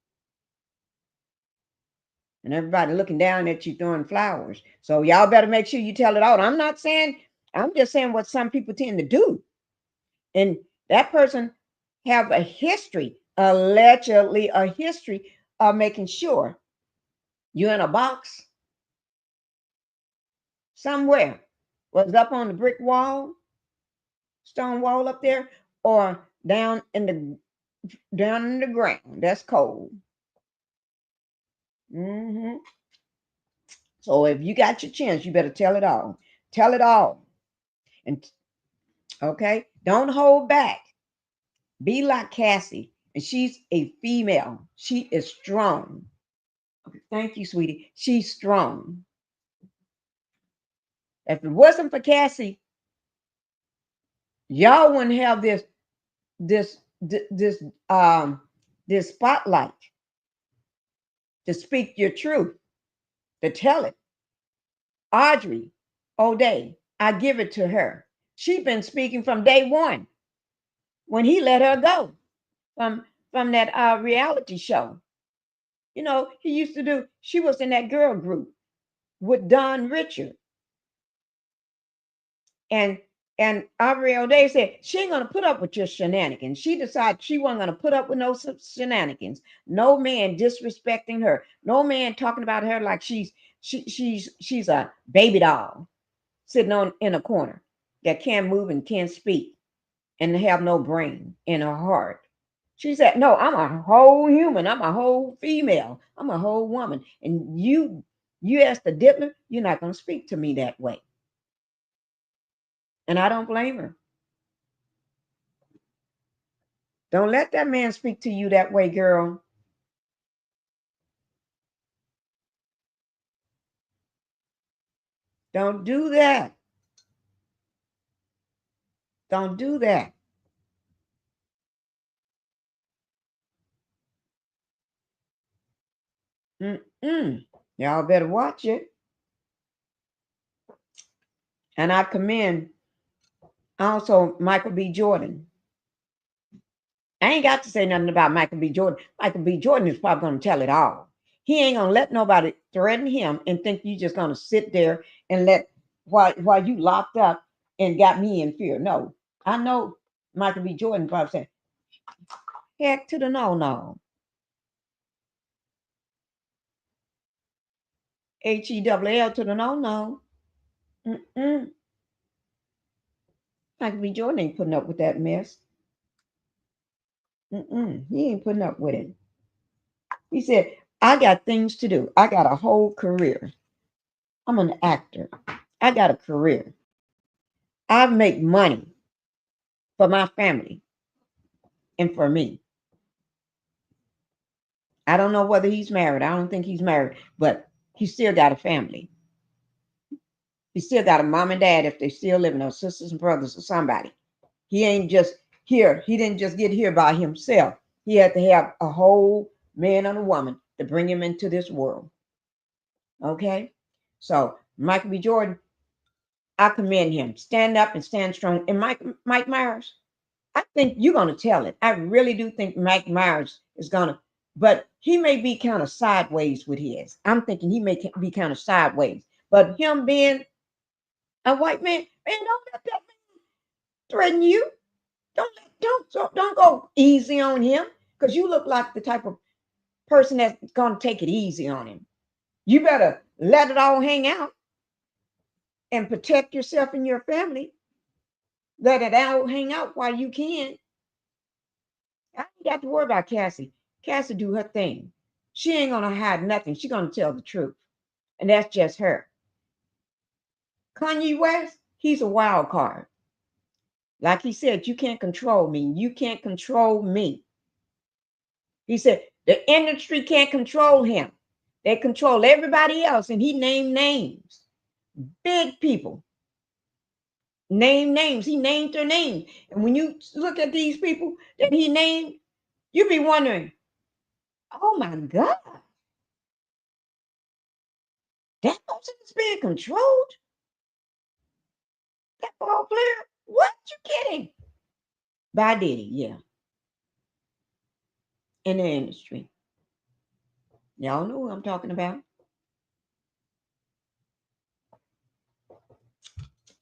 And everybody looking down at you throwing flowers. So y'all better make sure you tell it all. I'm not saying, I'm just saying what some people tend to do. And that person have a history, allegedly a history of making sure you're in a box somewhere. Was up on the brick wall, stone wall up there, or down in the ground. That's cold. So if you got your chance, you better tell it all. Tell it all. And okay, don't hold back. Be like Cassie. And she's a female. She is strong. Okay, thank you, sweetie. She's strong. If it wasn't for Cassie, y'all wouldn't have this spotlight to speak your truth, to tell it. Audrey O'Day, I give it to her. She's been speaking from day one when he let her go from that reality show. You know, he used to do, she was in that girl group with Don Richard. And Aubrey O'Day said she ain't gonna put up with your shenanigans. She decided she wasn't gonna put up with no shenanigans. No man disrespecting her. No man talking about her like she's a baby doll sitting on in a corner that can't move and can't speak and have no brain in her heart. She said, no, I'm a whole human. I'm a whole female. I'm a whole woman. And you as the diddler, you're not going to speak to me that way. And I don't blame her. Don't let that man speak to you that way, girl. Don't do that. Don't do that. Y'all better watch it. And I commend also Michael B. Jordan. I ain't got to say nothing about Michael B. Jordan. Michael B. Jordan is probably going to tell it all. He ain't going to let nobody threaten him and think you just going to sit there and let while you locked up and got me in fear. No, I know Michael B. Jordan probably said, heck to the no. HELL to the no. Michael B. Jordan ain't putting up with that mess. He ain't putting up with it. He said, I got things to do. I got a whole career. I'm an actor. I got a career. I make money for my family and for me. I don't know whether he's married. I don't think he's married, but he still got a family. He still got a mom and dad if they still living, or sisters and brothers or somebody. He ain't just here. He didn't just get here by himself. He had to have a whole man and a woman to bring him into this world. Okay? So Michael B. Jordan, I commend him. Stand up and stand strong. And Mike Myers, I think you're going to tell it. I really do think Mike Myers is going to, but he may be kind of sideways with his. I'm thinking he may be kind of sideways. But him being a white man, don't let that man threaten you. Don't go easy on him, because you look like the type of person that's going to take it easy on him. You better let it all hang out and protect yourself and your family. Let it all hang out while you can. I ain't got to worry about Cassie. Cassie do her thing. She ain't gonna hide nothing. She gonna tell the truth, and that's just her. Kanye West, he's a wild card. Like he said, you can't control me. You can't control me. He said the industry can't control him. They control everybody else, and he named names. Big people. Name names. He named their name. And when you look at these people that he named, you be wondering, oh my God, that person is being controlled? That ball player? What? You kidding? By Diddy, yeah. In the industry. Y'all know who I'm talking about.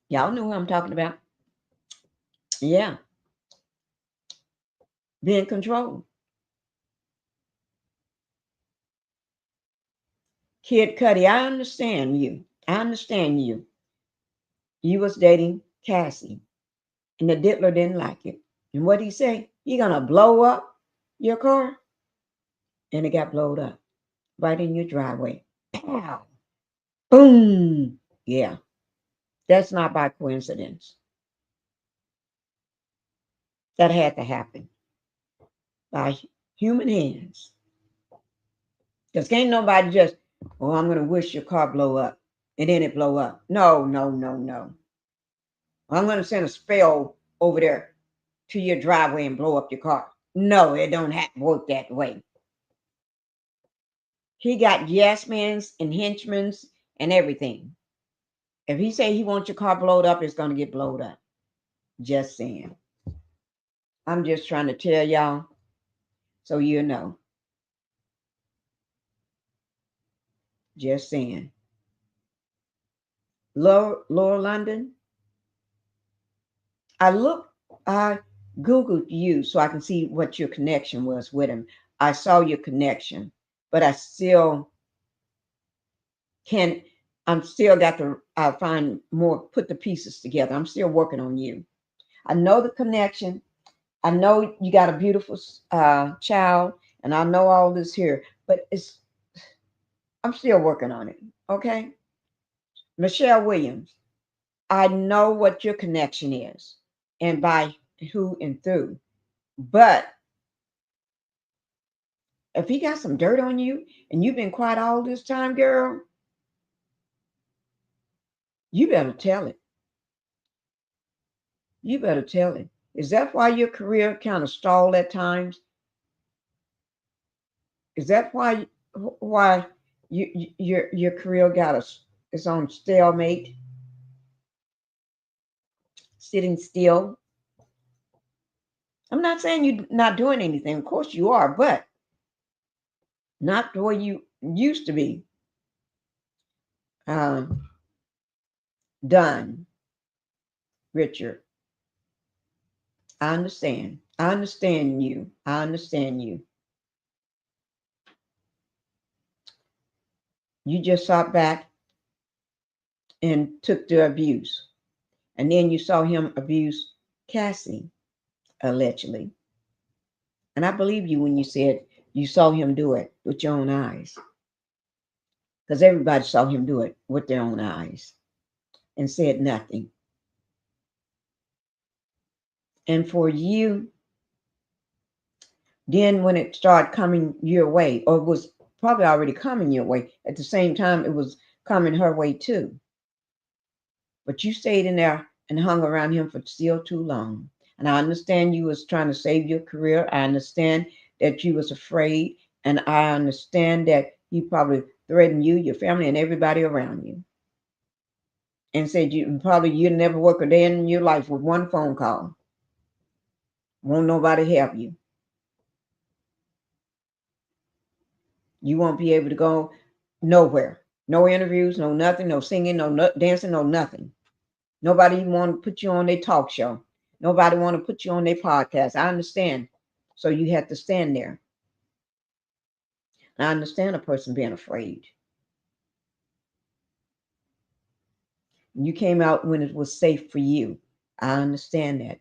Y'all know who I'm talking about. Yeah. Being controlled. Kid Cudi, I understand you. I understand you. You was dating Cassie, and the diddler didn't like it. And what he say? He gonna blow up your car? And it got blowed up right in your driveway. Pow! Boom! Yeah. That's not by coincidence. That had to happen by human hands. Because can't nobody just, oh, I'm going to wish your car blow up, and then it blow up. No. I'm going to send a spell over there to your driveway and blow up your car. No, it don't work that way. He got yes men's and henchmen's and everything. If he say he wants your car blowed up, it's going to get blowed up. Just saying. I'm just trying to tell y'all so you know. Just saying. Laura London, I Googled you so I can see what your connection was with him. I saw your connection, but I still got to find more, put the pieces together. I'm still working on you. I know the connection. I know you got a beautiful child, and I know all this here, but I'm still working on it. Okay, Michelle Williams, I know what your connection is, and by who and through, but if he got some dirt on you and you've been quiet all this time, girl, you better tell it. You better tell it. Is that why your career kind of stalled at times? Is that why your career is on stalemate, sitting still? I'm not saying you're not doing anything. Of course you are, but not the way you used to be done, Richard. I understand. I understand you. I understand you. You just sat back and took the abuse. And then you saw him abuse Cassie, allegedly. And I believe you when you said you saw him do it with your own eyes. Because everybody saw him do it with their own eyes and said nothing. And for you, then when it started coming your way, or was probably already coming your way, at the same time it was coming her way too. But you stayed in there and hung around him for still too long. And I understand you was trying to save your career. I understand that you was afraid. And I understand that he probably threatened you, your family, and everybody around you. And said you'd never work a day in your life with one phone call. Won't nobody help you. You won't be able to go nowhere. No interviews, no nothing, no singing, no dancing, no nothing. Nobody want to put you on their talk show. Nobody want to put you on their podcast. I understand. So you have to stand there. I understand a person being afraid. You came out when it was safe for you. I understand that.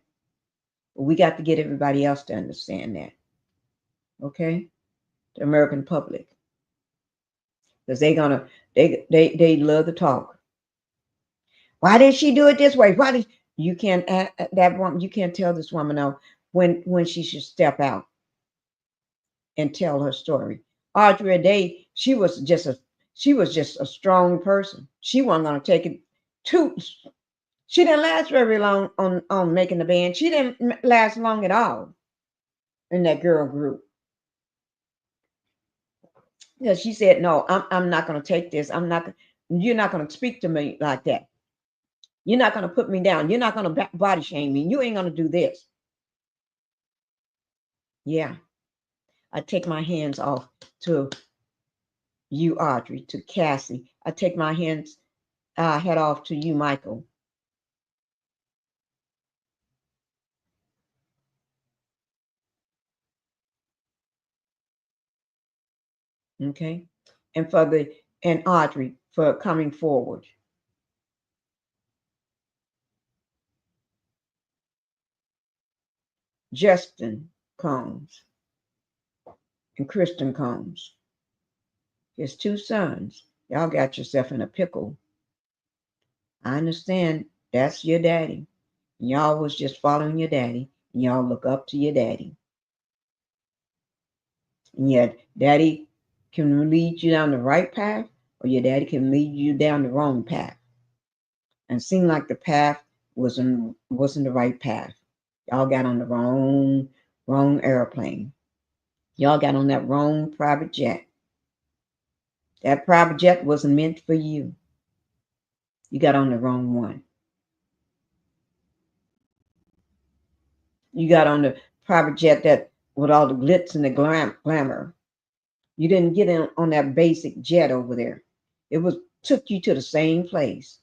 But we got to get everybody else to understand that. Okay? The American public. Because they love to talk. Why did she do it this way? You can't tell this woman now when she should step out and tell her story. Audrey Day, she was just a strong person. She wasn't gonna take it she didn't last very long on making the band. She didn't last long at all in that girl group. Because she said, no, I'm not gonna take this. You're not gonna speak to me like that. You're not going to put me down. You're not going to body shame me. You ain't going to do this. Yeah. I take my hands off to you, Audrey, to Cassie. I take my head off to you, Michael. Okay. And Audrey for coming forward. Justin Combs and Kristen Combs. His two sons. Y'all got yourself in a pickle. I understand that's your daddy. And y'all was just following your daddy. And y'all look up to your daddy. And yet daddy can lead you down the right path, or your daddy can lead you down the wrong path. And it seemed like the path wasn't the right path. Y'all got on the wrong airplane. Y'all got on that wrong private jet. That private jet wasn't meant for you. You got on the wrong one. You got on the private jet that with all the glitz and the glamour. You didn't get on that basic jet over there. It took you to the same place.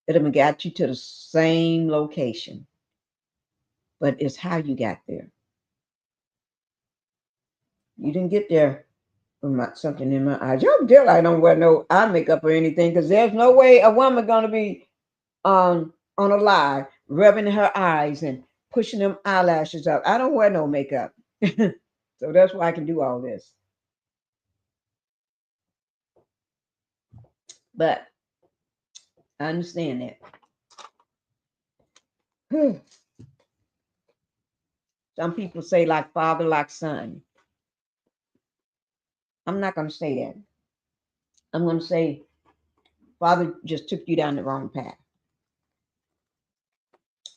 It even got you to the same location. But it's how you got there. You didn't get there with something in my eyes. Y'all tell I don't wear no eye makeup or anything, because there's no way a woman gonna be on a live rubbing her eyes and pushing them eyelashes up. I don't wear no makeup. So that's why I can do all this. But I understand that. Some people say like father, like son. I'm not going to say that. I'm going to say father just took you down the wrong path.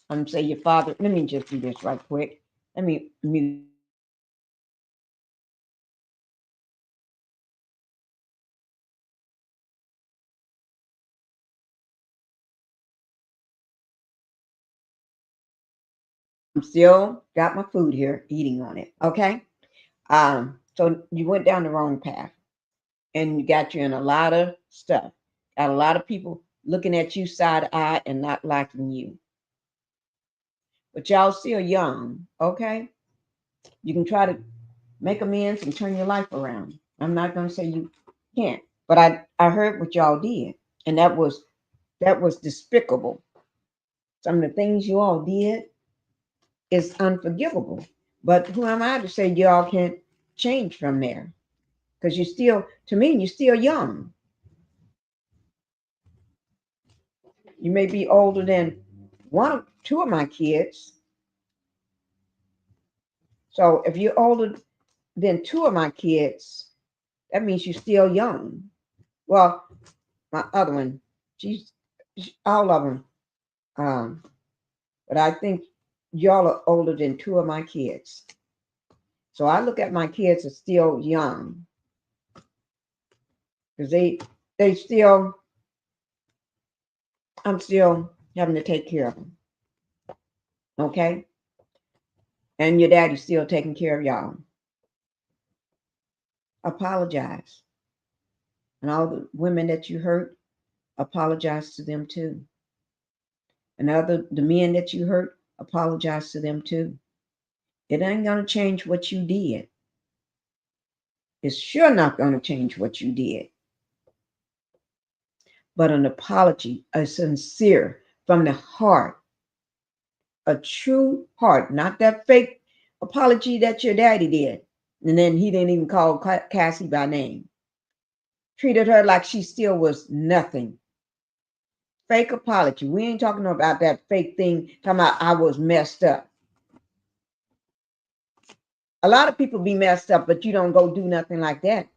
I'm going to say your father. Let me just do this right quick. Let me mute. I'm still got my food here, eating on it. Okay. So you went down the wrong path and you got you in a lot of stuff. Got a lot of people looking at you side eye and not liking you. But y'all still young, okay? You can try to make amends and turn your life around. I'm not gonna say you can't, but I heard what y'all did, and that was despicable. Some of the things you all did is unforgivable. But who am I to say y'all can't change from there? Because you're still, to me, you're still young. You may be older than two of my kids. So if you're older than two of my kids, that means you're still young. Well, my other one, she's all of them. But I think y'all are older than two of my kids. So I look at my kids as still young. Because they still, I'm still having to take care of them. Okay? And your daddy's still taking care of y'all. Apologize. And all the women that you hurt, apologize to them too. And the men that you hurt, apologize to them too. It ain't going to change what you did. It's sure not going to change what you did. But an apology, a sincere, from the heart, a true heart, not that fake apology that your daddy did. And then he didn't even call Cassie by name. Treated her like she still was nothing. Fake apology. We ain't talking about that fake thing, talking about I was messed up. A lot of people be messed up, but you don't go do nothing like that.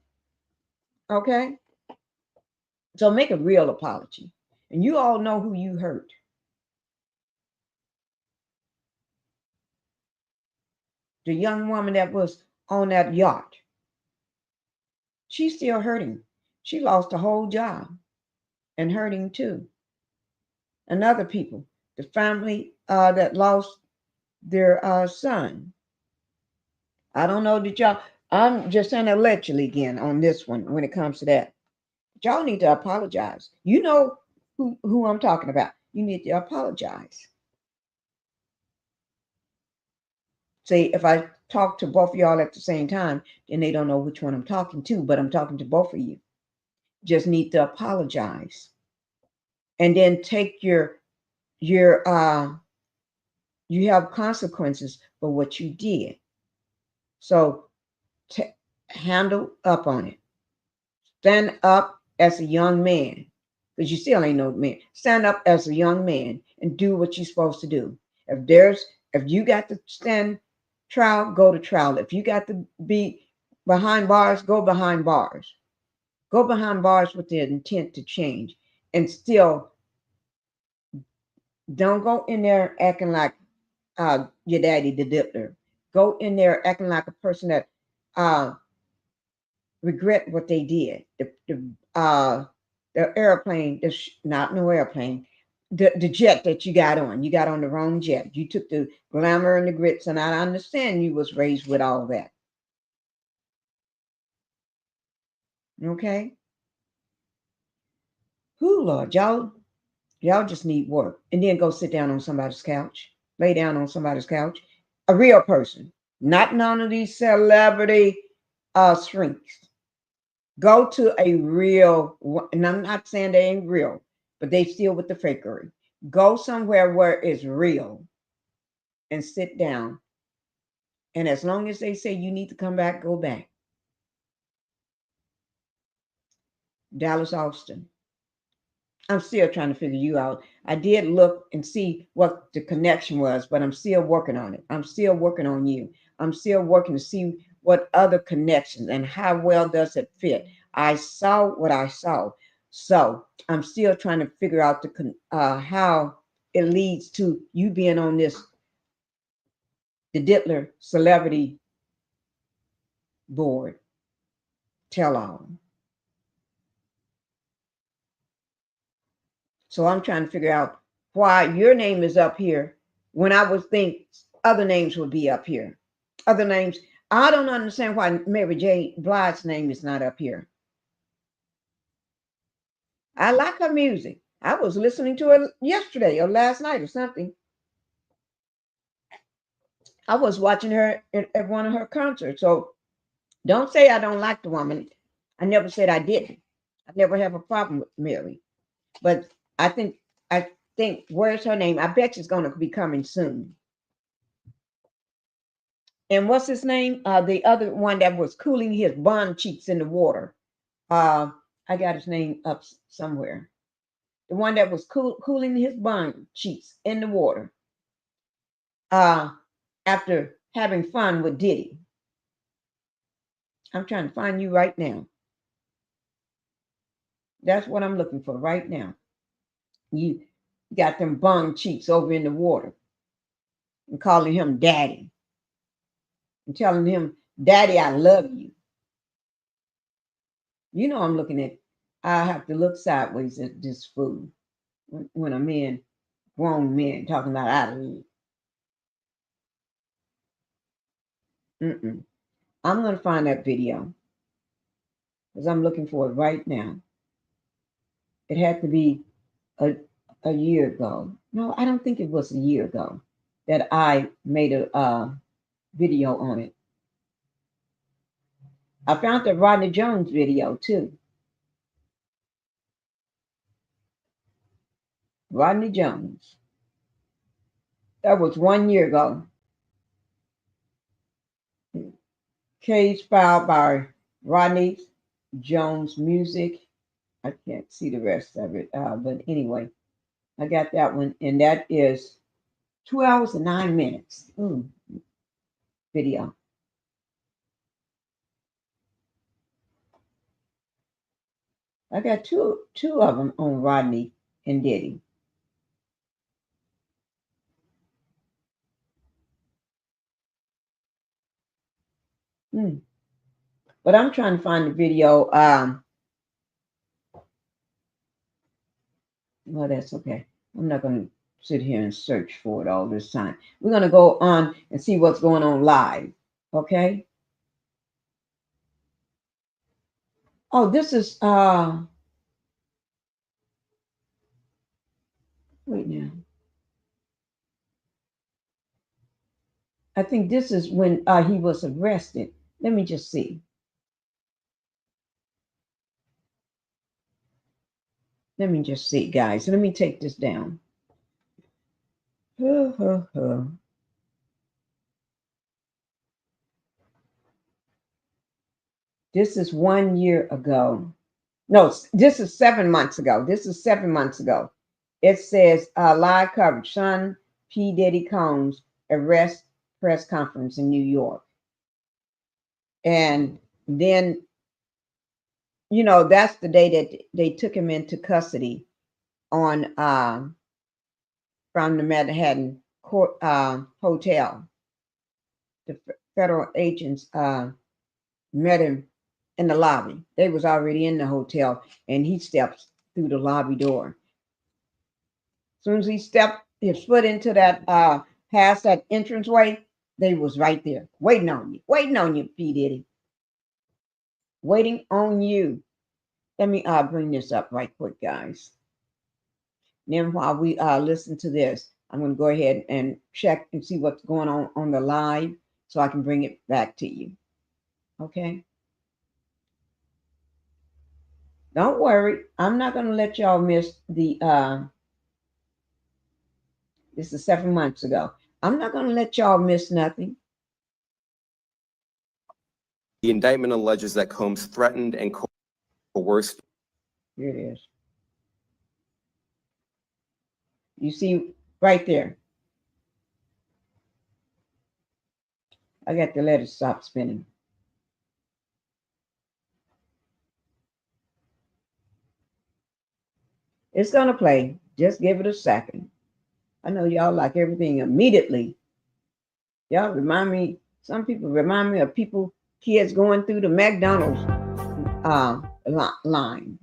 Okay? So make a real apology. And you all know who you hurt. The young woman that was on that yacht, she's still hurting. She lost a whole job and hurting too. And other people, the family that lost their son. I don't know that y'all, I'm just saying allegedly again on this one when it comes to that. But y'all need to apologize. You know who I'm talking about. You need to apologize. See, if I talk to both of y'all at the same time, then they don't know which one I'm talking to, but I'm talking to both of you. Just need to apologize. And then take you have consequences for what you did. So handle up on it. Stand up as a young man, because you still ain't no man. Stand up as a young man and do what you're supposed to do. If you got to stand trial, go to trial. If you got to be behind bars, go behind bars. Go behind bars with the intent to change. And still, don't go in there acting like your daddy the diddler. Go in there acting like a person that regret what they did. The airplane, not no airplane, the jet that you got on the wrong jet. You took the glamour and the grits, and I understand you was raised with all that. Okay? Who, Lord, y'all just need work. And then go sit down on somebody's couch. Lay down on somebody's couch. A real person. Not none of these celebrity shrinks. Go to a real, and I'm not saying they ain't real, but they still with the fakery. Go somewhere where it's real. and sit down. And as long as they say you need to come back, go back. Dallas Austin. I'm still trying to figure you out. I did look and see what the connection was, but I'm still working on it. I'm still working on you. I'm still working to see what other connections and how well does it fit. I saw what I saw. So I'm still trying to figure out how it leads to you being on the Diddler Celebrity Board tell-all. So I'm trying to figure out why your name is up here when I would think other names would be up here. Other names. I don't understand why Mary J. Blige's name is not up here. I like her music. I was listening to her yesterday or last night or something. I was watching her at one of her concerts. So don't say I don't like the woman. I never said I didn't. I never have a problem with Mary. But I think where's her name? I bet she's going to be coming soon. And what's his name? The other one that was cooling his bun cheeks in the water. I got his name up somewhere. The one that was cooling his bun cheeks in the water. After having fun with Diddy. I'm trying to find you right now. That's what I'm looking for right now. You got them bun cheeks over in the water and calling him daddy and telling him, Daddy, I love you. You know I'm looking at, I have to look sideways at this fool when a man, grown men talking about I love. I'm going to find that video because I'm looking for it right now. It had to be a year ago. No, I don't think it was a year ago that I made a video on it. I found the Rodney Jones video too. Rodney Jones. That was 1 year ago. Case filed by Rodney Jones Music. I can't see the rest of it, but anyway, I got that one, and that is 2 hours and 9 minutes. Video. I got two of them on Rodney and Diddy. But I'm trying to find the video. Well, that's okay. I'm not going to sit here and search for it all this time. We're going to go on and see what's going on live. Okay? Oh, this is wait now. I think this is when he was arrested. Let me just see. Let me just see, guys. Let me take this down. This is 1 year ago. No, this is 7 months ago. This is 7 months ago. It says live coverage. Sean P. Diddy Combs arrest press conference in New York. And then, you know, that's the day that they took him into custody on from the Manhattan Court hotel. The federal agents met him in the lobby. They was already in the hotel, and he stepped through the lobby door. As soon as he stepped his foot into that past that entranceway, they was right there waiting on you, P. Diddy. Waiting on you. Let me bring this up right quick, guys. Then while we listen to this, I'm going to go ahead and check and see what's going on the live so I can bring it back to you. Okay? Don't worry. I'm not going to let y'all miss the, this is 7 months ago. I'm not going to let y'all miss nothing. The indictment alleges that Combs threatened and coerced. Here it is. You see right there. I got to let it stop spinning. It's going to play. Just give it a second. I know y'all like everything immediately. Y'all remind me, some people remind me of kids going through the McDonald's line.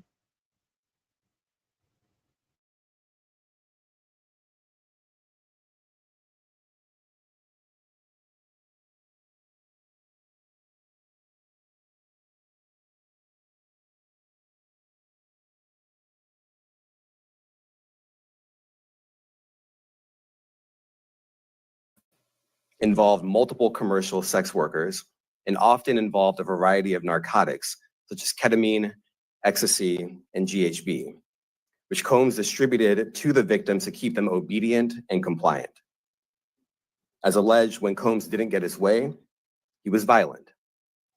Involved multiple commercial sex workers and often involved a variety of narcotics such as ketamine, ecstasy, and GHB, which Combs distributed to the victims to keep them obedient and compliant. As alleged, when Combs didn't get his way, he was violent,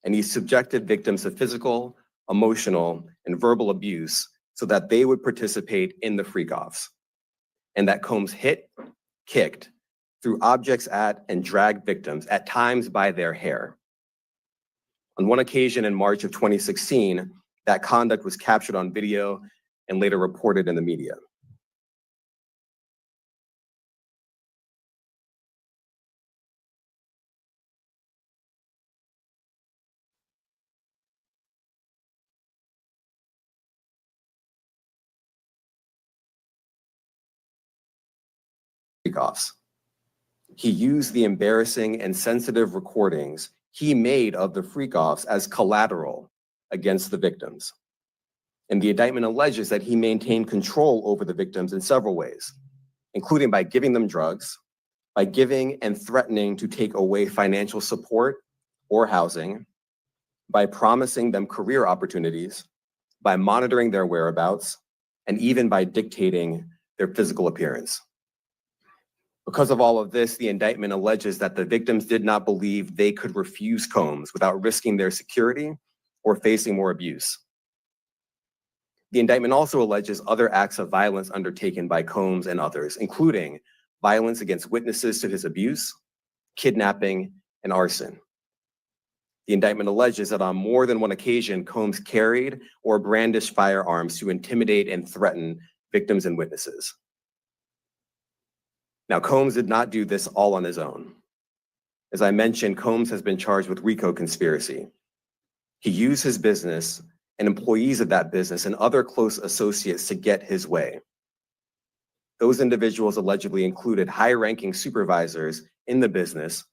and he subjected victims to physical, emotional, and verbal abuse so that they would participate in the freak-offs, and that Combs hit, kicked, threw objects at, and dragged victims, at times by their hair. On one occasion in March of 2016, that conduct was captured on video and later reported in the media. Freak-offs. He used the embarrassing and sensitive recordings he made of the freak-offs as collateral against the victims. And the indictment alleges that he maintained control over the victims in several ways, including by giving them drugs, by giving and threatening to take away financial support or housing, by promising them career opportunities, by monitoring their whereabouts, and even by dictating their physical appearance. Because of all of this, the indictment alleges that the victims did not believe they could refuse Combs without risking their security or facing more abuse. The indictment also alleges other acts of violence undertaken by Combs and others, including violence against witnesses to his abuse, kidnapping, and arson. The indictment alleges that on more than one occasion, Combs carried or brandished firearms to intimidate and threaten victims and witnesses. Now, Combs did not do this all on his own. As I mentioned, Combs has been charged with RICO conspiracy. He used his business and employees of that business and other close associates to get his way. Those individuals allegedly included high-ranking supervisors in the business,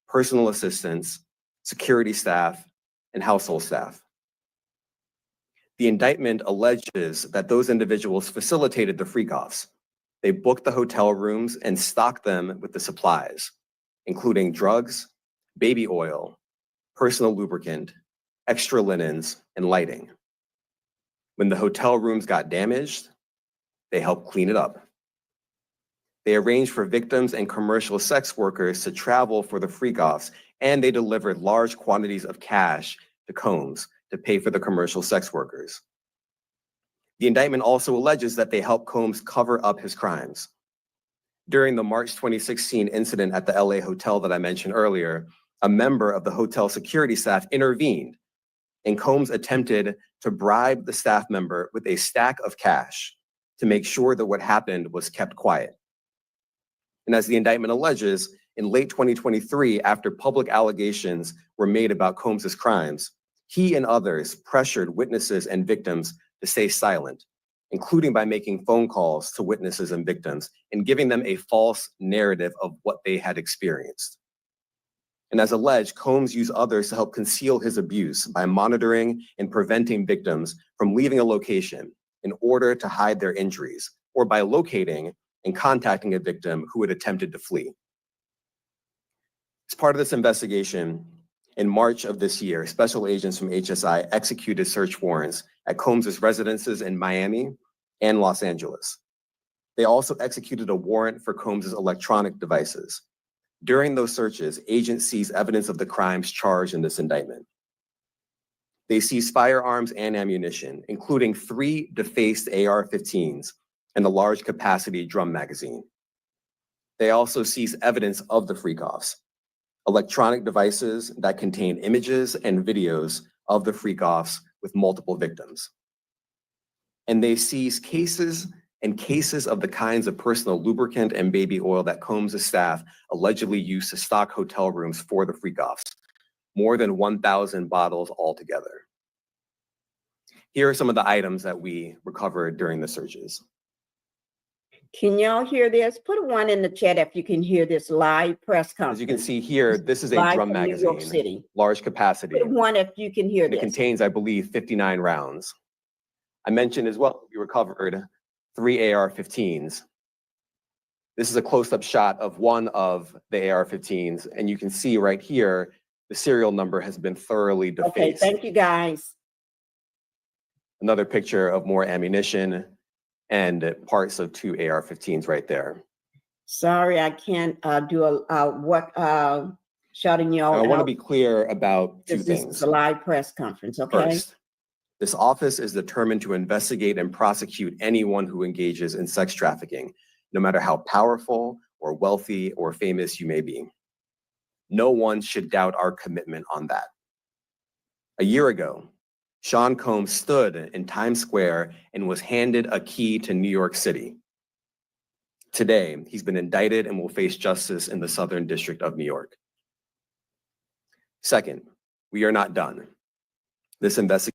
personal assistants, security staff, and household staff. The indictment alleges that those individuals facilitated the freak-offs. They booked the hotel rooms and stocked them with the supplies, including drugs, baby oil, personal lubricant, extra linens, and lighting. When the hotel rooms got damaged, they helped clean it up. They arranged for victims and commercial sex workers to travel for the freak-offs, and they delivered large quantities of cash to Combs to pay for the commercial sex workers. The indictment also alleges that they helped Combs cover up his crimes. During the March 2016 incident at the LA hotel that I mentioned earlier, a member of the hotel security staff intervened, and Combs attempted to bribe the staff member with a stack of cash to make sure that what happened was kept quiet. And as the indictment alleges, in late 2023, after public allegations were made about Combs's crimes, he and others pressured witnesses and victims to stay silent, including by making phone calls to witnesses and victims and giving them a false narrative of what they had experienced. And as alleged, Combs used others to help conceal his abuse by monitoring and preventing victims from leaving a location in order to hide their injuries, or by locating and contacting a victim who had attempted to flee. As part of this investigation, in March of this year, special agents from HSI executed search warrants at Combs's residences in Miami and Los Angeles. They also executed a warrant for Combs's electronic devices, During those searches, agents seize evidence of the crimes charged in this indictment. They seize firearms and ammunition, including 3 defaced AR-15s and a large capacity drum magazine. They also seize evidence of the freak-offs, electronic devices that contain images and videos of the freak-offs with multiple victims. And they seize cases of the kinds of personal lubricant and baby oil that Combs' staff allegedly used to stock hotel rooms for the freak-offs, more than 1,000 bottles altogether. Here are some of the items that we recovered during the searches. Can y'all hear this? Put a 1 in the chat if you can hear this live press conference. As you can see here, this is a Live drum from New York magazine, City. large capacity. Put a 1 if you can hear It this. contains, I believe, 59 rounds. I mentioned as well, we recovered 3 AR-15s. This is a close-up shot of one of the AR-15s, and you can see right here, the serial number has been thoroughly defaced. Okay, thank you guys. Another picture of more ammunition and parts of 2 AR-15s right there. Sorry, I can't do shouting y'all Now, out. I want to be clear about 2 This things. is a live press conference, okay? First, this office is determined to investigate and prosecute anyone who engages in sex trafficking, no matter how powerful or wealthy or famous you may be. No one should doubt our commitment on that. A year ago, Sean Combs stood in Times Square and was handed a key to New York City. Today, he's been indicted and will face justice in the Southern District of New York. Second, we are not done. This investigation.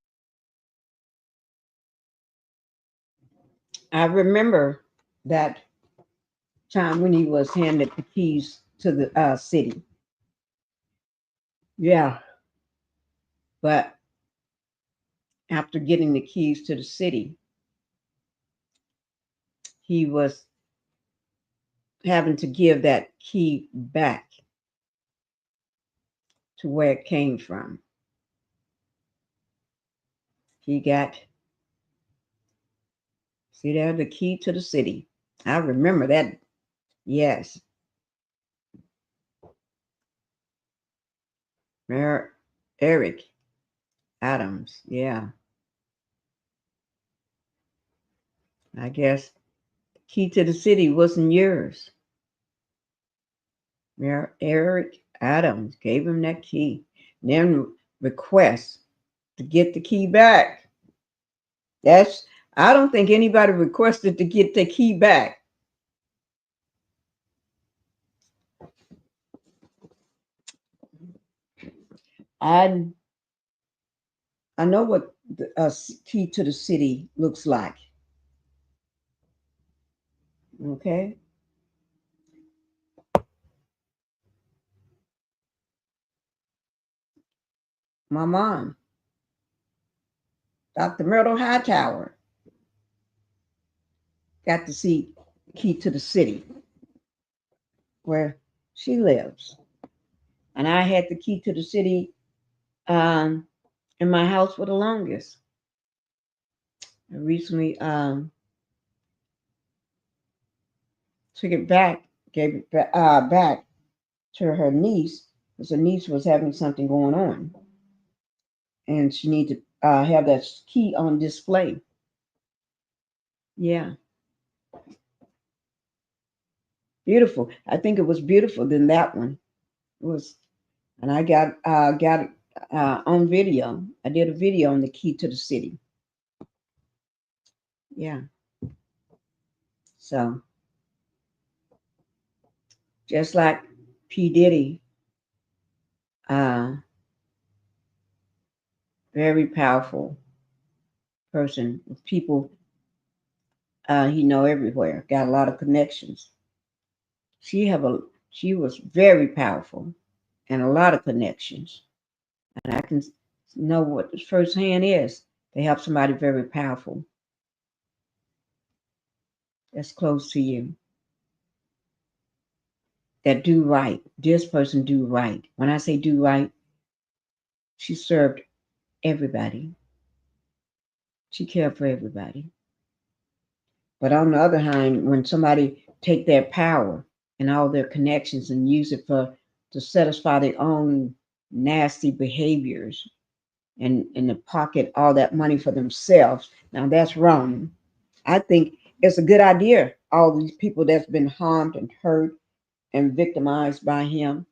I remember that time when he was handed the keys to the city. Yeah. But after getting the keys to the city, he was having to give that key back to where it came from. He got, see there, the key to the city. I remember that. Yes. Eric Adams. Yeah. I guess the key to the city wasn't yours. Mayor Eric Adams gave him that key. Then request to get the key back. I don't think anybody requested to get the key back. I know what the key to the city looks like. Okay. My mom, Dr. Myrtle Hightower, got to see the key to the city where she lives. And I had the key to the city in my house for the longest. I recently took it back, gave it back to her niece, because her niece was having something going on. And she needed to have that key on display. Yeah. Beautiful. I think it was beautiful than that one. It was, and I got it on video. I did a video on the key to the city. Yeah. So, just like P. Diddy, very powerful person with people he know everywhere, got a lot of connections. She was very powerful and a lot of connections. And I can know what the firsthand is to help somebody very powerful that's close to you, that do right. This person do right. When I say do right, she served everybody. She cared for everybody. But on the other hand, when somebody take their power and all their connections and use it to satisfy their own nasty behaviors and to pocket all that money for themselves. Now that's wrong. I think it's a good idea. All these people that's been harmed and hurt and victimized by him.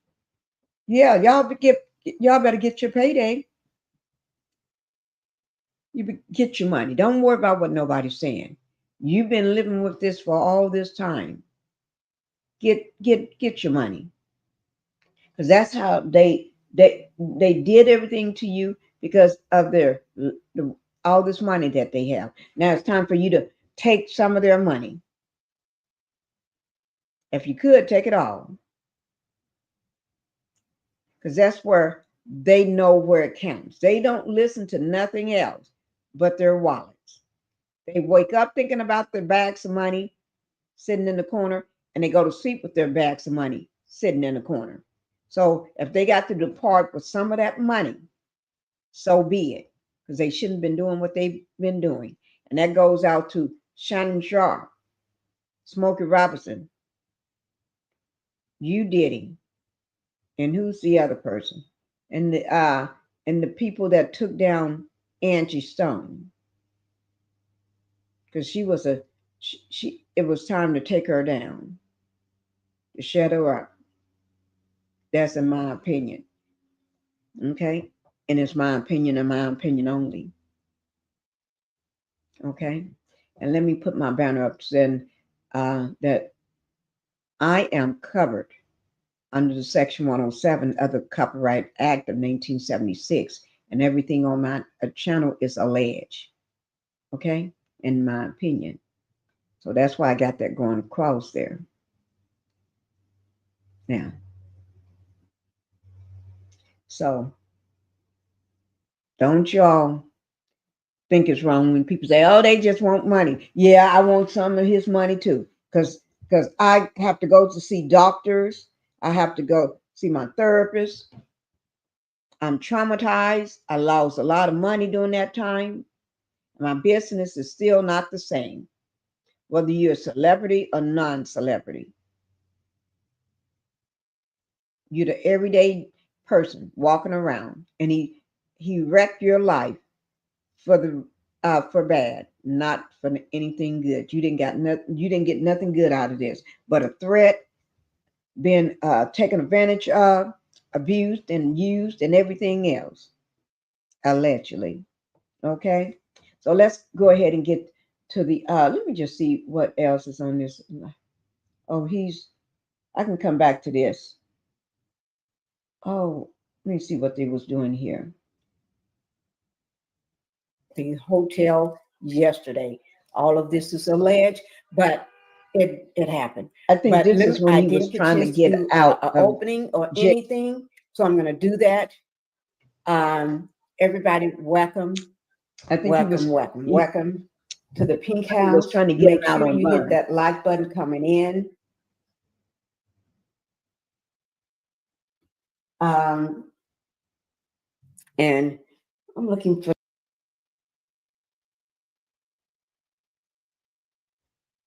Yeah, y'all better get your payday. Get your money. Don't worry about what nobody's saying. You've been living with this for all this time. Get your money. Because that's how they did everything to you because of all this money that they have. Now it's time for you to take some of their money. If you could, take it all. Because that's where they know where it counts. They don't listen to nothing else but their wallets. They wake up thinking about their bags of money sitting in the corner, and they go to sleep with their bags of money sitting in the corner. So if they got to depart with some of that money, so be it, because they shouldn't have been doing what they've been doing. And that goes out to Shannon Sharp, Smokey Robinson, you Diddy, and who's the other person? And the people that took down Angie Stone, because she was it was time to take her down, to shut her up. That's in my opinion. Okay? And it's my opinion and my opinion only. Okay? And let me put my banner up saying that I am covered under the Section 107 of the Copyright Act of 1976, and everything on my channel is alleged. Okay? In my opinion. So that's why I got that going across there. Now, so don't y'all think it's wrong when people say, oh, they just want money. Yeah, I want some of his money too. Because I have to go to see doctors. I have to go see my therapist. I'm traumatized. I lost a lot of money during that time. My business is still not the same, whether you're a celebrity or non-celebrity. You're the everyday person walking around, and he wrecked your life for bad, not for anything good. You didn't get nothing good out of this, but a threat, being taken advantage of, abused and used, and everything else, allegedly. Okay, so let's go ahead and get to the. Let me just see what else is on this. Oh, I can come back to this. Oh, let me see what they was doing here. The hotel yesterday. All of this is alleged, but it happened. I think this is when he was trying to get out of opening or anything. So I'm going to do that. Everybody, welcome. I think welcome to the Pink House. He was trying to get out on you hit that like button coming in. And I'm looking for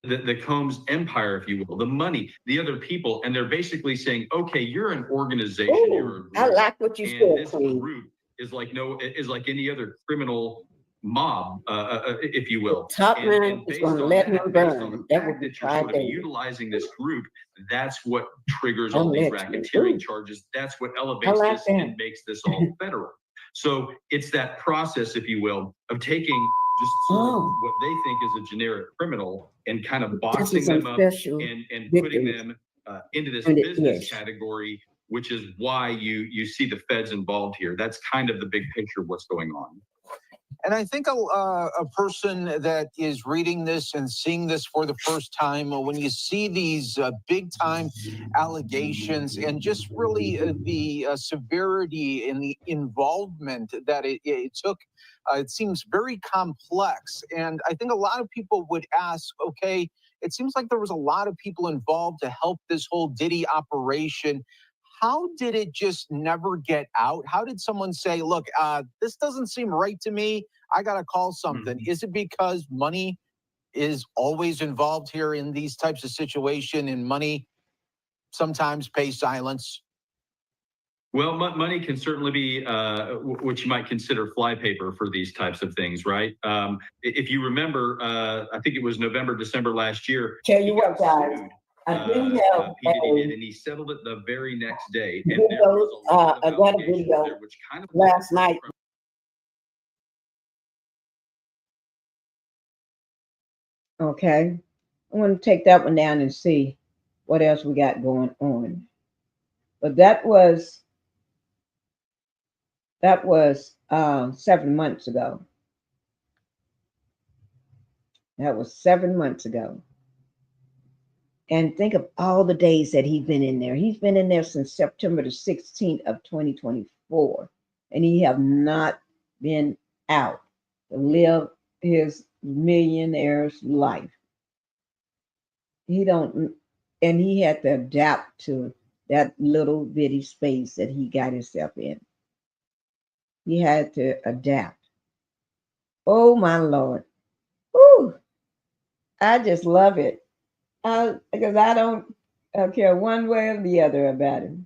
the Combs empire, if you will, the money, the other people, and they're basically saying, okay, you're an organization. Ooh, you're a group, I like what you said, this Queen. group is like any other criminal mob, if you will. Top man is going to let him burn. That would be sort of utilizing this group. That's what triggers all these racketeering charges. That's what elevates this and makes this all federal. So it's that process, if you will, of taking just sort of what they think is a generic criminal and kind of boxing them up and putting them into this business category, which is why you see the feds involved here. That's kind of the big picture of what's going on. And I think a person that is reading this and seeing this for the first time, when you see these big-time allegations and just really the severity and the involvement that it took, it seems very complex. And I think a lot of people would ask, okay, it seems like there was a lot of people involved to help this whole Diddy operation. How did it just never get out? How did someone say, look, this doesn't seem right to me. I got to call something. Mm-hmm. Is it because money is always involved here in these types of situations and money sometimes pay silence? Well, money can certainly be what you might consider flypaper for these types of things, right? If you remember, I think it was November, December last year. Tell you what, guys, I do have P. Diddy did, and he settled it the very next day. And there video. was a lot of I got a allegations video there, which kind of last night. Okay, I'm going to take that one down and see what else we got going on. But that was 7 months ago. That was 7 months ago. And think of all the days that he's been in there. He's been in there since September the 16th of 2024. And he have not been out to live his millionaire's life. He had to adapt to that little bitty space that he got himself in. He had to adapt. Oh my Lord. Ooh, I just love it. Because I don't care one way or the other about him.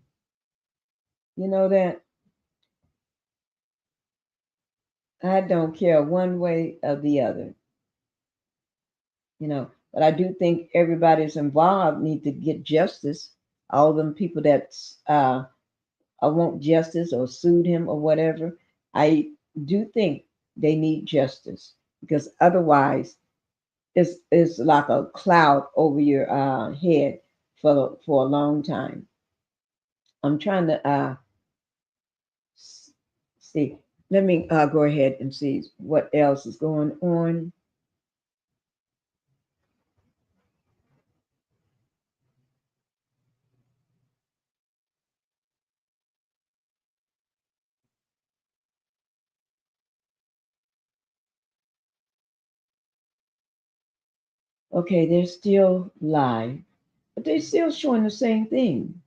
You know that? I don't care one way or the other. You know, but I do think everybody's involved need to get justice. All them people that want justice or sued him or whatever. I do think they need justice, because otherwise it's like a cloud over your head for a long time. I'm trying to see. Let me go ahead and see what else is going on. Okay, they're still live, but they're still showing the same thing.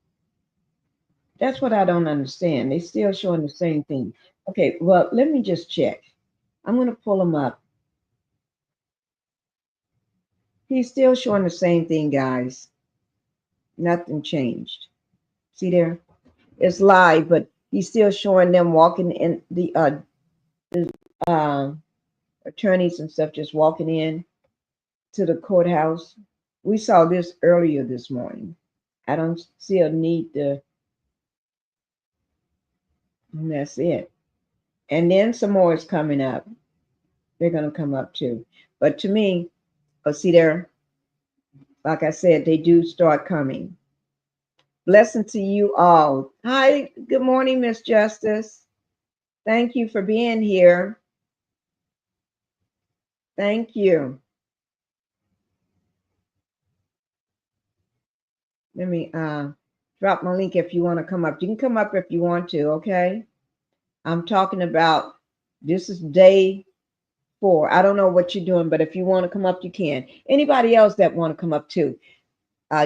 That's what I don't understand. They're still showing the same thing. Okay, well, let me just check. I'm going to pull them up. He's still showing the same thing, guys. Nothing changed. See there? It's live, but he's still showing them walking in, the attorneys and stuff just walking in to the courthouse. We saw this earlier this morning. I don't see a need to. And that's it. And then some more is coming up. They're going to come up too. But to me, see there, like I said, they do start coming. Blessing to you all. Hi, good morning, Miss Justice. Thank you for being here. Thank you. Let me drop my link if you want to come up. You can come up if you want to, okay? I'm talking about, this is day 4. I don't know what you're doing, but if you want to come up, you can. Anybody else that want to come up too,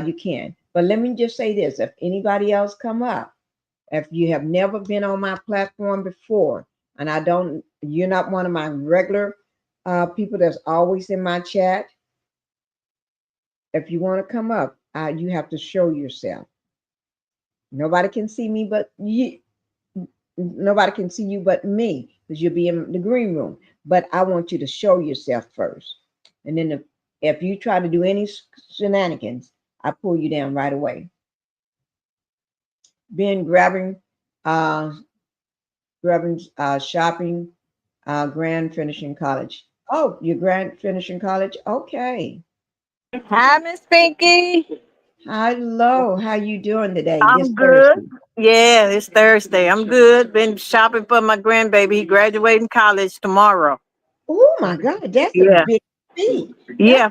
you can. But let me just say this. If anybody else come up, if you have never been on my platform before, and you're not one of my regular people that's always in my chat, if you want to come up, you have to show yourself. Nobody can see me but you. Nobody can see you but me, because you'll be in the green room. But I want you to show yourself first. And then if you try to do any shenanigans, I pull you down right away. Been grabbing shopping, grand finishing college. Oh, you're grand finishing college? Okay. Hi, Miss Pinkie. Hello. How you doing today? I'm good. Yeah, it's Thursday. I'm good. Been shopping for my grandbaby. He graduating college tomorrow. Oh my God, that's a big feat. Yeah,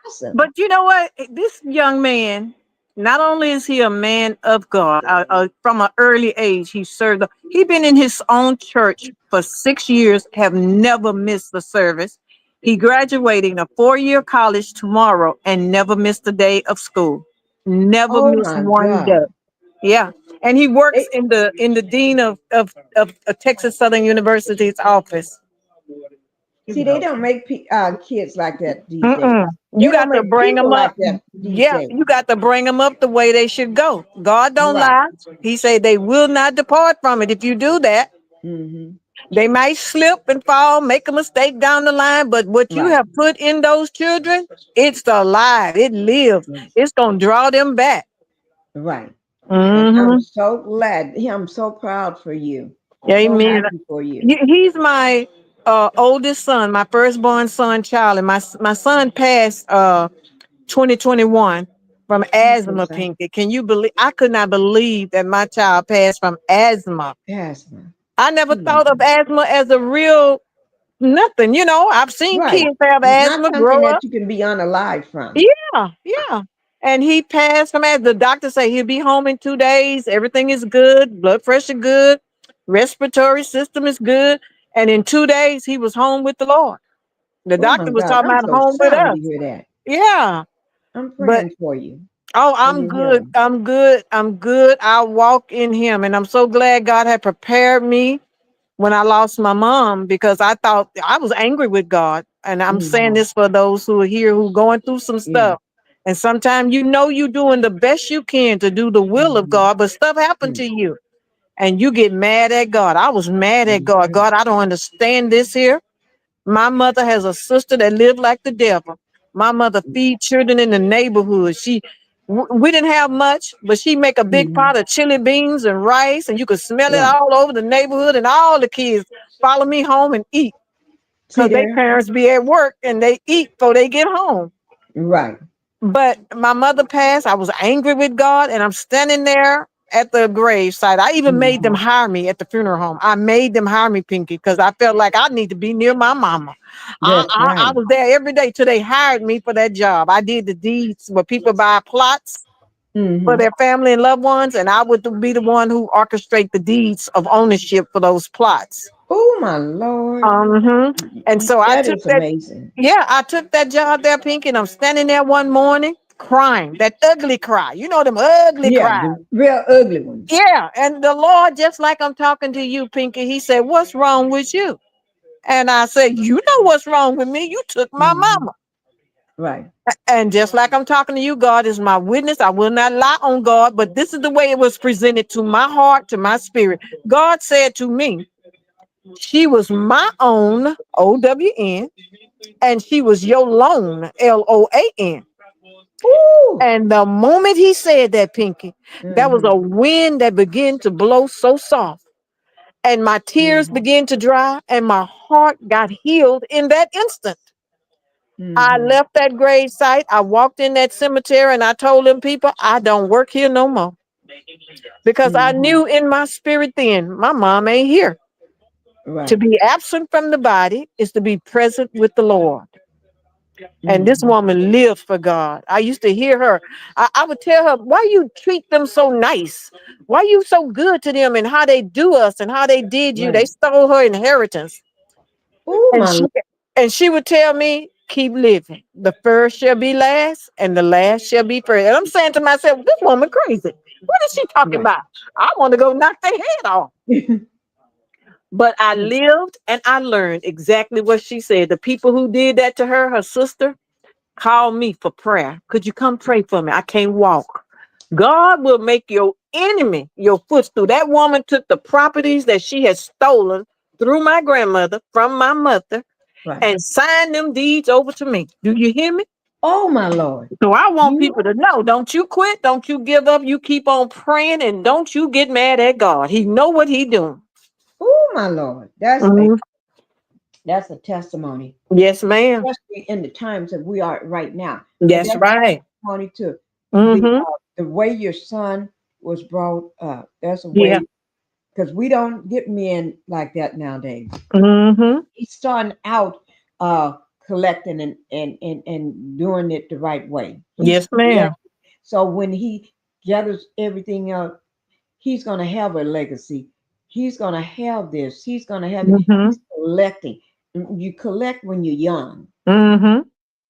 Awesome. but you know what? This young man, not only is he a man of God, from an early age, he served. He been in his own church for 6 years, have never missed a service. He graduating a 4-year college tomorrow and never missed a day of school. Never missed one day. Yeah, and he works in the dean of Texas Southern University's office. See, they don't make kids like that these days. You They got don't to make bring people them up. like that these Yeah, days. you got to bring them up the way they should go. God don't lie. He said they will not depart from it. If you do that, they might slip and fall, make a mistake down the line. But what you have put in those children, it's alive. It lives. It's going to draw them back. Right. And I'm so glad. I'm so proud for you. Amen. So happy for you. He's my oldest son, my firstborn son, Charlie. My son passed 2021 from asthma, Pinkie. Can you believe? I could not believe that my child passed from asthma. Asthma. I never thought of asthma as a real nothing. You know, I've seen kids have It's asthma not something grow that up. you can be unalive from. Yeah. And he passed from asthma. The doctor said he'll be home in 2 days. Everything is good. Blood pressure good. Respiratory system is good. And in 2 days, he was home with the Lord. The Oh my doctor was God, talking I'm about so home with sorry us. to hear that. Yeah. I'm But praying for you. oh, for I'm your good. healing. I'm good. I'm good. I walk in him. And I'm so glad God had prepared me when I lost my mom, because I thought I was angry with God. And I'm saying this for those who are here who are going through some stuff. And sometimes you know you're doing the best you can to do the will of God, but stuff happened to you and you get mad at God. I was mad at God. God, I don't understand this here. My mother has a sister that lived like the devil. My mother feed children in the neighborhood. We didn't have much, but she make a big pot of chili beans and rice, and you could smell it all over the neighborhood, and all the kids follow me home and eat. Because their parents be at work and they eat before they get home. Right. But my mother passed. I was angry with God, and I'm standing there at the gravesite. I even made them hire me at the funeral home. I made them hire me, Pinkie, because I felt like I need to be near my mama. I was there every day till they hired me for that job. I did the deeds where people buy plots for their family and loved ones, and I would be the one who orchestrate the deeds of ownership for those plots. Oh my Lord. And so I That took is that. amazing. Yeah, I took that job there, Pinkie, and I'm standing there one morning crying, that ugly cry. You know them ugly cries. The real ugly ones. Yeah, and the Lord, just like I'm talking to you, Pinkie, he said, "What's wrong with you?" And I said, "You know what's wrong with me. You took my mama." Right. And just like I'm talking to you, God is my witness. I will not lie on God, but this is the way it was presented to my heart, to my spirit. God said to me, she was my own, OWN, and she was your loan, LOAN. And the moment he said that, Pinkie, that was a wind that began to blow so soft. And my tears began to dry, and my heart got healed in that instant. I left that grave site. I walked in that cemetery, and I told them people, I don't work here no more. Because I knew in my spirit then, my mom ain't here. To be absent from the body is to be present with the Lord. And this woman lived for God. I used to hear her. I would tell her, why you treat them so nice? Why you so good to them, and how they do us and how they did you? They stole her inheritance. And she would tell me, keep living. The first shall be last and the last shall be first. And I'm saying to myself, this woman crazy. What is she talking about? I want to go knock their head off. But I lived and I learned exactly what she said. The people who did that to her, her sister, called me for prayer. Could you come pray for me? I can't walk. God will make your enemy your footstool. That woman took the properties that she had stolen through my grandmother from my mother and signed them deeds over to me. Do you hear me? Oh my Lord. So I want people to know, don't you quit. Don't you give up. You keep on praying, and don't you get mad at God. He know what he doing. Oh my Lord. That's a testimony. Yes, ma'am. Especially in the times that we are right now. That's right. Testimony too. Mhm. The way your son was brought up. There's a way, because we don't get men like that nowadays. He's starting out collecting and doing it the right way. Yes, ma'am. So when he gathers everything up, he's going to have a legacy. He's going to have this. He's going to have he's collecting. You collect when you're young.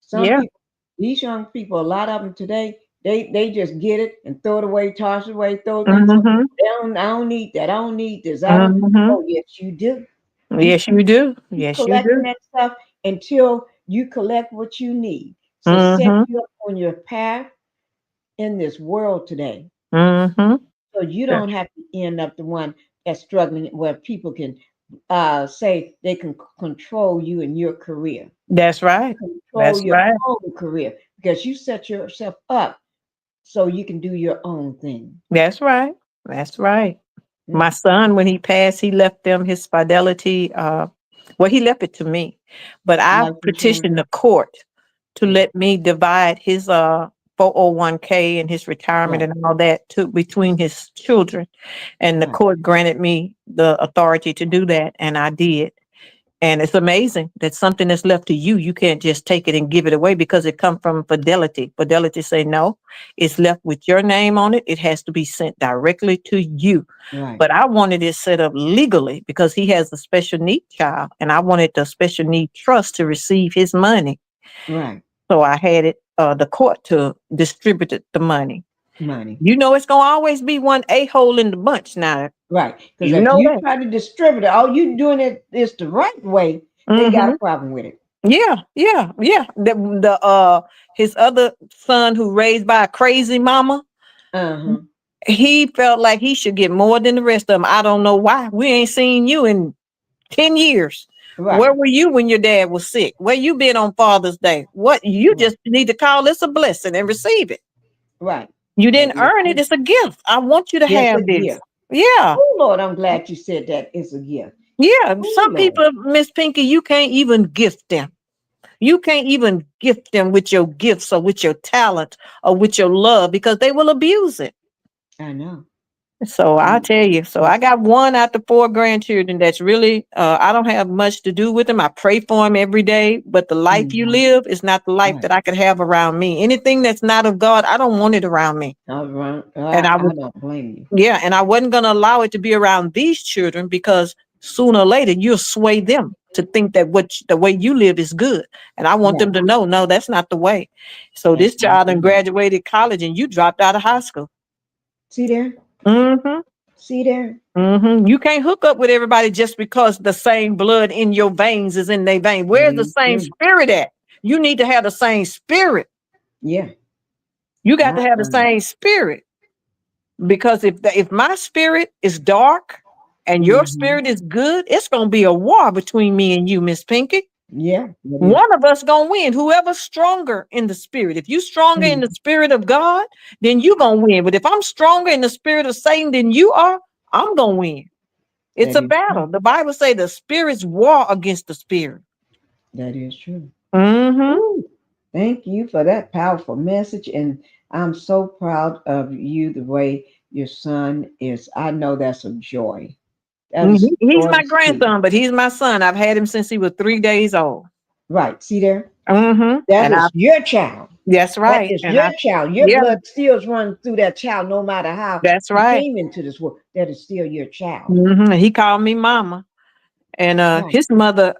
Some people, these young people, a lot of them today, they just get it and throw it away, toss it away, throw it away. I don't need that. I don't need this. I don't. Oh, yes, you do. Yes, you do. Yes, you Collecting do. that stuff until you collect what you need to set Mm-hmm. you up on your path in this world today. Mm-hmm. So you Yeah. don't have to end up the one that's struggling where people can say they can control you in your career, That's right. control That's your right. own career because you set yourself up so you can do your own thing. That's right. That's right. Yeah. My son, when he passed, he left them his fidelity. Well, he left it to me, but I Life insurance. petitioned the court to Yeah. let me divide his 401k and his retirement Right. and all that to between his children, and the Right. court granted me the authority to do that, and I did. And it's amazing that something that's left to you, you can't just take it and give it away because it comes from Fidelity. Fidelity say no, it's left with your name on it. It has to be sent directly to you. Right. But I wanted it set up legally because he has a special need child, and I wanted the special need trust to receive his money. Right. So I had it the court to distribute the money. Money. You know, it's gonna always be one a-hole in the bunch now. Right. Because You if know you that. try to distribute it, all you doing it is the right way, they got a problem with it. Yeah, yeah, yeah. His other son who raised by a crazy mama, Uh-huh. he felt like he should get more than the rest of them. I don't know why. We ain't seen you in 10 years. Right. Where were you when your dad was sick? Where you been on Father's Day? What you just need to call this a blessing and receive it. Right. You didn't earn it. It's a gift. I want you to Yes, have a this. gift. Yeah. Oh Lord, I'm glad you said that. It's a gift. Yeah. Oh, Some Lord. people, Miss Pinkie, you can't even gift them. You can't even gift them with your gifts or with your talent or with your love because they will abuse it. I know. So I tell you, so I got one out of 4 grandchildren that's really, I don't have much to do with them. I pray for them every day, but the life you live is not the life that I could have around me. Anything that's not of God, I don't want it around me. And I don't blame you. Yeah, and I wasn't going to allow it to be around these children because sooner or later you'll sway them to think that the way you live is good. And I want them to know, no, that's not the way. So this child done graduated college and you dropped out of high school. See there? Mm-hmm. See there? Mm-hmm. You can't hook up with everybody just because the same blood in your veins is in their vein. Where's the same spirit at? You need to have the same spirit. Yeah. You got to have the same spirit. Because if my spirit is dark and your spirit is good, it's gonna be a war between me and you, Miss Pinkie. Yeah. One of us gonna win. Whoever's stronger in the spirit. If you stronger in the spirit of God, then you gonna win. But if I'm stronger in the spirit of Satan than you are, I'm gonna win. It's a battle. The Bible say the spirits war against the spirit. That is true. Mm-hmm. Ooh, thank you for that powerful message. And I'm so proud of you, the way your son is. I know that's a joy. He's my grandson, but he's my son. I've had him since he was 3 days old. Right. See there? Mm-hmm. That is your child. That's right. That is your child. Your yeah. blood still runs through that child, no matter how That's he right. came into this world. That is still your child. Mm-hmm. He called me mama. And his mother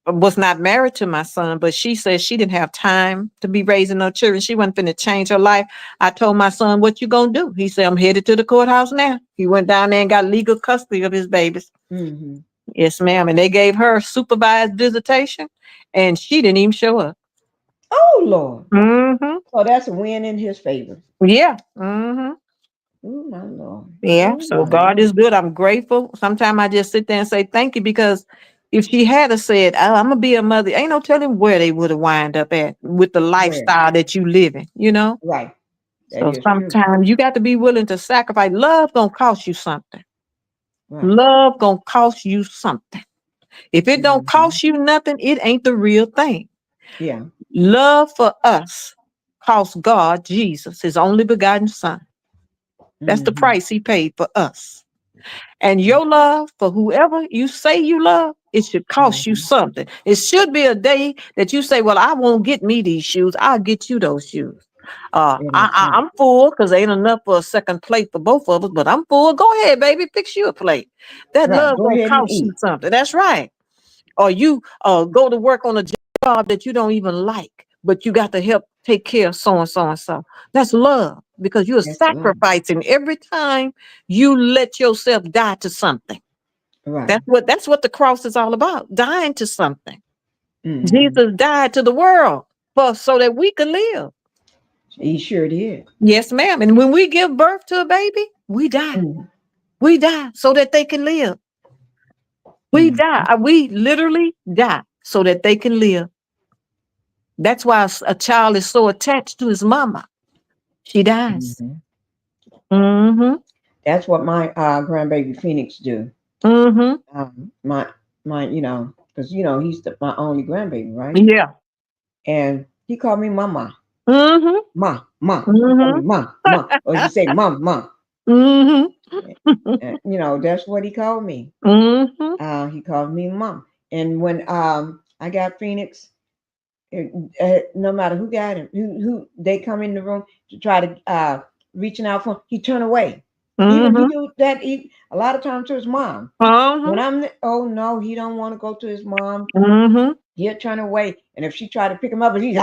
was not married to my son, but she said she didn't have time to be raising no children. She wasn't finna change her life. I told my son, what you gonna do? He said, I'm headed to the courthouse now. He went down there and got legal custody of his babies. Mm-hmm. Yes, ma'am. And they gave her supervised visitation and she didn't even show up. Oh, Lord. Mm-hmm. So that's a win in his favor. Yeah. Mm-hmm. Oh, my Lord. Yeah. Oh, So my God Lord. is good. I'm grateful. Sometimes I just sit there and say thank you because if she had said, oh, I'm gonna be a mother, ain't no telling where they would have wind up at with the lifestyle that you live in, you know? Right. That So is sometimes you got to be willing to sacrifice. Love gonna cost you something. Right. Love gonna cost you something. If it don't cost you nothing, it ain't the real thing. Yeah. Love for us cost God, Jesus, his only begotten son. That's the price he paid for us. And your love for whoever you say you love, it should cost you something. It should be a day that you say, well, I won't get me these shoes. I'll get you those shoes. I'm full because ain't enough for a second plate for both of us, but I'm full. Go ahead, baby, fix you a plate. That love Go gonna ahead and cost you eat. something. That's right. Or you go to work on a job that you don't even like, but you got to help take care of so and so and so. That's love because you're sacrificing every time you let yourself die to something. Right. That's what the cross is all about. Dying to something. Mhm. Jesus died to the world so that we could live. He sure did. Yes, ma'am. And when we give birth to a baby, we die. Mhm. We die so that they can live. We die. We literally die so that they can live. That's why a child is so attached to his mama. She dies. Mm-hmm. That's what my grandbaby Phoenix do. Mm-hmm. My because he's my only grandbaby, right? Yeah. And he called me mama. Mm-hmm. Ma. He called Mm-hmm. me ma. Or you say ma. Mm-hmm. And, that's what he called me. Mm-hmm. He called me mom. And when I got Phoenix, no matter who got him, who they come in the room to try to reaching out for him, he turn away. Even he do that a lot of times to his mom. When oh no, he don't want to go to his mom. He'll turn away, and if she try to pick him up, he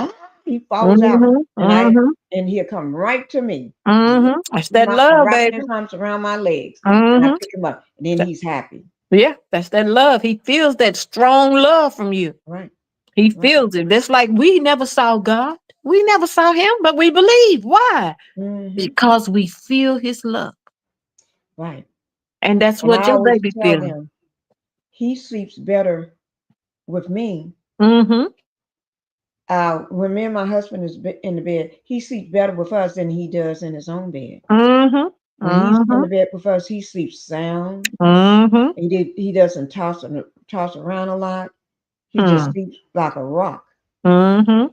falls out, and he'll come right to me. That's that love, wrapping baby. his arms around my legs, and I pick him up, and then he's happy. Yeah, that's that love. He feels that strong love from you. Right. He feels it. That's like we never saw God. We never saw him, but we believe. Why? Because we feel his love. Right. And that's And what I your always baby tell feeling. them, he sleeps better with me. When me and my husband is in the bed, he sleeps better with us than he does in his own bed. When he's in the bed with us, he sleeps sound. He doesn't toss around a lot. He just sleeps like a rock. And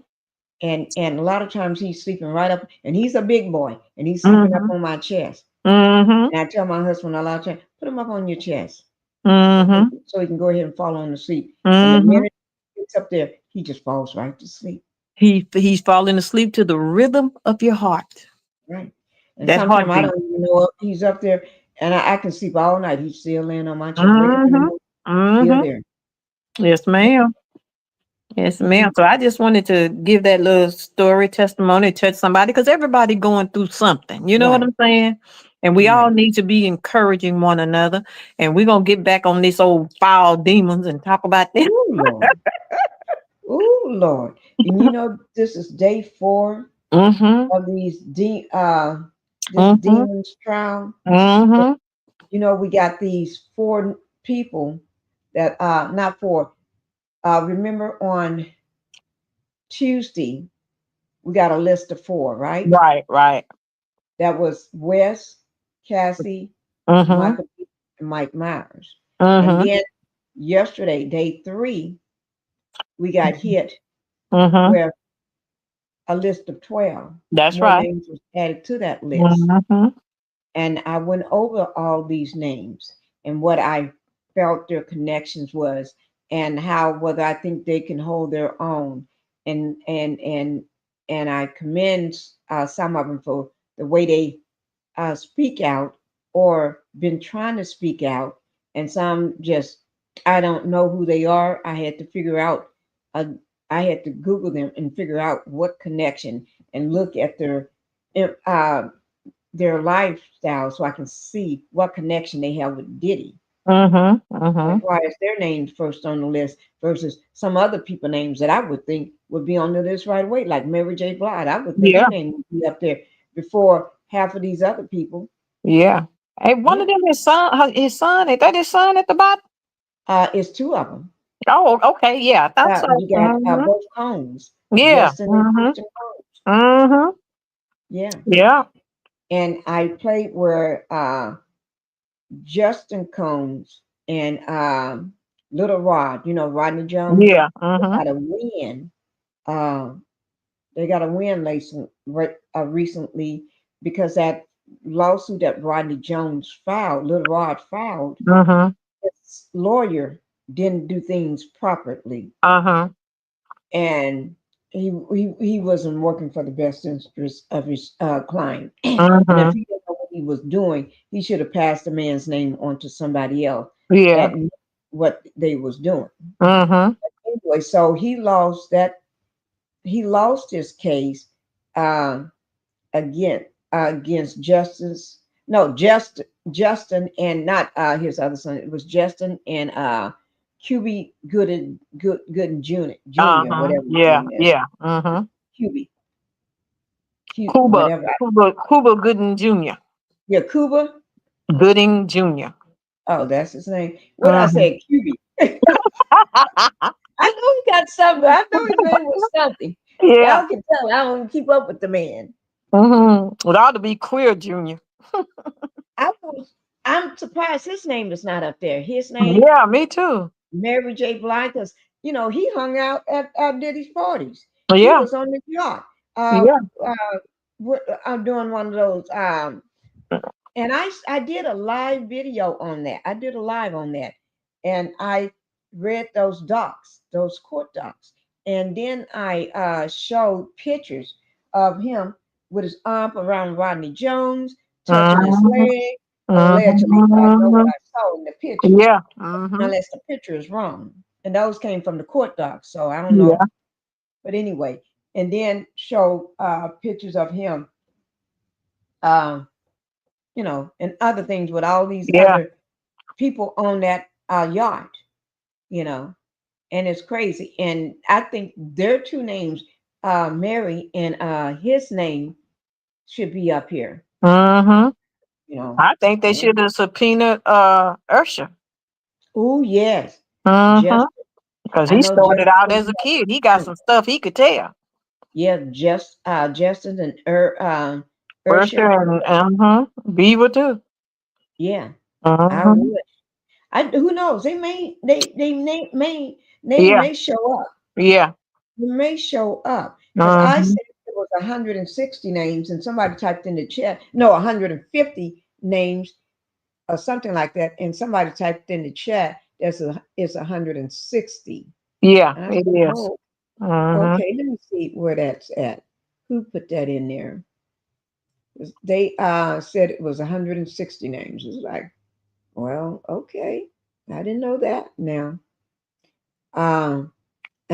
a lot of times he's sleeping right up, and he's a big boy, and he's sleeping up on my chest. And I tell my husband a lot of times, put him up on your chest, so he can go ahead and fall on to sleep. And the minute he gets up there, he just falls right to sleep. He's falling asleep to the rhythm of your heart. Right. And That sometimes I heartbeat. don't even know if he's up there, and I can sleep all night. He's still laying on my chest. Wake up in the morning, still there. Yes, ma'am. Yes, ma'am. So I just wanted to give that little story testimony, touch somebody, because everybody going through something. You know what I'm saying? And we all need to be encouraging one another. And we're gonna get back on this old foul demons and talk about them. Oh Lord. Oh Lord. And this is day 4 of these demons trial. We got these 4 people that not 4. Remember on Tuesday we got a list of 4, right? Right. That was Wes, Cassie, Michael, and Mike Myers. And then yesterday, day 3, we got hit with a list of 12. That's More right. names was added to that list. And I went over all these names and what I felt their connections was, and whether I think they can hold their own. And I commend some of them for the way they speak out or been trying to speak out, and some just I don't know who they are. I had to figure out. I had to Google them and figure out what connection and look at their lifestyle so I can see what connection they have with Diddy. That's why it's their names first on the list versus some other people names that I would think would be on the list right away, like Mary J. Blige. I would think her name would be up there before half of these other people. Yeah. Hey, one of them his son, ain't that his son at the bottom? It's 2 of them. Oh, okay. Yeah, I thought so. You got both Combs. Yeah. Justin and Christian Combs. Yeah. Yeah. And I played where Justin Combs and Little Rod, Rodney Jones. Yeah. They got a win. They got a win recently because that lawsuit that Rodney Jones filed, Little Rod filed, his lawyer didn't do things properly. And he wasn't working for the best interest of his client. And if he didn't know what he was doing, he should have passed the man's name on to somebody else that knew what they was doing. But anyway, so he lost his case against Justin and not his other son. It was Justin and QB Gooden Jr. Whatever his Yeah, name is. yeah. Mm-hmm. QB. Cuba, Whatever. Cuba Gooden Jr. Yeah, Cuba Gooding Jr. Oh, that's his name. What I said, QB. I know he got something. I know his name was something. Yeah. Y'all can tell. I don't keep up with the man. Mm-hmm. It ought to be Queer Jr. I'm surprised his name is not up there. His name, Yeah, me too. Mary J. Blige, because he hung out at Diddy's parties. He Yeah. was on the yacht. Yeah. I'm doing one of those. And I did a live video on that. I did a live on that, and I read those docs, those court docs, and then I showed pictures of him with his arm around Rodney Jones, touching his leg, allegedly. I know what I saw in the picture. Yeah. Unless the picture is wrong, and those came from the court docs, so I don't Yeah. know. But anyway, and then show pictures of him. And other things with all these other people on that yacht, and it's crazy. And I think their two names, Mary and his name, should be up here. Mm-hmm. I think they should have subpoenaed Ursha. Oh, yes. Mm-hmm. Because he started out as a kid. He got some stuff he could tell. Yeah, Justin and Ursha Ursha. and Beaver too. Yeah, I Mm-hmm. would. Who knows? They may show up. Yeah. They may show up because I said it was 160 names, and somebody typed in the chat, no, 150 names or something like that, and somebody typed in the chat it's 160. Yeah, And I it said, is. oh, Mhm. okay, let me see where that's at. Who put that in there? They said it was 160 names. It's like, well, okay, I didn't know that now. And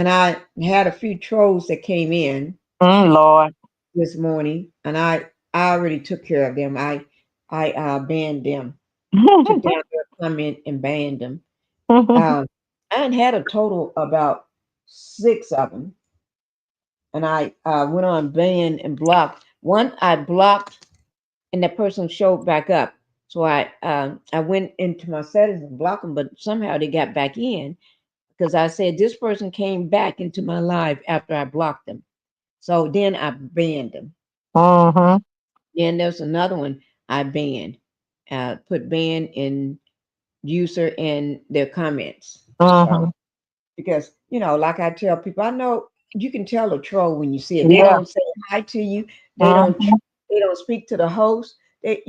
I had a few trolls that came in Lord. this morning, and I already took care of them. I banned them, took down their comment and banned them. I had a total about 6 of them, and I went on ban and blocked. One I blocked, and that person showed back up. So I went into my settings and blocked them, but somehow they got back in because I said this person came back into my live after I blocked them. So then I banned them. Mm-hmm. Then there's another one I banned. Put ban in user in their comments. Mm-hmm. So because like I tell people, I know you can tell a troll when you see it. They Yeah. don't say hi to you. They don't speak to the host. They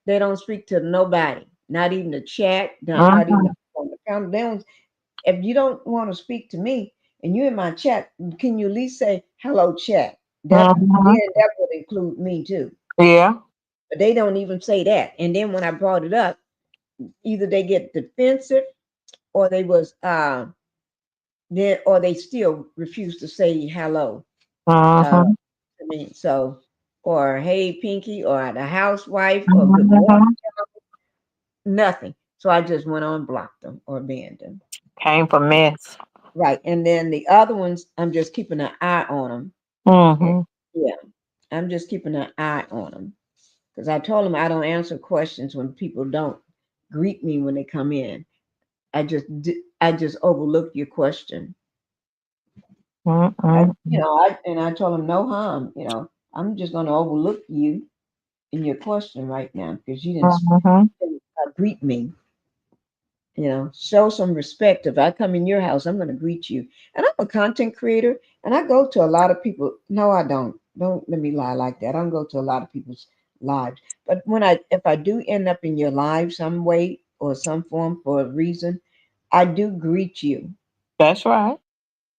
don't speak to nobody. Not even the chat. Not even on the account. They don't. If you don't want to speak to me and you're in my chat, can you at least say hello, chat? That would include me too. Yeah. But they don't even say that. And then when I brought it up, either they get defensive or they was then or they still refuse to say hello to me. So or hey Pinkie or the housewife or good morning. Nothing. So I just went on blocked them or banned them. Came from mess. Right. And then the other ones, I'm just keeping an eye on them. Mm-hmm. Yeah. I'm just keeping an eye on them. Because I told them I don't answer questions when people don't greet me when they come in. I just overlooked your question. I told them no harm. I'm just going to overlook you in your question right now because you didn't greet me. Show some respect. If I come in your house, I'm going to greet you. And I'm a content creator, and I go to a lot of people. No, I don't. Don't let me lie like that. I don't go to a lot of people's lives. But if I do end up in your live some way or some form for a reason, I do greet you. That's right.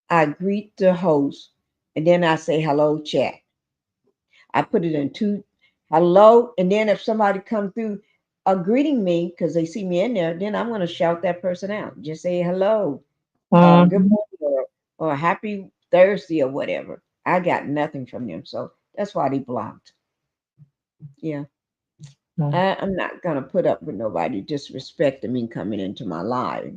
I greet the host, and then I say hello, chat. I put it in two hello, and then if somebody come through greeting me because they see me in there, then I'm going to shout that person out. Just say hello, good morning, or happy Thursday or whatever. I got nothing from them, so that's why they blocked. Yeah. I'm not gonna put up with nobody disrespecting me coming into my life.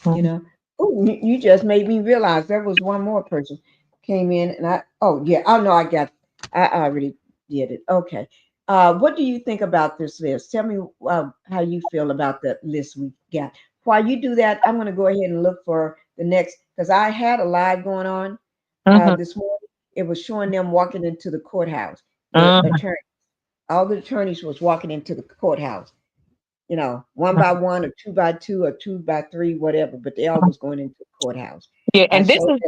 You know. Oh, you just made me realize there was one more person came in, and oh no, I already did it. Okay. What do you think about this list? Tell me how you feel about the list we got. While you do that, I'm going to go ahead and look for the next, because I had a live going on this morning. It was showing them walking into the courthouse. The attorney, all the attorneys was walking into the courthouse. You know, one by one or two by two or two by three, whatever. But they all was going into the courthouse. Yeah, and this is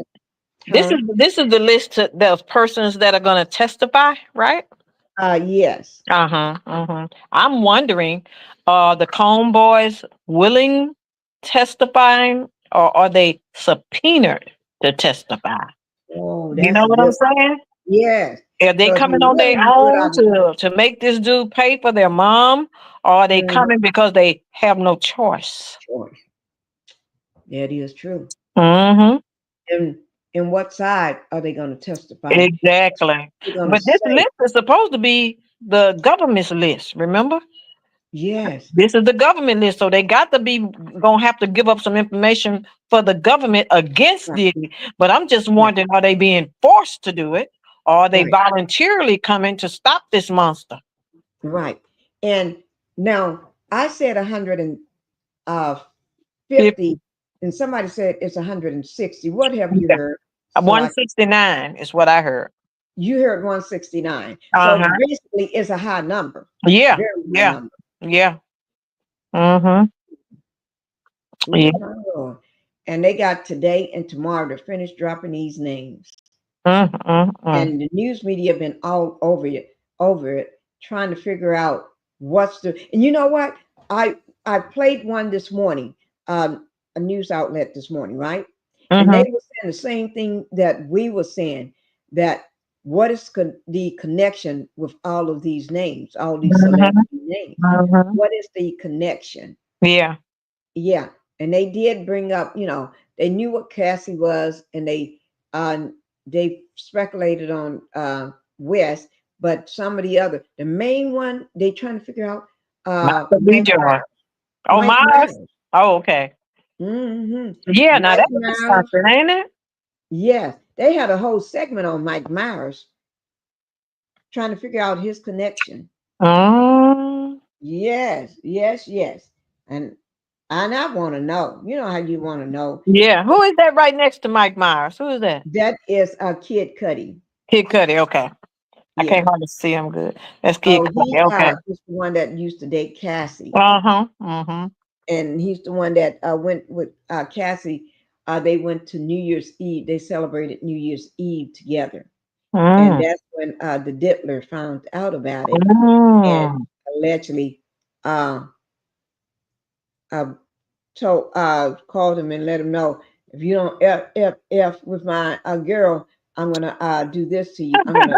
the list of those persons that are going to testify, right? Yes. I'm wondering, are the Comb boys willing testifying, or are they subpoenaed to testify? Oh, you know what I'm saying? Yes. Are they coming on their own to make this dude pay for their mom, or are they coming because they have no choice? That is true. And what side are they going to testify? Exactly. But this list is supposed to be the government's list, remember? Yes. This is the government list, so they got to be gonna have to give up some information for the government against Diddy. But I'm just wondering, are they being forced to do it, or are they voluntarily coming to stop this monster? Right. And now I said 150, and somebody said it's 160. What have you heard? 169 is what I heard. You heard 169. So basically, it's a high number. Yeah. Very high Yeah. number. Yeah. Yeah. And they got today and tomorrow to finish dropping these names. And the news media have been all over it, trying to figure out what's the. And you know what? I played one this morning, a news outlet this morning, right? And they were saying the same thing that we were saying, that what is the connection with all of these names, all these celebrity names? What is the connection? Yeah. Yeah. And they did bring up, they knew what Cassie was, and they speculated on West, but some of the main one they trying to figure out Mike Myers. Oh, Myers. Oh, okay. Yeah, now that's something, ain't it? Yes, they had a whole segment on Mike Myers, trying to figure out his connection. Yes. And I want to know. You know how you want to know. Yeah. Who is that right next to Mike Myers? Who is that? That is Kid Cudi. Kid Cudi. Okay. I can't hardly see him good. That's Kid Cudi. Okay. He's the one that used to date Cassie. And he's the one that went with Cassie. They went to New Year's Eve. They celebrated New Year's Eve together. And that's when the Diddler found out about it and allegedly called him and let him know, if you don't F with my girl, I'm gonna do this to you. I'm gonna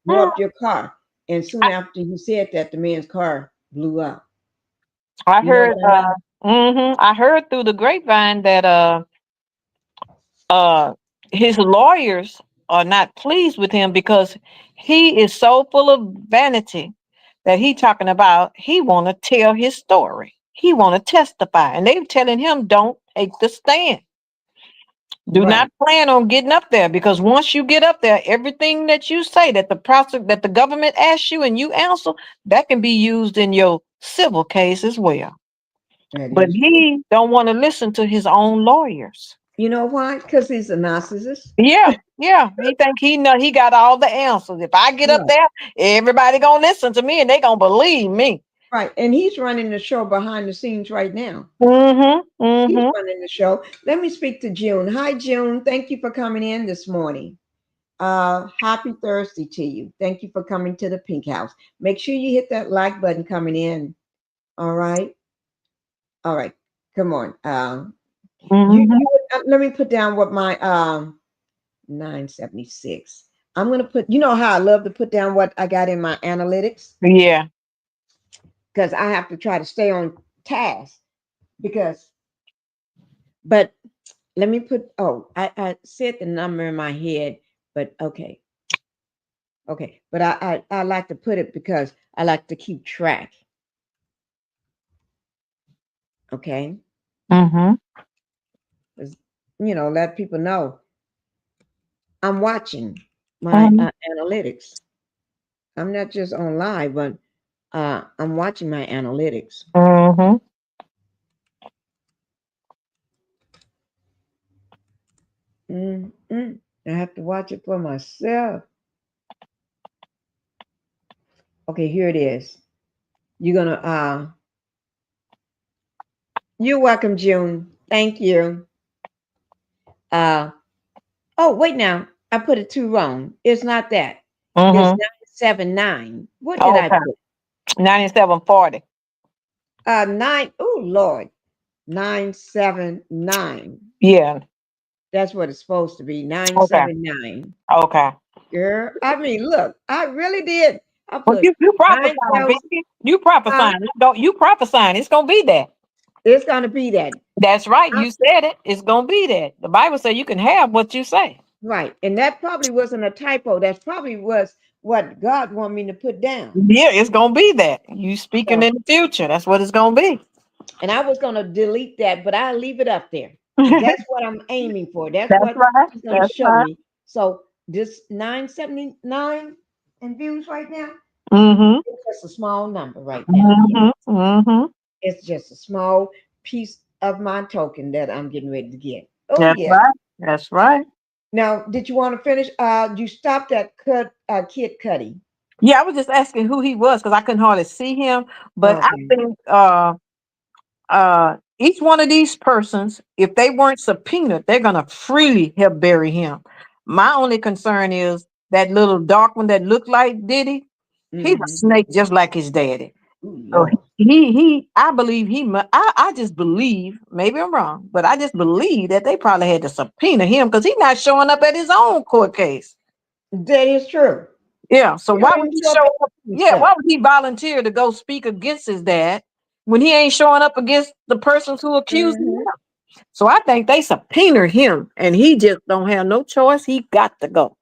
blow up your car. And soon after he said that, the man's car blew up. I heard I heard through the grapevine that his lawyers are not pleased with him because he is so full of vanity that he talking about he want to tell his story. He want to testify, and they telling him don't take the stand. Do not plan on getting up there, because once you get up there, everything that you say that the government asks you and you answer, that can be used in your civil case as well. But he don't want to listen to his own lawyers. You know why? Because he's a narcissist. Yeah. He think he got all the answers. If I get up there, everybody gonna listen to me and they gonna believe me. Right. And he's running the show behind the scenes right now. He's running the show. Let me speak to June. Hi, June. Thank you for coming in this morning. Happy Thursday to you. Thank you for coming to the Pink House. Make sure you hit that like button coming in. All right. Come on. Let me put down what my 976. I'm gonna put. You know how I love to put down what I got in my analytics. Yeah. Because I have to try to stay on task. But let me put. Oh, I said the number in my head. But okay. Okay, but I like to put it because I like to keep track. Okay. Mm-hmm. Let people know I'm watching my Mm-hmm. analytics. I'm not just on live, but I'm watching my analytics. Mm-hmm. I have to watch it for myself. Okay, here it is. You're gonna you're welcome, June. Thank you. Oh, wait now. I put it too wrong. It's not that. It's Mm-hmm. 979. What did I Okay. put? 9740. 9. Oh Lord. 979. Yeah. That's what it's supposed to be. Okay. 979. Okay. Girl, I mean, look, I really did. I Well, put you prophesying, 9,000. Pinkie. You prophesying. Don't you prophesying? It's gonna be that. It's gonna be that. That's right. You said it. It's gonna be that. The Bible says you can have what you say. Right. And that probably wasn't a typo. That probably was what God wanted me to put down. Yeah, it's gonna be that. You speaking So, in the future. That's what it's gonna be. and I was gonna delete that, but I'll leave it up there. That's what I'm aiming for. That's That's what right. He's gonna That's show right. me. So this 979 in views right now, Mm-hmm. it's just a small number right now. Mm-hmm. Mm-hmm. It's just a small piece of my token that I'm getting ready to get. Oh That's yeah. right. That's right. Now, did you want to finish? You stopped at Kid Cudi. Yeah, I was just asking who he was because I couldn't hardly see him. But I Okay. think each one of these persons, if they weren't subpoenaed, they're gonna freely help bury him. My only concern is that little dark one that looked like Diddy. He's a snake just like his daddy. Ooh, So Lord. I believe I just believe, maybe I'm wrong, but I just believe that they probably had to subpoena him because he's not showing up at his own court case. That is true. Yeah. So He why don't would even he show up show at up? the Yeah, stuff. why would he volunteer to go speak against his dad when he ain't showing up against the persons who accused him? So I think they subpoenaed him and he just don't have no choice. He got to go.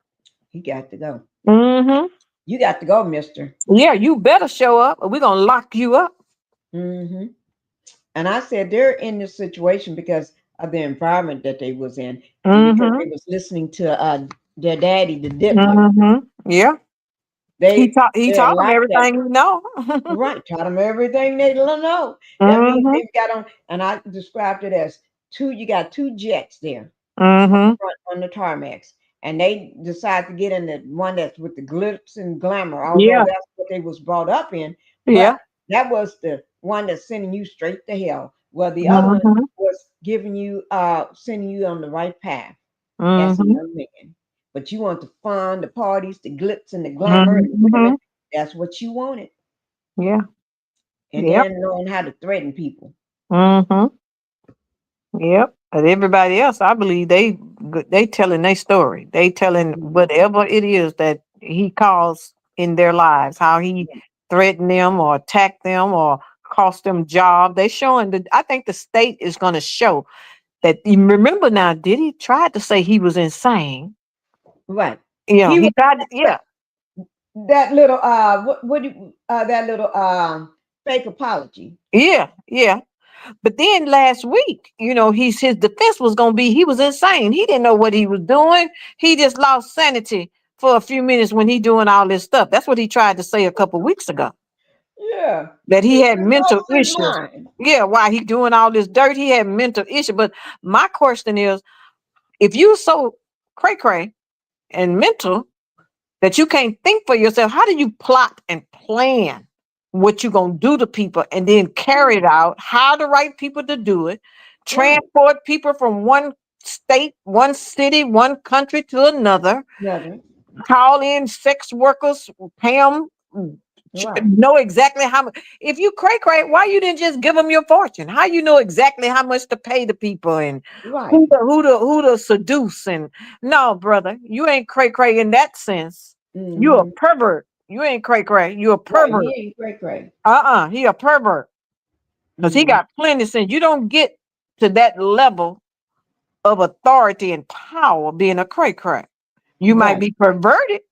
He got to go. Mm-hmm. You got to go, mister. Yeah, you better show up or we're gonna lock you up. Mm-hmm. And I said they're in this situation because of the environment that they was in, and because Mm-hmm. they was listening to their daddy, the Dipper. Mm-hmm. Yeah. He They taught them like that. everything you know. Right. Taught them everything they know. That means Mm-hmm. they've got on, and I described it as you got two jets there Mm-hmm. on the tarmacs. And they decide to get in the one that's with the glitz and glamour, although Yeah. that's what they was brought up in. Yeah. But that was the one that's sending you straight to hell. Well, the other one Mm-hmm. was giving you, sending you on the right path. That's Mm-hmm. another man. But you want the fun, the parties, the glitz and the glamour and the Mm-hmm. women. That's what you wanted. Yeah. And Yep. then knowing how to threaten people. Mm-hmm. Yep. But everybody else, I believe they telling their story. They telling whatever it is that he caused in their lives, how he threatened them or attacked them or cost them job. They showing that I think the state is gonna show that you remember now, Diddy tried to say he was insane. Right. You know, He he was tried to, yeah. that little that little fake apology. Yeah, yeah. But then last week, his defense was gonna be he was insane. He didn't know what he was doing. He just lost sanity for a few minutes when he doing all this stuff. That's what he tried to say a couple weeks ago. Yeah. That he had just mental lost his issues. mind. Yeah, while he doing all this dirt, he had mental issues. But my question is, if you so cray and mental that you can't think for yourself, how do you plot and plan what you're going to do to people and then carry it out, hire the right people to do it, transport people from one state, one city, one country to another, call in sex workers, pay them, know exactly how much. If you cray, why you didn't just give them your fortune? How you know exactly how much to pay the people and who to seduce? And no, brother, you ain't cray in that sense. You're a pervert. You ain't cray. You're a pervert. Right, he ain't cray. He a pervert. Because he got plenty of sense. You don't get to that level of authority and power being a cray. You might be perverted,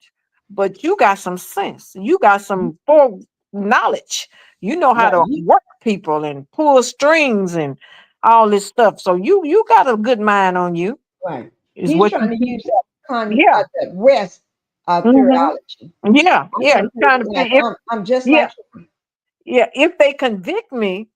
but you got some sense. You got some knowledge. You know how to work people and pull strings and all this stuff. So you got a good mind on you. Right. Is He's what trying to use that that West Mhm. theology. Yeah, yeah. He's trying to think I'm just yeah. like him. Yeah, if they convict me,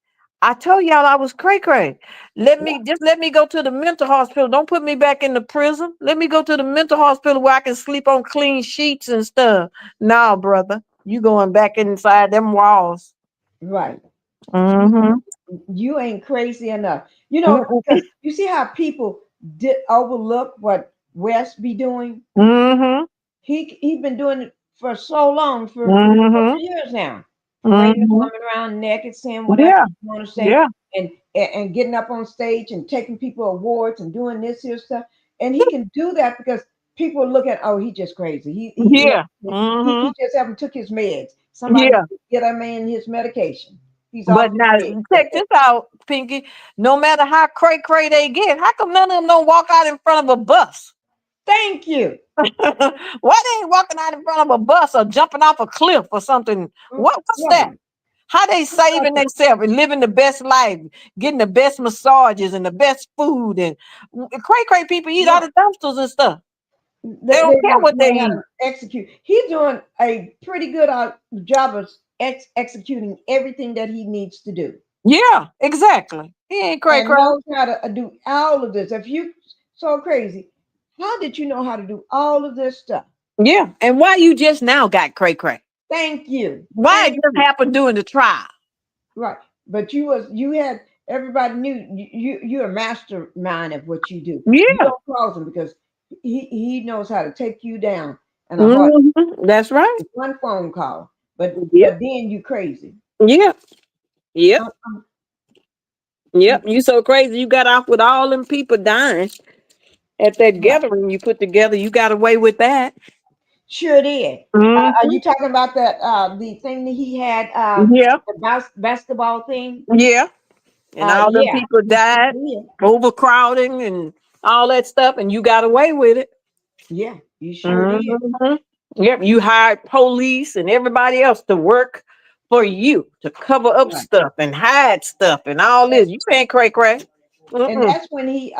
I told y'all I was cray. Let me go to the mental hospital. Don't put me back in the prison. Let me go to the mental hospital where I can sleep on clean sheets and stuff. Nah, brother, you going back inside them walls. Right. Mm-hmm. You ain't crazy enough. You know, because you see how people did overlook what West be doing. Mm-hmm. He been doing it for so long, for years now. Parading the woman around naked, saying whatever you want to say, and getting up on stage and taking people awards and doing this here stuff. And he can do that because people look at, oh, he just crazy. He just haven't took his meds. Somebody get a man his medication. He's But off now his meds. check this out, Pinkie. No matter how cray they get, how come none of them don't walk out in front of a bus? Thank you. Why they ain't walking out in front of a bus or jumping off a cliff or something? What's that? How they saving themselves and living the best life, getting the best massages and the best food, and cray people eat out of dumpsters and stuff. They don't care what they eat. Execute. He's doing a pretty good job of executing everything that he needs to do. Yeah, exactly. He ain't cray. Knows how to do all of this. If you so crazy, how did you know how to do all of this stuff? Yeah, and why you just now got cray? Thank you. Why it just happened during the trial? Right, but you had everybody knew you're a mastermind of what you do. Yeah, you don't cross him because he knows how to take you down. And a heart. That's right. It's one phone call, but then you crazy. Yeah. Yep. Yep. You so crazy. You got off with all them people dying at that gathering you put together. You got away with that. Sure did. Are you talking about that the thing that he had? The basketball thing. Yeah. And all them people died, overcrowding and all that stuff, and you got away with it. Yeah, you sure did. Yep, you hired police and everybody else to work for you to cover up stuff and hide stuff and all this. You ain't cray. And that's when he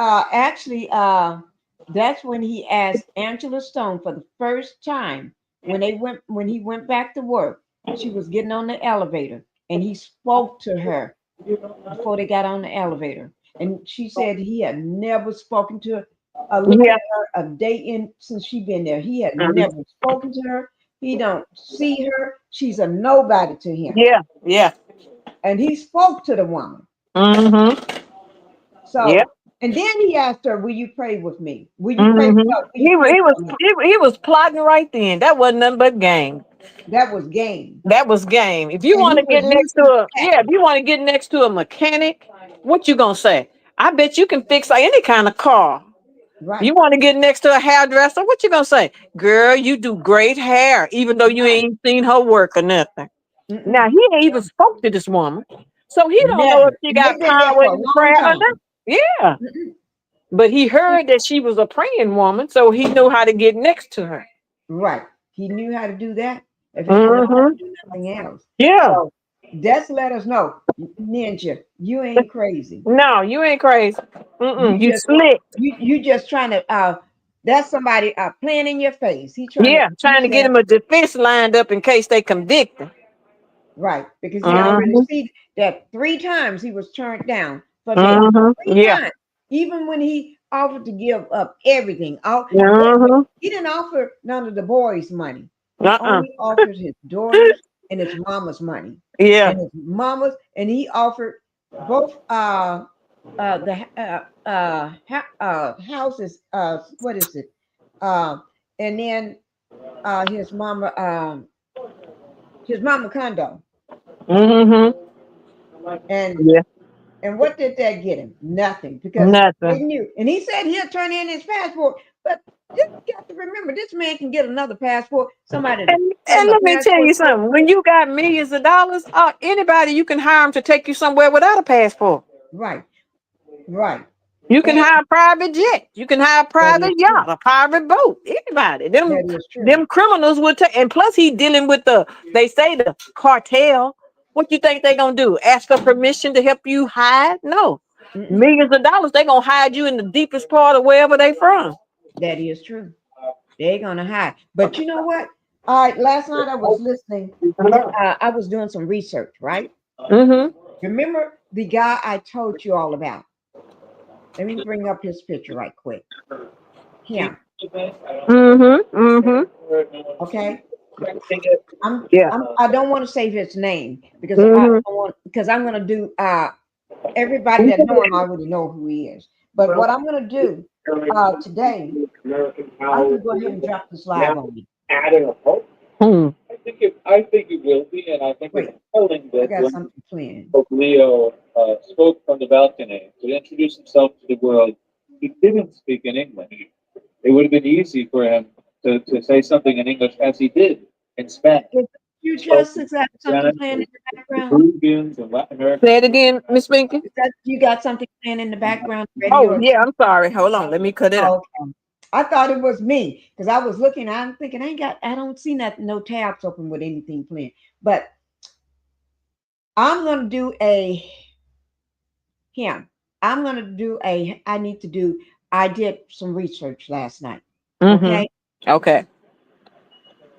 that's when he asked Angela Stone for the first time when he went back to work. She was getting on the elevator and he spoke to her before they got on the elevator. And she said he had never spoken to her, looked at her a day in since she been there. He had never spoken to her. He don't see her. She's a nobody to him. Yeah. And he spoke to the woman. So and then he asked her, "Will you pray with me? Will you pray with us? He was plotting right then. That wasn't nothing but game. That was game. That was game. If you want to get next to if you want to get next to a mechanic, what you gonna say? I bet you can fix any kind of car. Right. You want to get next to a hairdresser, what you gonna say? Girl, you do great hair, even though you ain't seen her work or nothing. Now he ain't even spoke to this woman, so he don't know if she got power in prayer or not. Yeah. But he heard that she was a praying woman, so he knew how to get next to her. Right. He knew how to do that. If he didn't know how to do nothing else. Yeah. So that's let us know, Ninja, you ain't crazy. No, you ain't crazy. You slick. You just trying to that's somebody playing in your face. He trying to get him a defense lined up in case they convict him. Right, because he already see that 3 times he was turned down for three times. Even when he offered to give up everything. He didn't offer none of the boys' money. He only offered his daughters and his mama's money. And his mama's, and he offered both the houses, what is it? And then his mama condo. And what did that get him? Nothing, because they knew. And he said he'll turn in his passport, but you got to remember, this man can get another passport. Somebody and let me tell you something. When you got millions of dollars, anybody you can hire him to take you somewhere without a passport. Right. You can hire a private jet. You can hire a private yacht, a private boat. Anybody. That is true. Them criminals will take. And plus, he dealing with they say the cartel. What you think they gonna do? Ask for permission to help you hide? No. Millions of dollars. They gonna hide you in the deepest part of wherever they from. That is true. They're gonna hide. But you know what? Last night I was listening. I was doing some research, right? Remember the guy I told you all about? Let me bring up his picture right quick. Him. Okay. I don't want to say his name because I'm going to do everybody that know him already know who he is. But what I'm going to do today, I'm going to go ahead and drop this live on you. I think it will be, and I think it's telling that when Leo spoke from the balcony to introduce himself to the world, he didn't speak in English. It would have been easy for him to say something in English as he did in Spanish. You just got something playing in the background. Peruvians and Latin Americans. Say it again, Miss Pinkie. You got something playing in the background. Oh yeah, I'm sorry. Hold on, let me cut it out. Okay. I thought it was me because I was looking. I'm thinking I don't see nothing, no tabs open with anything playing. But I'm gonna do I'm gonna do I did some research last night. Okay. Okay.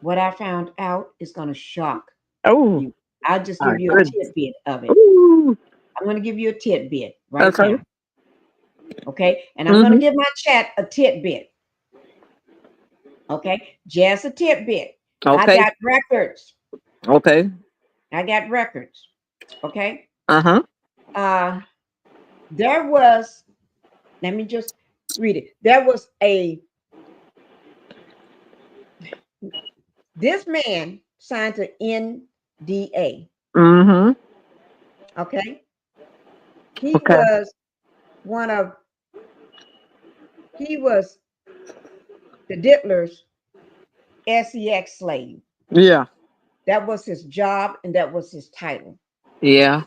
What I found out is gonna shock you. I'll just give you a tidbit of it. I'm gonna give you a tidbit right now. Okay, and I'm gonna give my chat a tidbit. Okay, just a tidbit. I got records. Okay. I got records. Okay. There was, let me just read it. There was this man signed to NDA. Okay. He was the Diddler's SEX slave. Yeah. That was his job and that was his title. Yeah.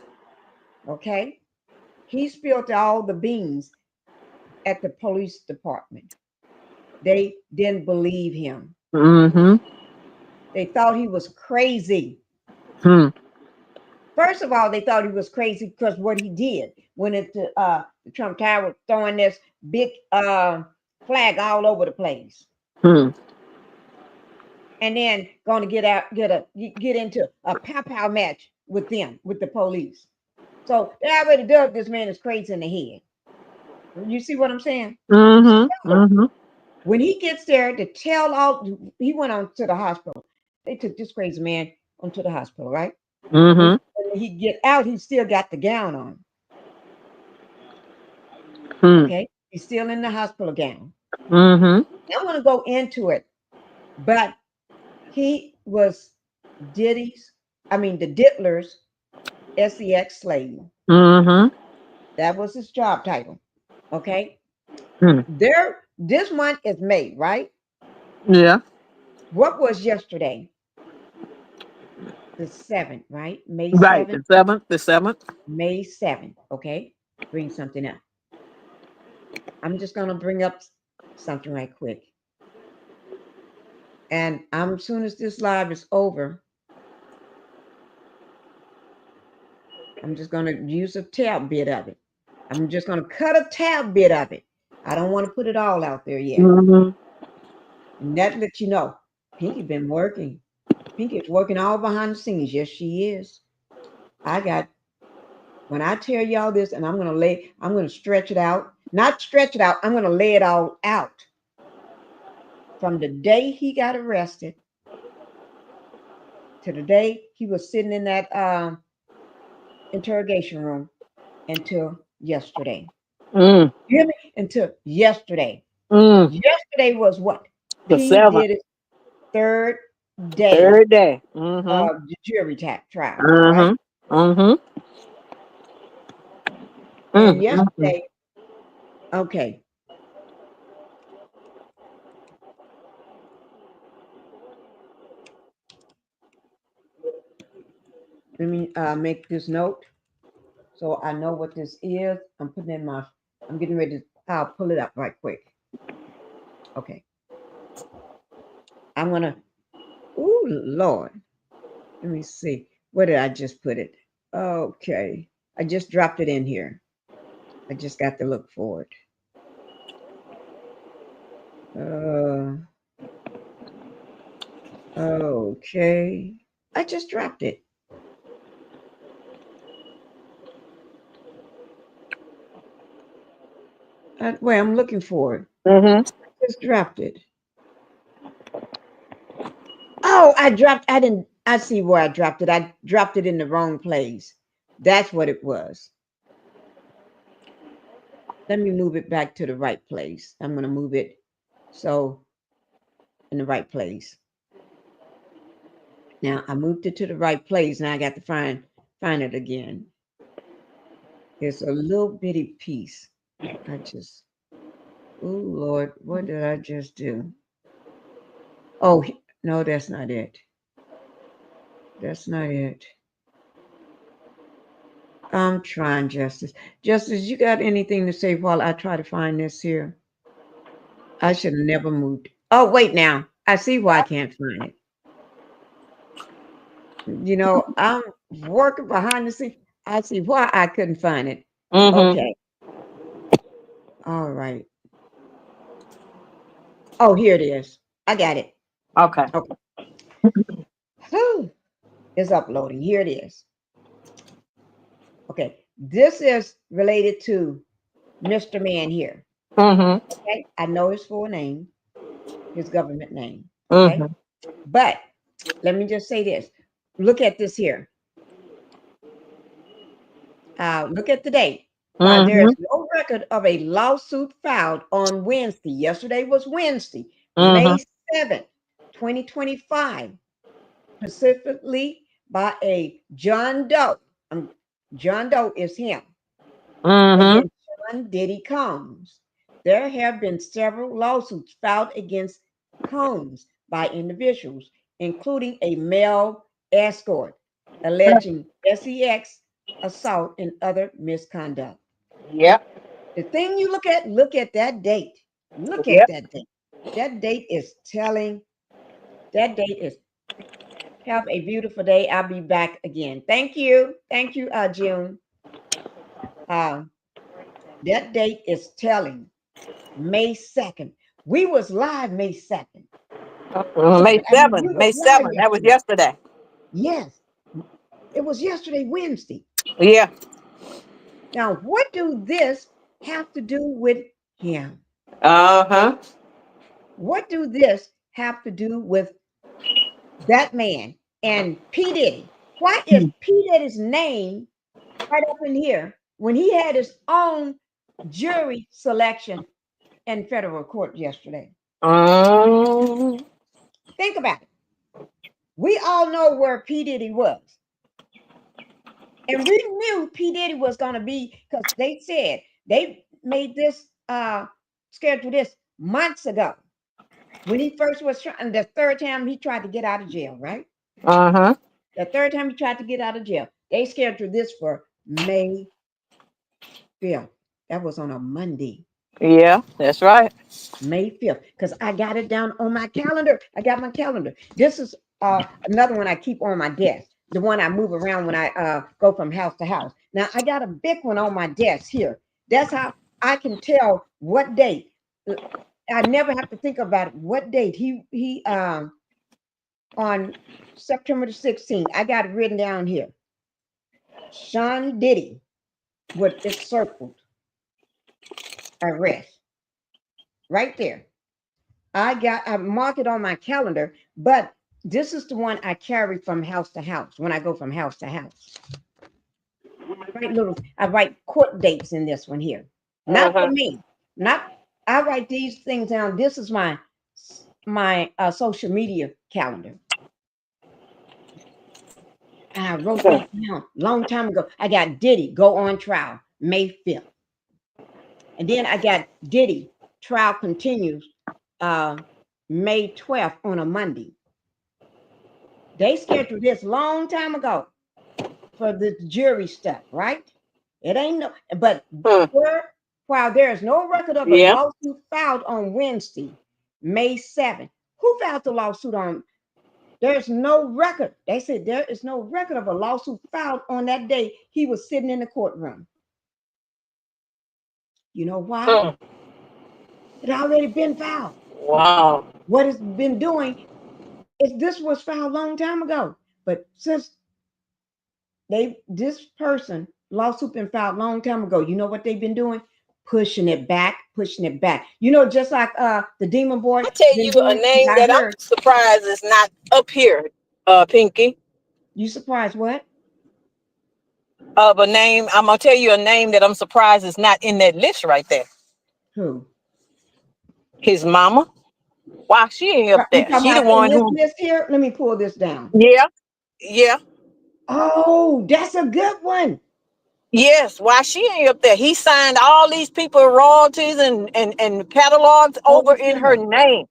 Okay. He spilled all the beans at the police department. They didn't believe him. They thought he was crazy. First of all, they thought he was crazy because what he did went into the Trump Tower throwing this big flag all over the place. And then going to get into a pow-pow match with them, with the police. So they already dug this man is crazy in the head. You see what I'm saying? When he gets there to tell he went on to the hospital. They took this crazy man onto the hospital, right? When he get out, he still got the gown on. Okay, he's still in the hospital gown. I'm going to go into it, but he was the Diddler's SEX slave. That was his job title. Okay. This month is May, right? Yeah. What was yesterday? The 7th, right? May 7th. Right, the 7th. May 7th. Okay. Bring something up. I'm just gonna bring up something right quick. And as soon as this live is over, I'm just gonna use a tab bit of it. I'm just gonna cut a tab bit of it. I don't want to put it all out there yet. And that lets you know, Pinkie been working. Pinkie is working all behind the scenes. Yes, she is. When I tell y'all this, and I'm gonna stretch it out. Not stretch it out, I'm gonna lay it all out. From the day he got arrested to the day he was sitting in that interrogation room until yesterday. You hear me? Until yesterday. Yesterday was what? The He 7th. did his third day. Third day. Of the jury trial. Right? And yesterday, okay. Let me make this note so I know what this is. I'm putting in my I'm getting ready to, I'll pull it up right quick. Okay. I'm going to, oh, Lord. Let me see. Where did I just put it? Okay. I just dropped it in here. I just got to look for it. Okay. I just dropped it. Wait, I'm looking for it. I just dropped it. Oh, I see where I dropped it. I dropped it in the wrong place. That's what it was. Let me move it back to the right place. I'm going to move it so in the right place. Now I moved it to the right place. Now I got to find it again. It's a little bitty piece. Oh Lord, what did I just do? Oh, no, that's not it. That's not it. I'm trying, Justice. Justice, you got anything to say while I try to find this here? I should have never moved. Oh, wait now. I see why I can't find it. You know, I'm working behind the scenes. I see why I couldn't find it. Okay. All right. Oh, here it is. I got it. Okay. Whew. It's uploading. Here it is. Okay. This is related to Mr. Man here. Okay. I know his full name, his government name. Okay. But let me just say this. Look at this here. Look at the date. There is no record of a lawsuit filed on Wednesday. Yesterday was Wednesday, May 7th, 2025, specifically by a John Doe. John Doe is him. Against Sean Diddy Combs. There have been several lawsuits filed against Combs by individuals, including a male escort, alleging sex, assault, and other misconduct. Yep. The thing you look at that date. Look at that date. That date is telling. That date is. Have a beautiful day. I'll be back again. Thank you. Thank you, June. That date is telling. May 2nd. We was live May 2nd. May 7th. May 7th. That was yesterday. Yes. It was yesterday, Wednesday. Yeah. Now, what do this have to do with him? What do this have to do with that man and P. Diddy? Why is P. Diddy's name right up in here when he had his own jury selection in federal court yesterday? Think about it. We all know where P. Diddy was. And we knew P. Diddy was going to be, because they said they made this schedule this months ago. When he first was trying, the third time he tried to get out of jail, right? The third time he tried to get out of jail. They scheduled this for May 5th. That was on a Monday. Yeah, that's right. May 5th, because I got it down on my calendar. I got my calendar. This is another one I keep on my desk, the one I move around when I go from house to house. Now, I got a big one on my desk here. That's how I can tell what date. I never have to think about it. What date he on September the 16th. I got it written down here. Sean Diddy with it circled. Arrest. Right there. I mark it on my calendar, but this is the one I carry from house to house when I go from house to house. I write court dates in this one here. Not for me. I write these things down. This is my social media calendar. I wrote that down a long time ago. I got Diddy go on trial May 5th. And then I got Diddy trial continues May 12th on a Monday. They scheduled this long time ago for the jury stuff, right? It ain't no, but while there is no record of a lawsuit filed on Wednesday, May 7th. Who filed the lawsuit on? There's no record. They said there is no record of a lawsuit filed on that day he was sitting in the courtroom. You know why? It already been filed. Wow. What it's been doing is this was filed a long time ago. But since this person lawsuit been filed a long time ago, you know what they've been doing? Pushing it back. You know, just like the Demon Boy. I tell you a name that I'm surprised is not up here, Pinkie. You surprised what? Of a name, I'm gonna tell you a name that I'm surprised is not in that list right there. Who? His mama. Why she ain't up there? She the one who. List here. Let me pull this down. Yeah. Oh, that's a good one. Yes, why she ain't up there? He signed all these people royalties and catalogs over in her name.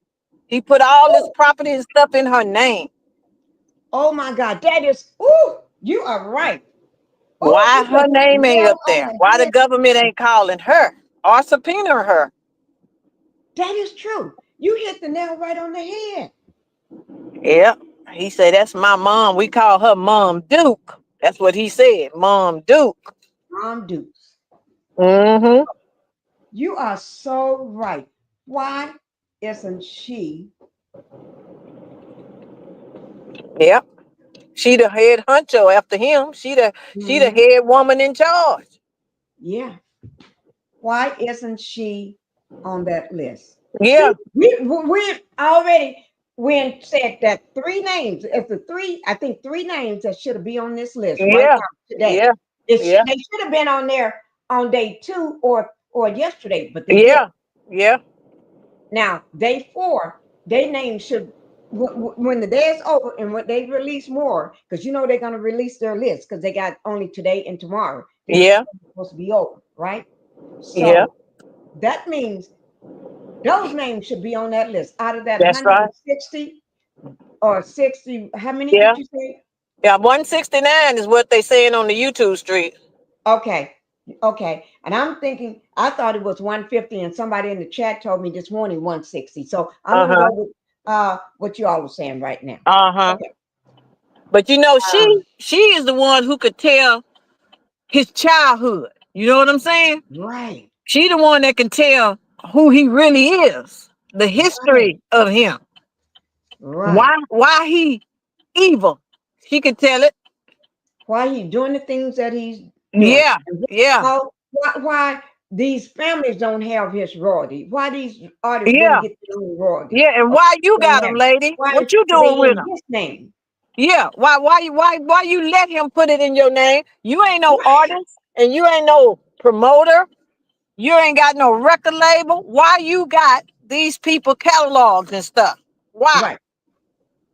He put all this property and stuff in her name. Oh my God, that is, ooh, you are right. Ooh, why her name ain't up there? Why the government ain't calling her or subpoena her? That is true. You hit the nail right on the head. Yeah, he said, that's my mom. We call her Mom Duke. That's what he said, Mom Duke. Mom Dukes. Mm-hmm. You are so right. Why isn't she? Yep. She the head honcho after him. She the head woman in charge. Yeah. Why isn't she on that list? Yeah. See, we already said that three names. It's I think three names that should be on this list right now today. Yeah. They should have been on there on day 2 or yesterday, but they didn't. Yeah. Now, day 4, their name should, when the day is over and when they release more, because you know they're going to release their list because they got only today and tomorrow. They're supposed to be over, right? So that means those names should be on that list. Out of that 160 or 60, how many did you say? Yeah, 169 is what they saying on the YouTube street. Okay. And I'm thinking, I thought it was 150, and somebody in the chat told me this morning 160. So I'm going to go with what you all are saying right now. Okay. But you know, she is the one who could tell his childhood. You know what I'm saying? Right. She the one that can tell who he really is, the history of him. Right. Why he evil. She could tell it. Why he doing the things that he's doing. Why these families don't have his royalty. Why these artists didn't get their own royalty. Yeah, and why you got him, lady? What you doing with him? His name. Yeah, why you let him put it in your name? You ain't no artist and you ain't no promoter. You ain't got no record label. Why you got these people catalogs and stuff? Why? Right.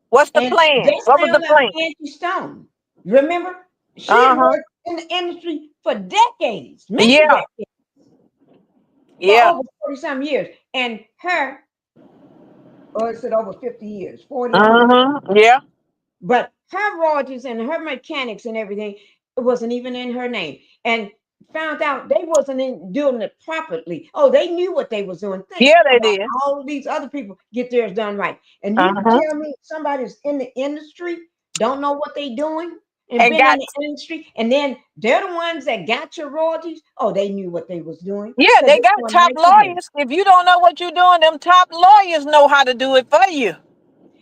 What's the plan? What was the plan? Angie Stone. Remember? She worked in the industry for decades. Many decades. For over 40-some years. And her, or is it over 50 years? 40 or 50? Yeah. But her royalties and her mechanics and everything, it wasn't even in her name. And found out they wasn't doing it properly. Oh, they knew what they was doing. They did. All of these other people get theirs done right. And you tell me somebody's in the industry, don't know what they doing, and been in the industry, and then they're the ones that got your royalties. Oh, they knew what they was doing. Yeah, they got top lawyers. If you don't know what you're doing, them top lawyers know how to do it for you.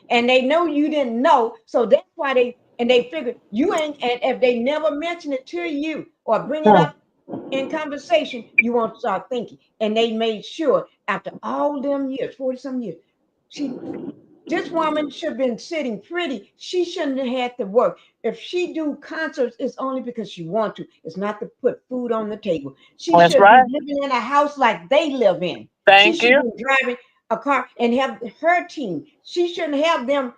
And they know you didn't know, so that's why they figured you ain't. And if they never mention it to you or bring it up in conversation, you won't start thinking. And they made sure after all them years, 40-some years, this woman should have been sitting pretty. She shouldn't have had to work. If she do concerts, it's only because she wants to. It's not to put food on the table. She should be living in a house like they live in. She should be driving a car and have her team. She shouldn't have them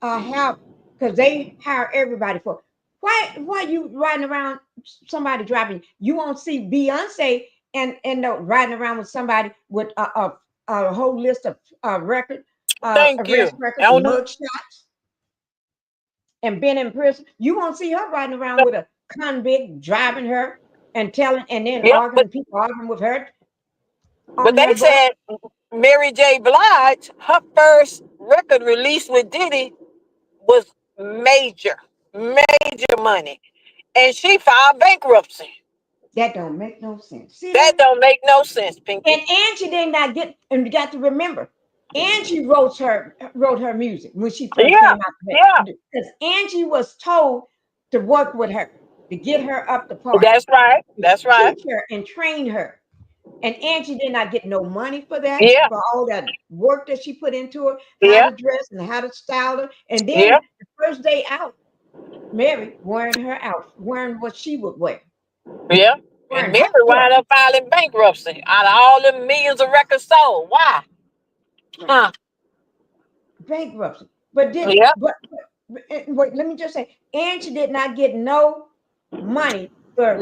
have, because they hire everybody for. Why you riding around somebody driving? You won't see Beyonce and riding around with somebody with a whole list of records. Arrest records, mug shots, and been in prison. You won't see her riding around with a convict driving her and telling, and then arguing with her. But they said Mary J. Blige, her first record released with Diddy was major money. And she filed bankruptcy. That don't make no sense. See that don't make no sense, Pinkie. And Angie did not get, and you got to remember, Angie wrote her music when she first came out. Because Angie was told to work with her, to get her up the party. That's right. That's right. Teach her and train her. And Angie did not get no money for that, for all that work that she put into it, how to dress and how to style her. And then the first day out, Mary wearing what she would wear. Yeah. And Mary wound up filing bankruptcy out of all the millions of records sold. Why? Huh? Bankruptcy. But wait, let me just say, Angie did not get no money for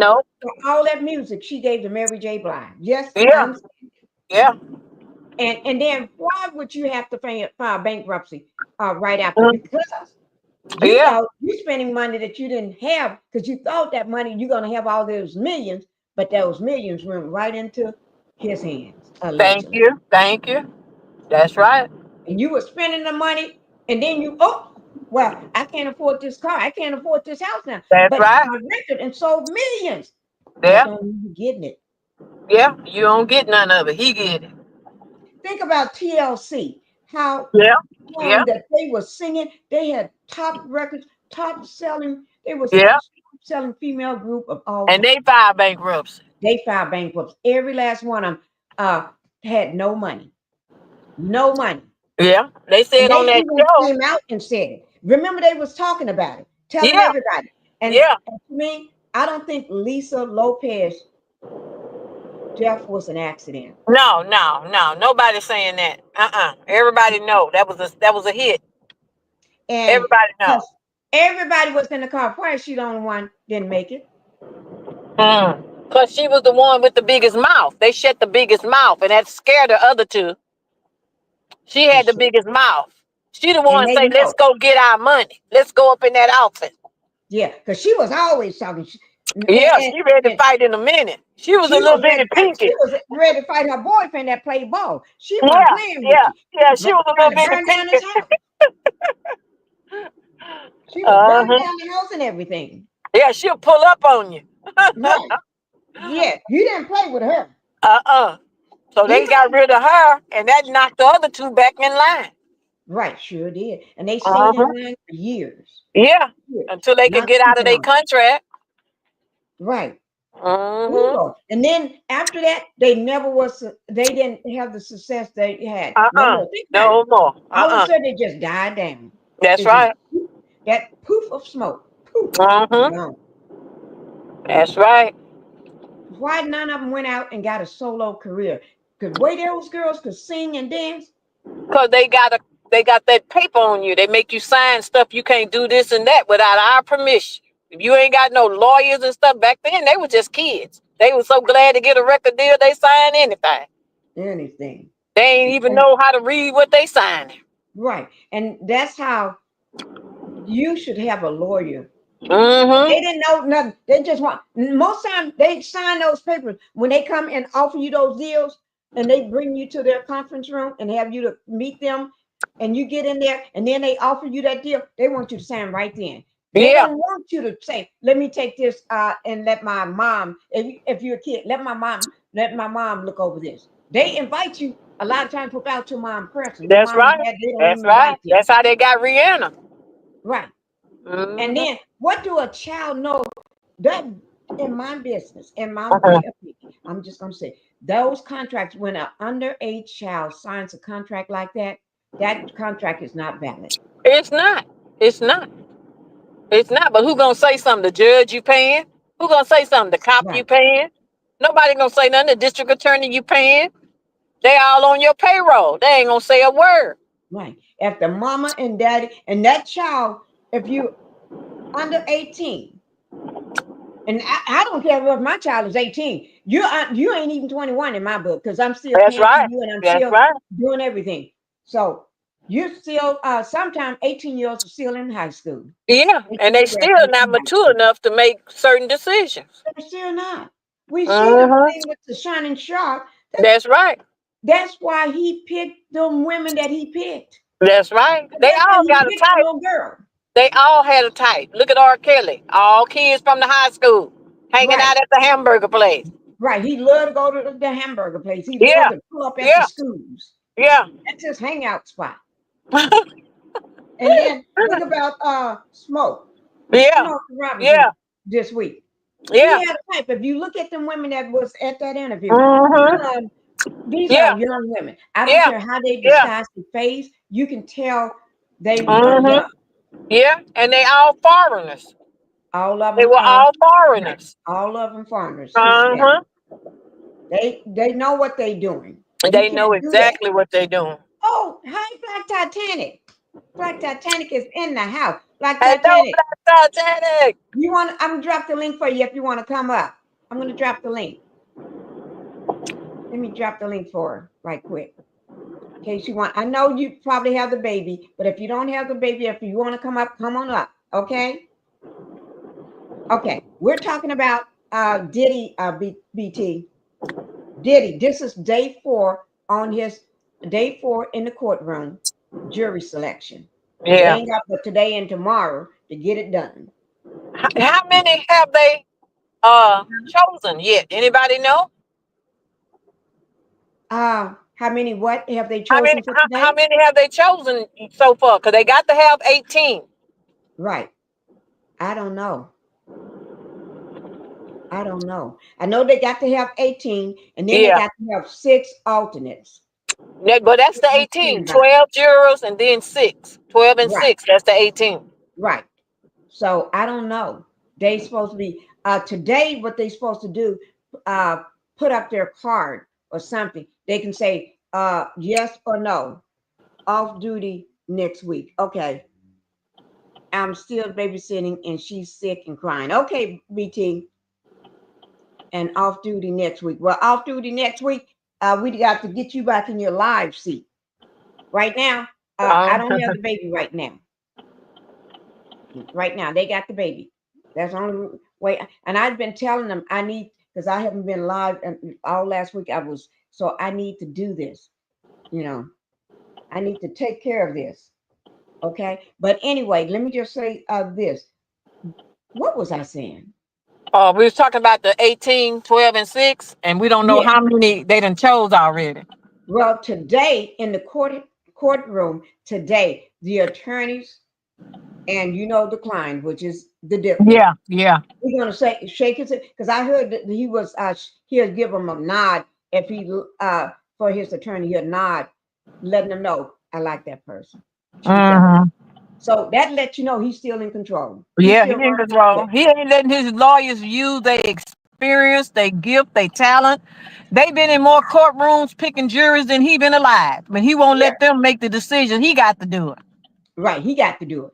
all that music she gave to Mary J. Blige. Yes. Yeah. And then why would you have to file bankruptcy right after? Because you're spending money that you didn't have because you thought that money you're gonna have all those millions, but those millions went right into his hands. Allegedly. Thank you. That's right. And you were spending the money, and then I can't afford this car. I can't afford this house now. That's right. I rented and sold millions. Yeah. Don't even getting it. Yeah, you don't get none of it. He get it. Think about TLC. How that they were singing. They had top records, top selling. They were selling female group of all. And they filed bankruptcy. They filed bankruptcy. Every last one of them had no money. No money. Yeah, they said on that show. Came out and said it. Remember, they was talking about it, telling everybody. And to me, I don't think Lisa Lopez death was an accident. No. Nobody's saying that. Everybody know that was a hit. And everybody knows. Everybody was in the car. Why is she the only one didn't make it? Because she was the one with the biggest mouth. They shut the biggest mouth, and that scared the other two. She had the biggest mouth. She the one say, let's go get our money. Let's go up in that outfit. Yeah, because she was always talking. She ready to fight in a minute. She was a little bitty Pinkie. She was ready to fight her boyfriend that played ball. She wasn't playing with you. Yeah, she was a little bitty Pinkie. She was burning down the house and everything. Yeah, she'll pull up on you. Right. Yeah, you didn't play with her. So they got rid of her, and that knocked the other two back in line. Right, sure did. And they stayed in line for years. Yeah, until they could get out of their contract. Right. And then after that, they didn't have the success they had. No more. All of a sudden, they just died down. That's right. That poof of smoke. Poof. That's right. Why none of them went out and got a solo career? Because way those girls could sing and dance. Because they got that paper on you. They make you sign stuff. You can't do this and that without our permission. If you ain't got no lawyers and stuff, back then they were just kids. They were so glad to get a record deal, they signed anything. Anything. They ain't even know how to read what they signing. Right. And that's how you should have a lawyer. They didn't know nothing. They just most times they sign those papers when they come and offer you those deals, and they bring you to their conference room and have you to meet them, and you get in there, and then they offer you that deal. They want you to sign right then. They don't want you to say, let me take this and let my mom, if you're a kid, let my mom look over this. They invite you a lot of times without your mom present. That's right. That's right. That's how they got Rihanna. Right. And then what do a child know? That in my business, I'm just gonna say those contracts, when an underage child signs a contract like that, that contract is not valid. It's not. But who gonna say something? The judge you paying? Who gonna say something? The cop you paying? Nobody gonna say nothing. The district attorney you paying? They all on your payroll. They ain't gonna say a word. Right. If the mama and daddy and that child, if you under 18, and I don't care if my child is 18, you ain't even 21 in my book, because I'm still paying you and I'm still doing everything. So you're still sometimes 18-year-olds are still in high school. Yeah, and they still not mature enough to make certain decisions. They're still not. We see the thing with the shining sharp That's right. That's why he picked them women that he picked. That's right. They That's why all he got a picked the type. little girl. They all had a type. Look at R. Kelly. All kids from the high school hanging out at the hamburger place. Right. He loved to go to the hamburger place. He Yeah. loved to pull up at the schools. Yeah. That's his hangout spot. And then think about Smoke. Yeah. Smoke Robinson Yeah. this week. Yeah. He had a type. If you look at the women that was at that interview, Mhm. these Yeah. are young women. I don't Yeah. care how they Yeah. disguise their face. You can tell they were Mhm. young. Yeah. And they all foreigners. All of They them were are all foreigners. all of them foreigners. Uh-huh. They know what they're doing. They know exactly what they're doing. Oh, hi, Black Titanic. Black Titanic is in the house. Black Hello, Titanic. Black Titanic. You want? I'm gonna drop the link for you if you want to come up. I'm gonna drop the link. Let me drop the link for her right quick. In case you want. I know you probably have the baby, but if you don't have the baby, if you want to come up, come on up. Okay. Okay. We're talking about Diddy, BT. Diddy. This is day 4 on his day 4 in the courtroom. Jury selection. Yeah. They ain't got but today and tomorrow to get it done. How many have they chosen yet? Anybody know? How many what have they chosen for today? How many have they chosen so far? Because they got to have 18. Right. I don't know. I know they got to have 18, and then they got to have 6 alternates. But that's the 18. 12 jurors and then 6. 12 and 6. That's the 18. Right. So I don't know. They supposed to be today. What they supposed to do? Put up their card or something. They can say yes or no. Off duty next week. Okay. I'm still babysitting and she's sick and crying. Okay, BT. And off duty next week. Well, off duty next week, we got to get you back in your live seat. Right now, I don't have the baby right now. Right now, they got the baby. That's the only way. And I've been telling them I need, because I haven't been live all last week. So I need to do this. You know, I need to take care of this. Okay. But anyway, let me just say this. What was I saying? We was talking about the 18, 12, and 6, and we don't know how many they done chose already. Well, today in the courtroom, today, the attorneys and the client, which is the difference. Yeah. We're gonna say shake his head, because I heard that he was he'll give him a nod if he for his attorney, he'll nod, letting them know I like that person. So that lets you know he's still in control. He's in control. He ain't letting his lawyers use their experience, their gift, their talent. They've been in more courtrooms picking juries than he been alive, but he won't let them make the decision. He got to do it. Right, he got to do it.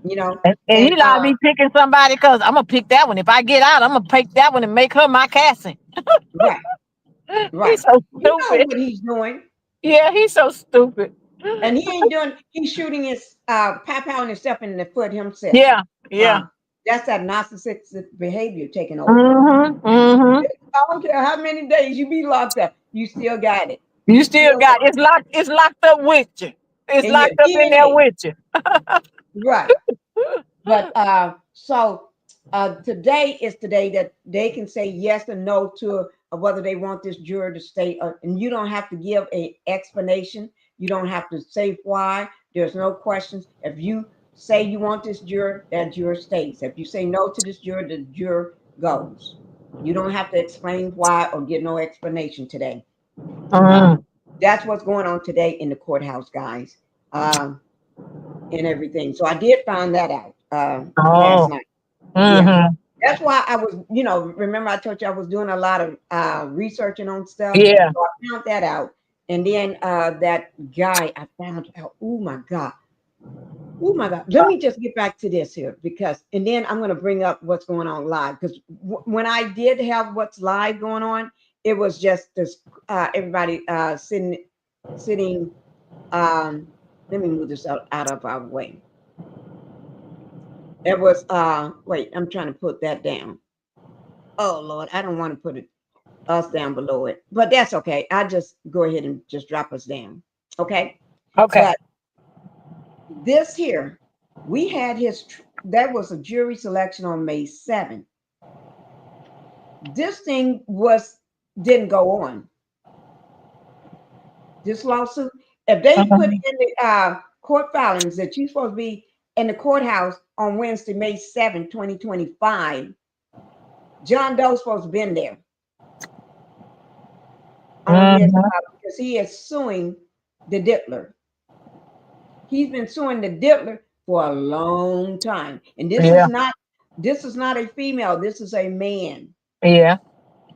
And he like me picking somebody because I'm gonna pick that one. If I get out, I'm gonna pick that one and make her my casting. Right. He's so stupid. You know what he's doing. Yeah, he's so stupid. And he ain't doing, he's shooting his pounding himself in the foot himself. Yeah. That's that narcissistic behavior taking over. Mm-hmm. I don't care how many days you be locked up, you still got it. You still got it. It's locked up with you. It's locked up in there with you. Right. But so today is the day that they can say yes or no to whether they want this juror to stay, and you don't have to give an explanation. You don't have to say why. There's no questions. If you say you want this juror, that juror stays. If you say no to this juror, the juror goes. You don't have to explain why or give no explanation today. That's what's going on today in the courthouse, guys, and everything. So I did find that out last night. Yeah. That's why I was, remember I told you I was doing a lot of researching on stuff. Yeah. So I found that out. And then that guy I found out, oh my God. Let me just get back to this here and then I'm going to bring up what's going on live. Because when I did have what's live going on, it was just this, everybody sitting, let me move this out of our way. It was, wait, I'm trying to put that down. Oh Lord, I don't want to put it. us down below it, but that's okay. I just go ahead and just drop us down. Okay. Okay. But this here, we had that was a jury selection on May 7th. This thing didn't go on. This lawsuit, if they put in the court filings that you're supposed to be in the courthouse on Wednesday, May 7th, 2025, John Doe's supposed to have been there. Because he is suing the Diddler. He's been suing the Diddler for a long time. And this is not a female, this is a man. Yeah.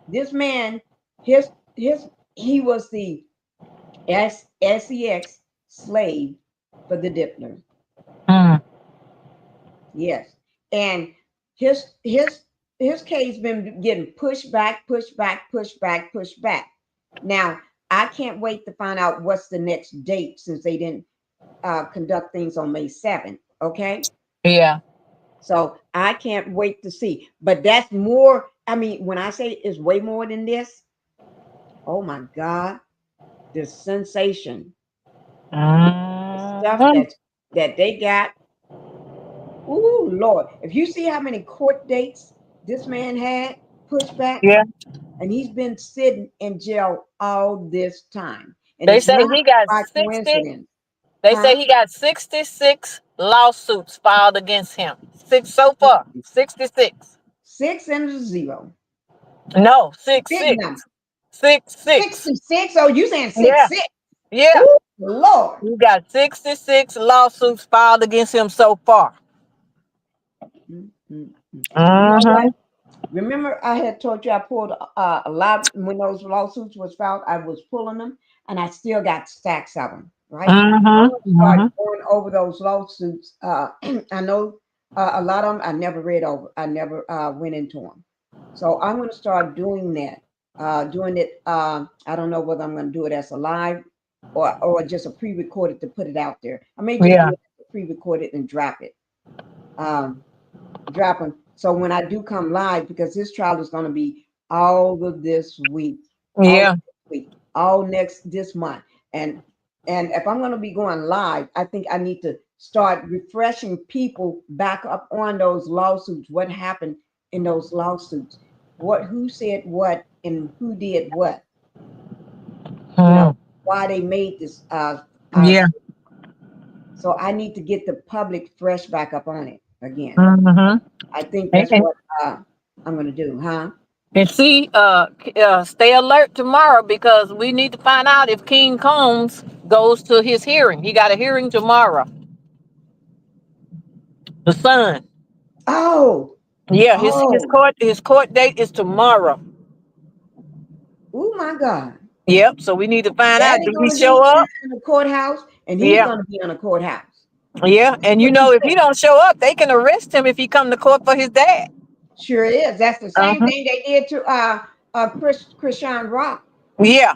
This man, he was the SEX slave for the Diddler. Yes. And his case been getting pushed back. Now, I can't wait to find out what's the next date since they didn't conduct things on May 7th. Okay. Yeah. So I can't wait to see. But that's more. I mean, when I say it's way more than this, oh my God, the sensation, the stuff that they got. Oh Lord, if you see how many court dates this man had pushed back, and he's been sitting in jail all this time. And they say he got 60. They say he got 66 lawsuits filed against him. 6 so far. 66. 6 and a 0. No, 6. 66. Oh, you saying 6? Yeah. Ooh, Lord. You got 66 lawsuits filed against him so far. You know what? Remember, I had told you I pulled a lot when those lawsuits was filed. I was pulling them, and I still got stacks of them. Right? Start going over those lawsuits. I know a lot of them I never read over. I never went into them. So I'm going to start doing that. Doing it. I don't know whether I'm going to do it as a live or just a pre-recorded to put it out there. I may just do it pre-recorded and drop it. Drop them. So when I do come live, because this trial is going to be all of this week. All this month. And if I'm going to be going live, I think I need to start refreshing people back up on those lawsuits. What happened in those lawsuits? Who said what and who did what? You know, why they made this. So I need to get the public fresh back up on it again. I think that's what I'm going to do, huh? And see, stay alert tomorrow because we need to find out if King Combs goes to his hearing. He got a hearing tomorrow. The son. Oh. Yeah, his court date is tomorrow. Oh my God. Yep. So we need to find out. Did he show up in the courthouse? And he's going to be in the courthouse. Yeah, and you know, if he don't show up, they can arrest him if he come to court for his dad. Sure is. That's the same thing they did to Krishan Rock. Yeah.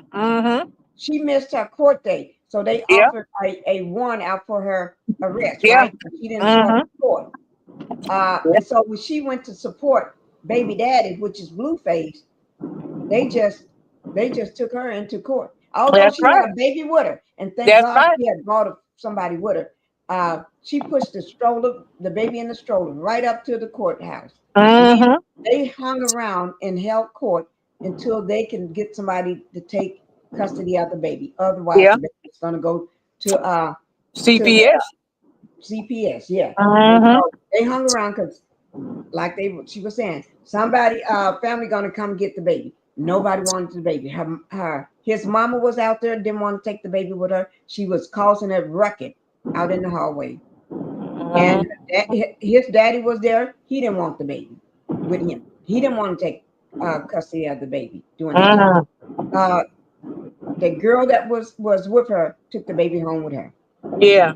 She missed her court date, so they offered a warrant out for her arrest. Right? She didn't show up to court. And so when she went to support baby daddy, which is Blueface, they just took her into court. Although she had a baby with her, and thank God she had brought somebody with her. She pushed the baby in the stroller, right up to the courthouse. They hung around and held court until they can get somebody to take custody of the baby. Otherwise, the baby is going to go to CPS. CPS, They hung around because, like she was saying, somebody, family, going to come get the baby. Nobody wanted the baby. His mama was out there, didn't want to take the baby with her. She was causing a ruckus out in the hallway. And his daddy was there. He didn't want the baby with him. He didn't want to take custody of the baby doing that. The girl that was with her took the baby home with her. Yeah.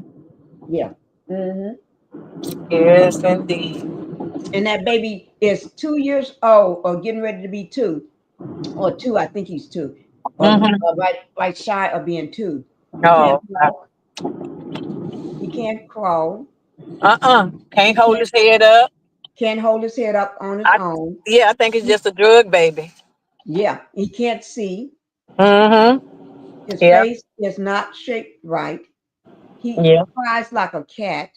Yes, indeed. And that baby is 2 years old or getting ready to be 2. Or 2, I think he's 2. Right shy of being 2. He can't crawl. Can't hold his head up. Can't hold his head up on his own. Yeah, I think it's just a drug baby. Yeah, he can't see. His Yeah. face is not shaped right. He Yeah. cries like a cat.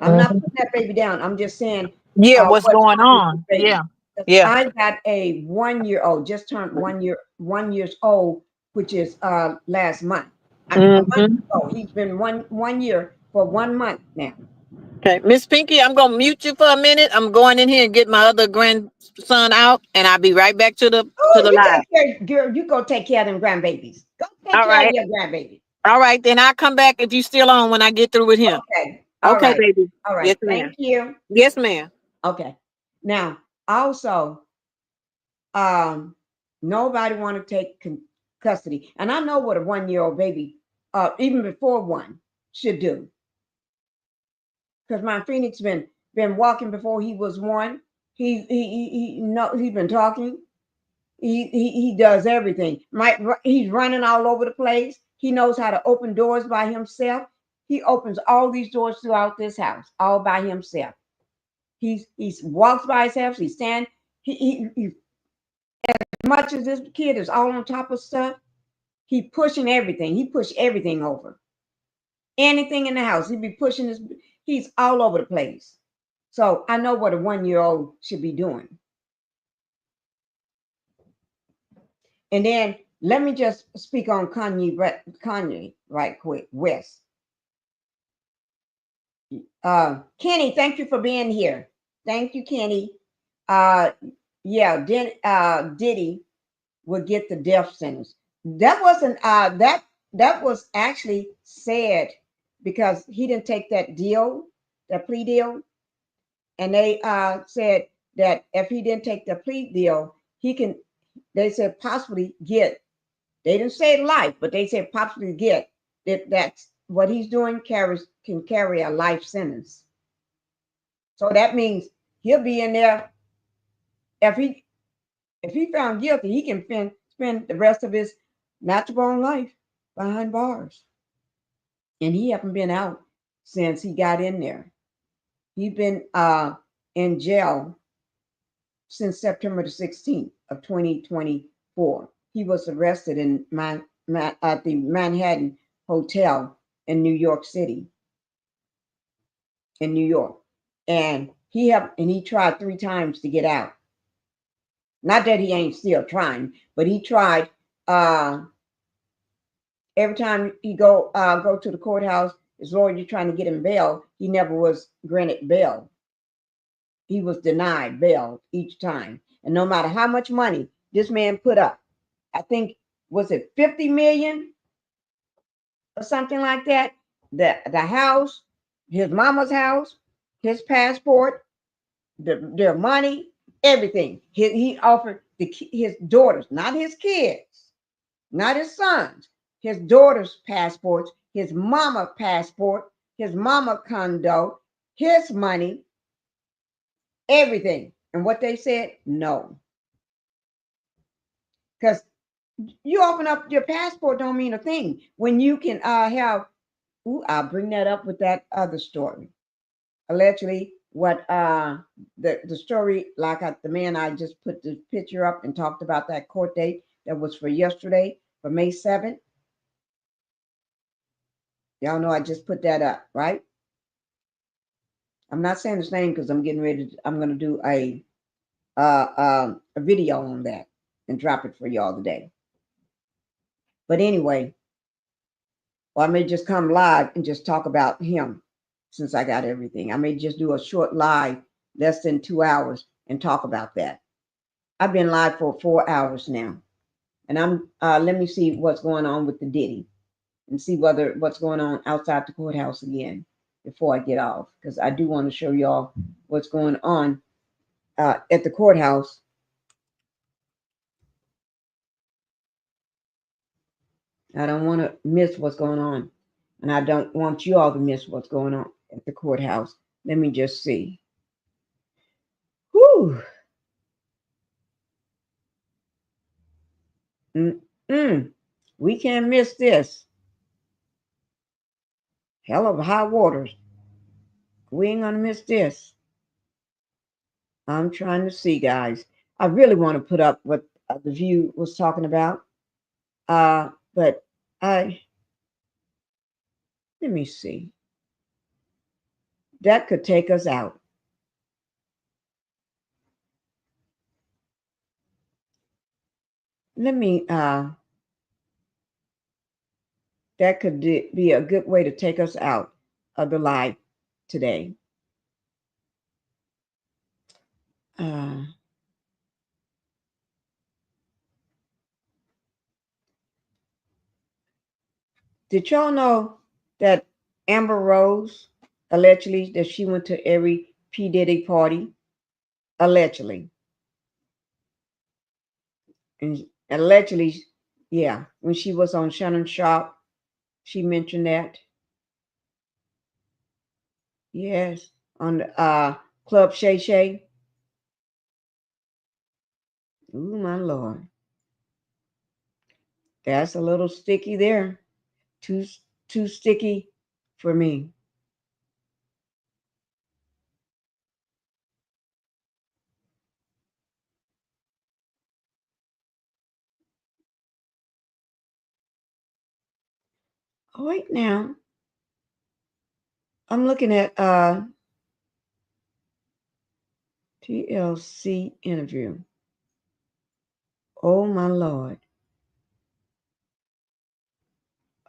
I'm not putting that baby down. I'm just saying Yeah, what's what's going wrong with the on? baby. Yeah. Yeah. I got a 1-year-old, just turned 1 years old, which is last month. A month ago. He's been one year for 1 month now. Okay, Miss Pinkie, I'm gonna mute you for a minute. I'm going in here and get my other grandson out, and I'll be right back to the You live. take care, girl. You go take care of them grandbabies. Go take All care right. of your grandbaby. All right, then I'll come back if you still on when I get through with him. Okay. All Okay, right. baby. All right. Yes, ma'am. Thank you. Yes, ma'am. Okay. Now, also, nobody want to take custody, and I know what a 1-year-old baby, even before one, should do. Because my Phoenix been walking before he was one. He's been talking. He does everything. He's running all over the place. He knows how to open doors by himself. He opens all these doors throughout this house all by himself. He walks by himself. He stands. He as much as this kid is all on top of stuff, he pushing everything. He push everything over. Anything in the house, he be pushing his. He's all over the place. So I know what a 1-year-old should be doing. And then let me just speak on Kanye right quick. West. Kenny, thank you for being here. Thank you, Kenny. Yeah, then Diddy would get the death sentence. That wasn't that was actually said because he didn't take that deal, that plea deal. And they said that if he didn't take the plea deal, he can, they said possibly get, they didn't say life, but they said possibly get, if that's what he's doing can carry a life sentence. So that means he'll be in there. If he found guilty, he can spend the rest of his natural life behind bars. And he hasn't been out since he got in there. He's been in jail since September the 16th of 2024. He was arrested in at the Manhattan Hotel in New York City, in New York. And he tried 3 times to get out. Not that he ain't still trying, but he tried every time he go to the courthouse, his lawyer trying to get him bail, he never was granted bail. He was denied bail each time. And no matter how much money this man put up, I think, was it 50 million or something like that? The house, his mama's house, his passport, their money, everything. He offered his daughters, not his kids, not his sons, his daughters' passports, his mama passport, his mama condo, his money, everything. And what they said, no. Because you open up your passport don't mean a thing when you can have, I'll bring that up with that other story. Allegedly, what the story, like the man I just put the picture up and talked about that court date that was for yesterday, for May 7th. Y'all know I just put that up, right? I'm not saying his name because I'm getting ready to, I'm going to do a video on that and drop it for y'all today. But anyway, or I may just come live and just talk about him since I got everything. I may just do a short live, less than 2 hours, and talk about that. I've been live for 4 hours now. And I'm let me see what's going on with the Diddy and see what's going on outside the courthouse again before I get off. Because I do want to show y'all what's going on at the courthouse. I don't want to miss what's going on. And I don't want you all to miss what's going on at the courthouse. Let me just see. Whew. We can't miss this. Hell of high waters. We ain't gonna miss this. I'm trying to see, guys. I really want to put up what The View was talking about. But let me see. That could take us out. Let me, that could be a good way to take us out of the live today. Did y'all know that Amber Rose, allegedly, that she went to every P. Diddy party? Allegedly. And allegedly, yeah, when she was on Shannon Sharp, she mentioned that. Yes, on the Club Shay Shay. Ooh, my Lord. That's a little sticky there. Too sticky for me. Oh, wait now. I'm looking at TLC interview. Oh my Lord.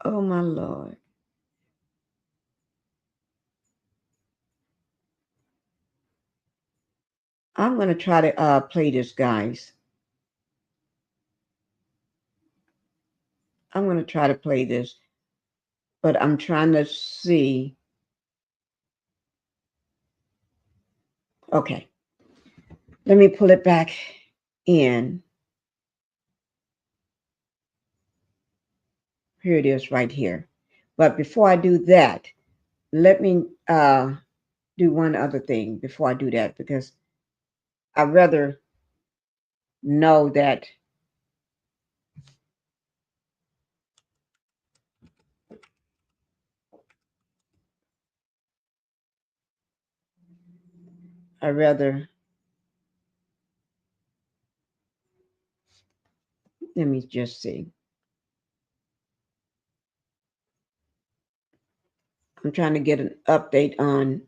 Oh my Lord. I'm going to try to play this, guys. I'm going to try to play this, but I'm trying to see. Okay. Let me pull it back in. Here it is right here. But before I do that, let me do one other thing before I do that, because I'd rather know that let me just see. I'm trying to get an update on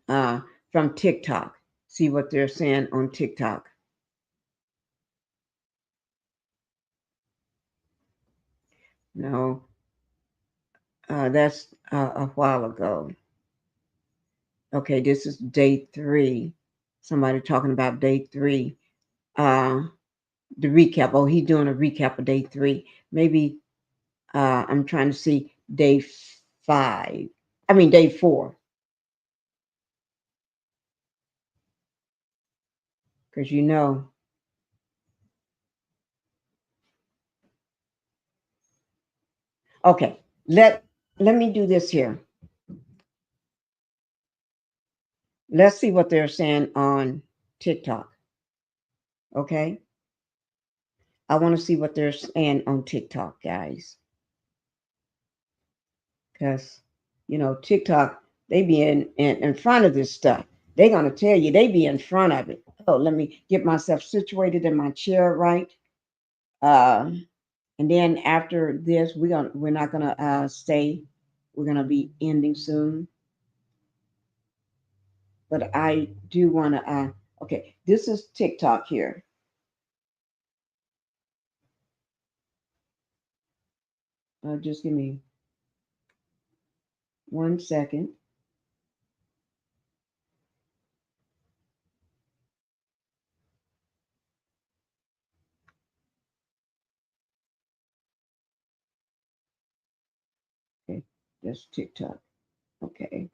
from TikTok. See what they're saying on TikTok. No, that's a while ago. Okay, this is day 3. Somebody talking about day 3. The recap. Oh, he's doing a recap of day 3. Maybe I'm trying to see day 5. I mean, day 4. Because you know. Okay, let me do this here. Let's see what they're saying on TikTok. Okay? I want to see what they're saying on TikTok, guys. Because, you know, TikTok, they be in front of this stuff. They're going to tell you they be in front of it. Oh, let me get myself situated in my chair right. And then after this, we're not going to stay. We're going to be ending soon. But I do want to, okay, this is TikTok here. Just give me 1 second. Okay, that's TikTok. Okay.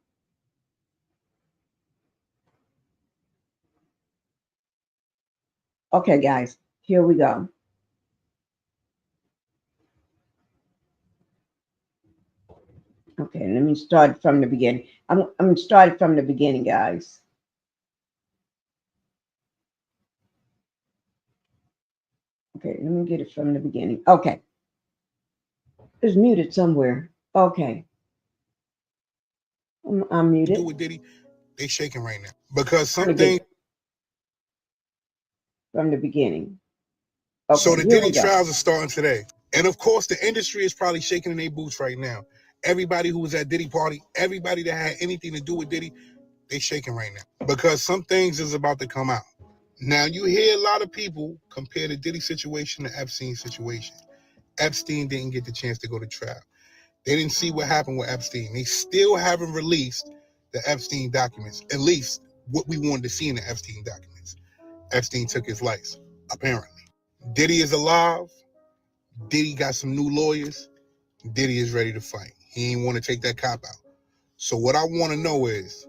Okay, guys, here we go. Okay, let me start from the beginning. I'm starting from the beginning, guys. Okay, let me get it from the beginning. Okay. It's muted somewhere. Okay. I'm muted. Do with Diddy, they shaking right now because something from the beginning. So Okay, the here we Diddy go. trials are starting today. And of course, the industry is probably shaking in their boots right now. Everybody who was at Diddy party, everybody that had anything to do with Diddy, they shaking right now. Because some things is about to come out. Now, you hear a lot of people compare the Diddy situation to Epstein's situation. Epstein didn't get the chance to go to trial. They didn't see what happened with Epstein. They still haven't released the Epstein documents, at least what we wanted to see in the Epstein documents. Epstein took his life, apparently. Diddy is alive. Diddy got some new lawyers. Diddy is ready to fight. He ain't want to take that cop out. So what I want to know is,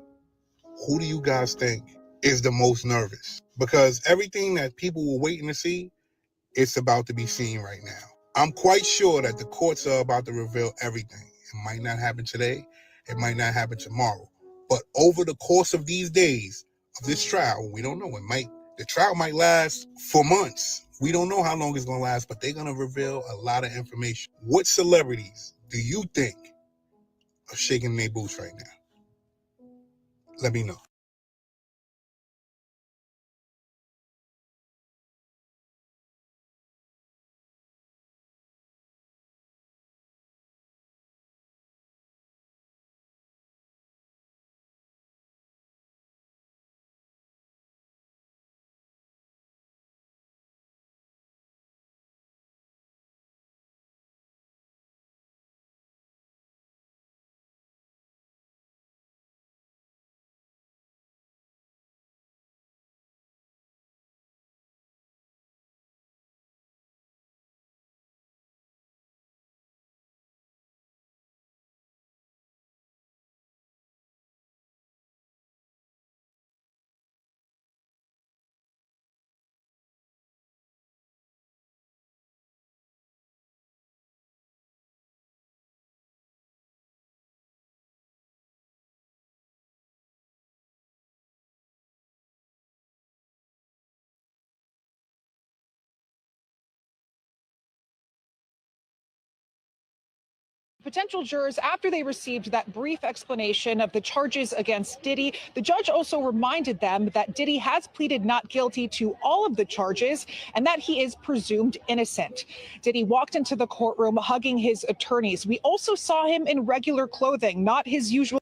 who do you guys think is the most nervous? Because everything that people were waiting to see, it's about to be seen right now. I'm quite sure that the courts are about to reveal everything. It might not happen today. It might not happen tomorrow. But over the course of these days of this trial, we don't know. The trial might last for months. We don't know how long it's going to last, but they're going to reveal a lot of information. What celebrities do you think are shaking their boots right now? Let me know. Potential jurors, after they received that brief explanation of the charges against Diddy, the judge also reminded them that Diddy has pleaded not guilty to all of the charges and that he is presumed innocent. Diddy walked into the courtroom hugging his attorneys. We also saw him in regular clothing, not his usual.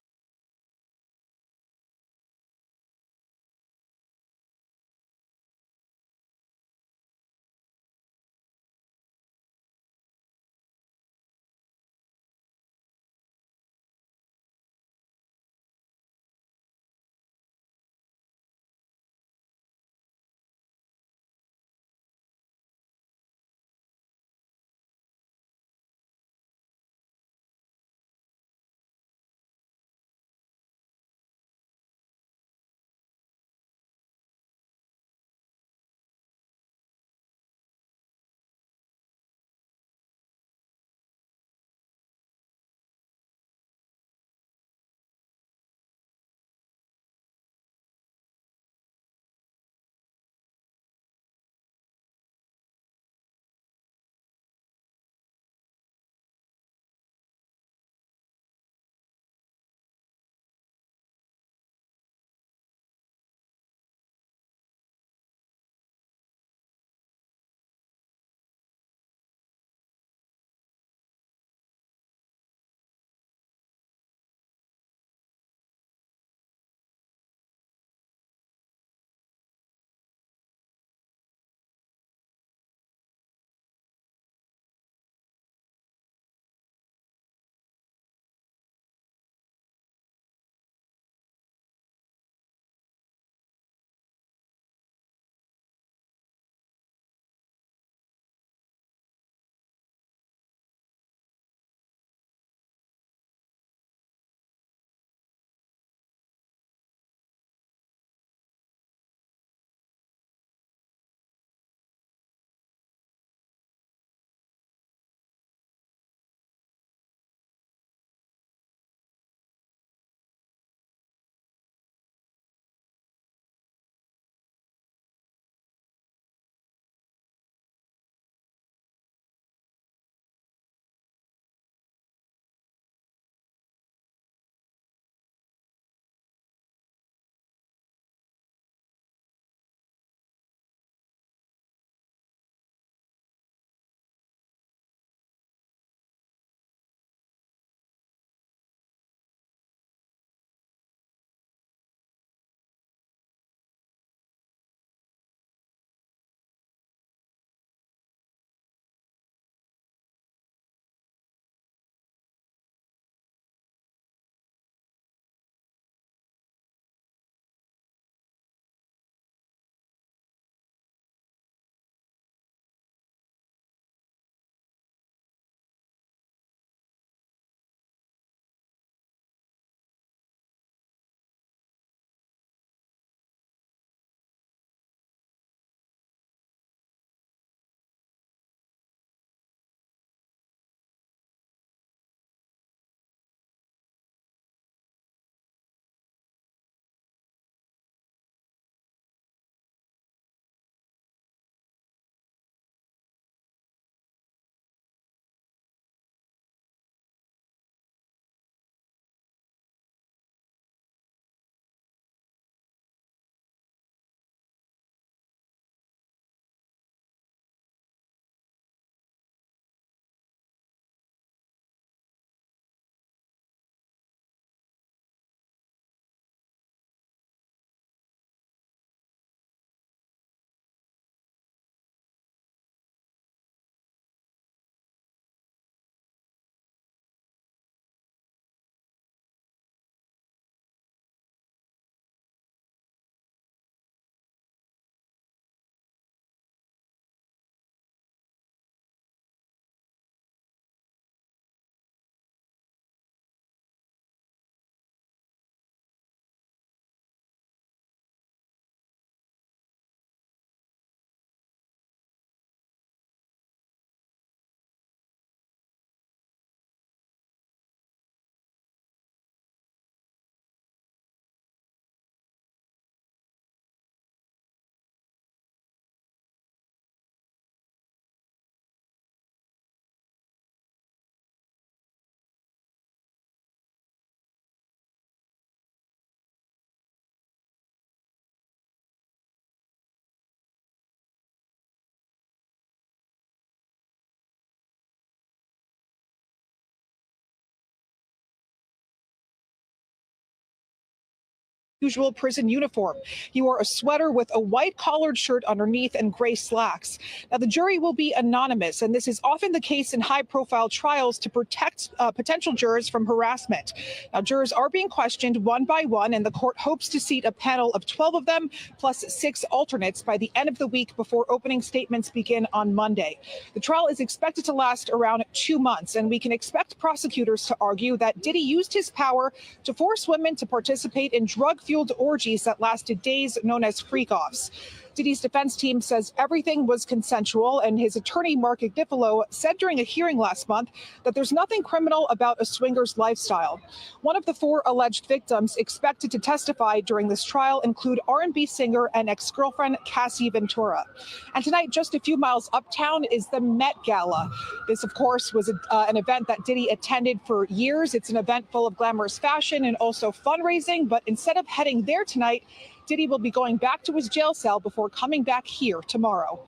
usual prison uniform. He wore a sweater with a white collared shirt underneath and gray slacks. Now, the jury will be anonymous, and this is often the case in high-profile trials to protect potential jurors from harassment. Now, jurors are being questioned one by one, and the court hopes to seat a panel of 12 of them, plus 6 alternates by the end of the week before opening statements begin on Monday. The trial is expected to last around 2 months, and we can expect prosecutors to argue that Diddy used his power to force women to participate in drug-fueled orgies that lasted days, known as freak-offs. Diddy's defense team says everything was consensual, and his attorney, Mark Agnifilo, said during a hearing last month that there's nothing criminal about a swinger's lifestyle. One of the 4 alleged victims expected to testify during this trial include R&B singer and ex-girlfriend Cassie Ventura. And tonight, just a few miles uptown, is the Met Gala. This, of course, was an event that Diddy attended for years. It's an event full of glamorous fashion and also fundraising, but instead of heading there tonight, Diddy will be going back to his jail cell before coming back here tomorrow.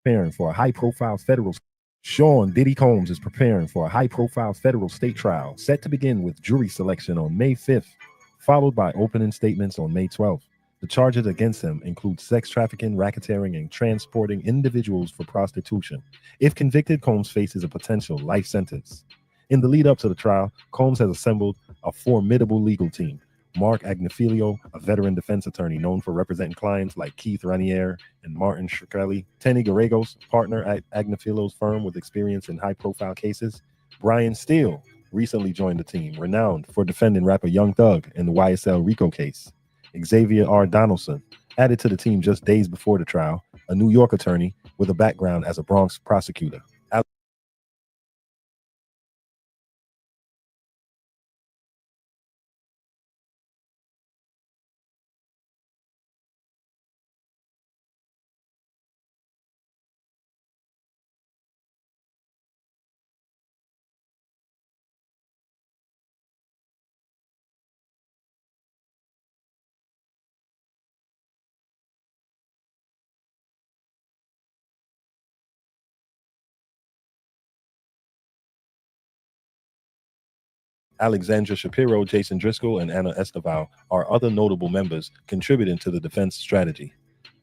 Preparing for a high-profile federal. Sean Diddy Combs is preparing for a high-profile federal state trial set to begin with jury selection on May 5th, followed by opening statements on May 12th. The charges against him include sex trafficking, racketeering, and transporting individuals for prostitution. If convicted, Combs faces a potential life sentence. In the lead up to the trial, Combs has assembled a formidable legal team. Mark Agnifilo, a veteran defense attorney known for representing clients like Keith Raniere and Martin Shkreli. Tenny Gallegos, partner at Agnifilo's firm with experience in high-profile cases. Brian Steele recently joined the team, renowned for defending rapper Young Thug in the YSL RICO case. Xavier R. Donaldson, added to the team just days before the trial, a New York attorney with a background as a Bronx prosecutor. Alexandra Shapiro, Jason Driscoll, and Anna Esteval are other notable members contributing to the defense strategy.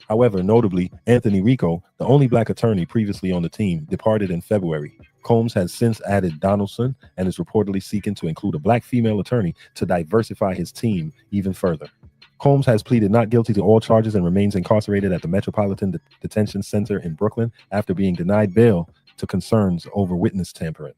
However, notably, Anthony Rico, the only black attorney previously on the team, departed in February. Combs has since added Donaldson and is reportedly seeking to include a black female attorney to diversify his team even further. Combs has pleaded not guilty to all charges and remains incarcerated at the Metropolitan Detention Center in Brooklyn after being denied bail to concerns over witness tampering.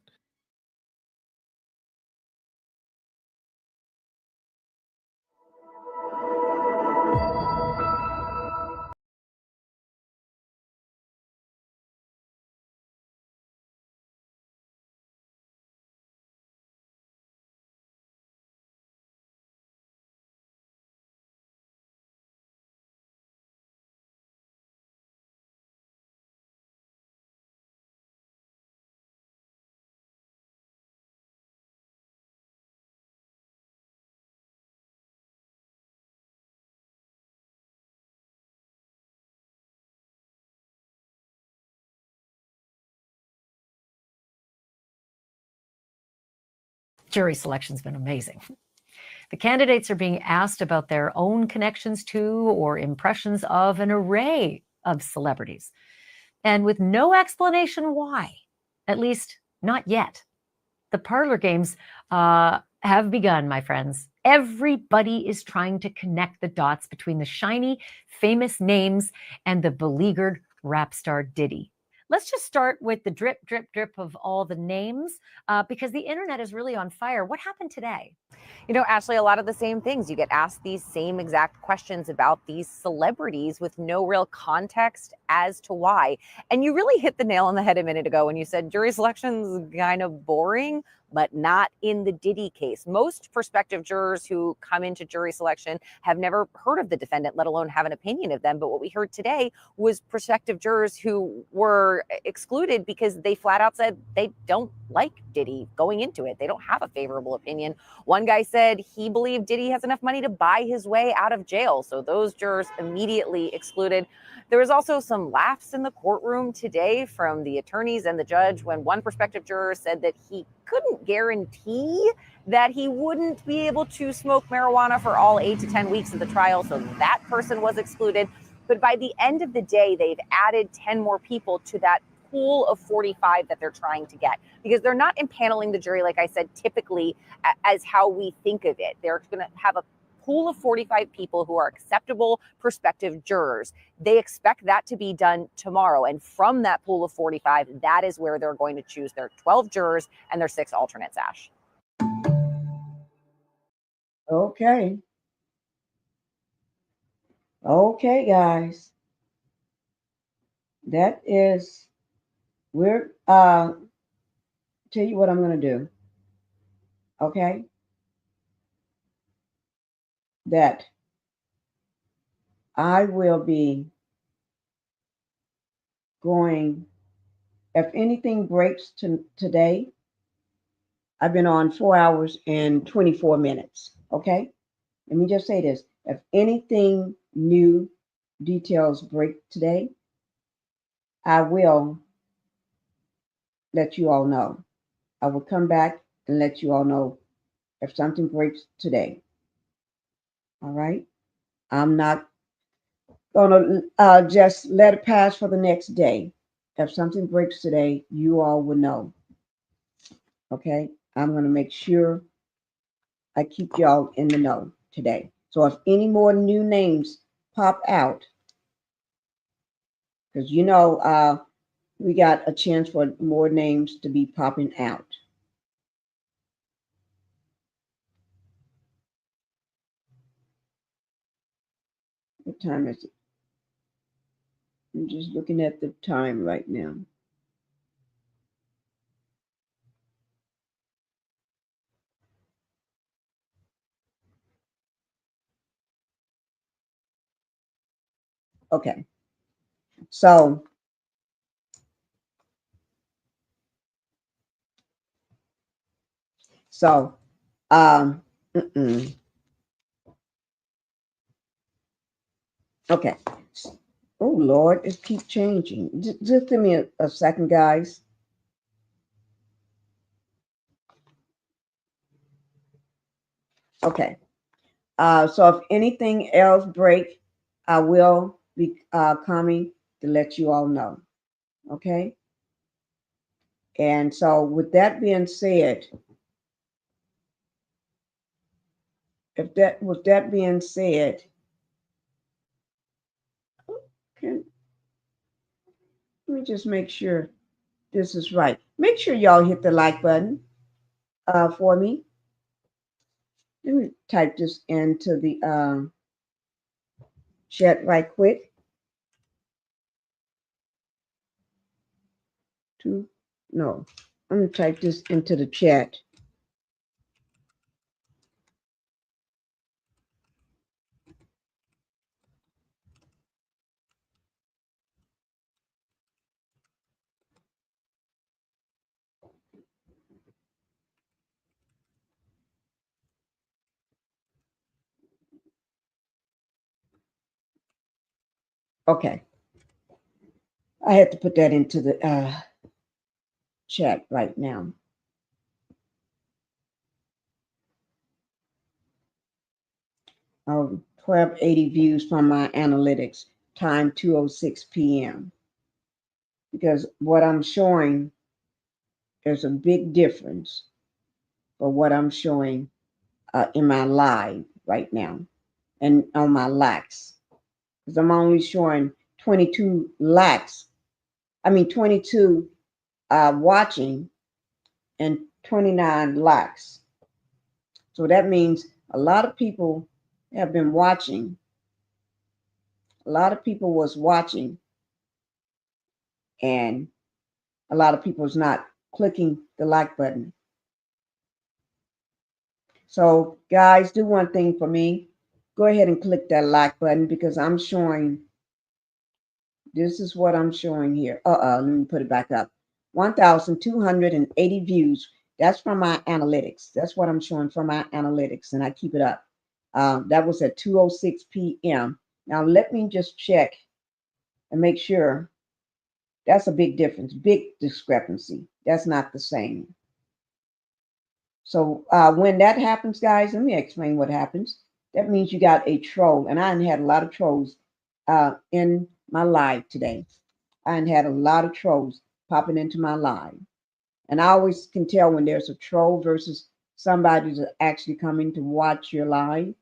Jury selection's been amazing. The candidates are being asked about their own connections to or impressions of an array of celebrities, and with no explanation why, at least not yet. The parlor games have begun, my friends. Everybody is trying to connect the dots between the shiny, famous names and the beleaguered rap star Diddy. Let's just start with the drip, drip, drip of all the names because the internet is really on fire. What happened today? You know, Ashley, a lot of the same things. You get asked these same exact questions about these celebrities with no real context as to why. And you really hit the nail on the head a minute ago when you said jury selection's kind of boring, but not in the Diddy case. Most prospective jurors who come into jury selection have never heard of the defendant, let alone have an opinion of them. But what we heard today was prospective jurors who were excluded because they flat out said they don't like Diddy going into it. They don't have a favorable opinion. One guy said he believed Diddy has enough money to buy his way out of jail. So those jurors immediately excluded. There was also some laughs in the courtroom today from the attorneys and the judge when one prospective juror said that he couldn't guarantee that he wouldn't be able to smoke marijuana for all 8 to 10 weeks of the trial. So that person was excluded. But by the end of the day, they've added 10 more people to that pool of 45 that they're trying to get, because they're not impaneling the jury, like I said, typically as how we think of it. They're going to have a pool of 45 people who are acceptable prospective jurors. They expect that to be done tomorrow. And from that pool of 45, that is where they're going to choose their 12 jurors and their 6 alternates, Ash. Okay. Okay, guys. That is, we're, tell you what I'm going to do. Okay. That I will be going, if anything breaks today, I've been on 4 hours and 24 minutes. Okay. Let me just say this. If anything new details break today, I will let you all know. I will come back and let you all know if something breaks today. All right. I'm not going to just let it pass for the next day. If something breaks today, you all will know. Okay. I'm going to make sure I keep y'all in the know today. So if any more new names pop out, because you know we got a chance for more names to be popping out. What time is it? I'm just looking at the time right now. Okay. So okay. Oh Lord, it keeps changing. Just give me a second, guys. Okay. So if anything else break, I will be coming to let you all know. Okay. And so with that being said, with that being said, let me just make sure this is right. Make sure y'all hit the like button for me. Let me type this into the chat right quick. No, I'm going to type this into the chat. Okay. I had to put that into the chat right now. 1280 views from my analytics, time 2:06 p.m. Because what I'm showing, there's a big difference for what I'm showing in my live right now and on my likes. Because I'm only showing 22 likes. 22 watching and 29 likes. So that means a lot of people have been watching. A lot of people was watching, and a lot of people's not clicking the like button. So guys, do one thing for me. Go ahead and click that like button, because I'm showing, this is what I'm showing here. Let me put it back up. 1,280 views. That's from my analytics. That's what I'm showing from my analytics, and I keep it up. That was at 2:06 p.m. Now let me just check and make sure. That's a big difference, big discrepancy. That's not the same. So when that happens, guys, let me explain what happens. That means you got a troll, and I had a lot of trolls in my live today. I had a lot of trolls popping into my live, and I always can tell when there's a troll versus somebody who's actually coming to watch your live.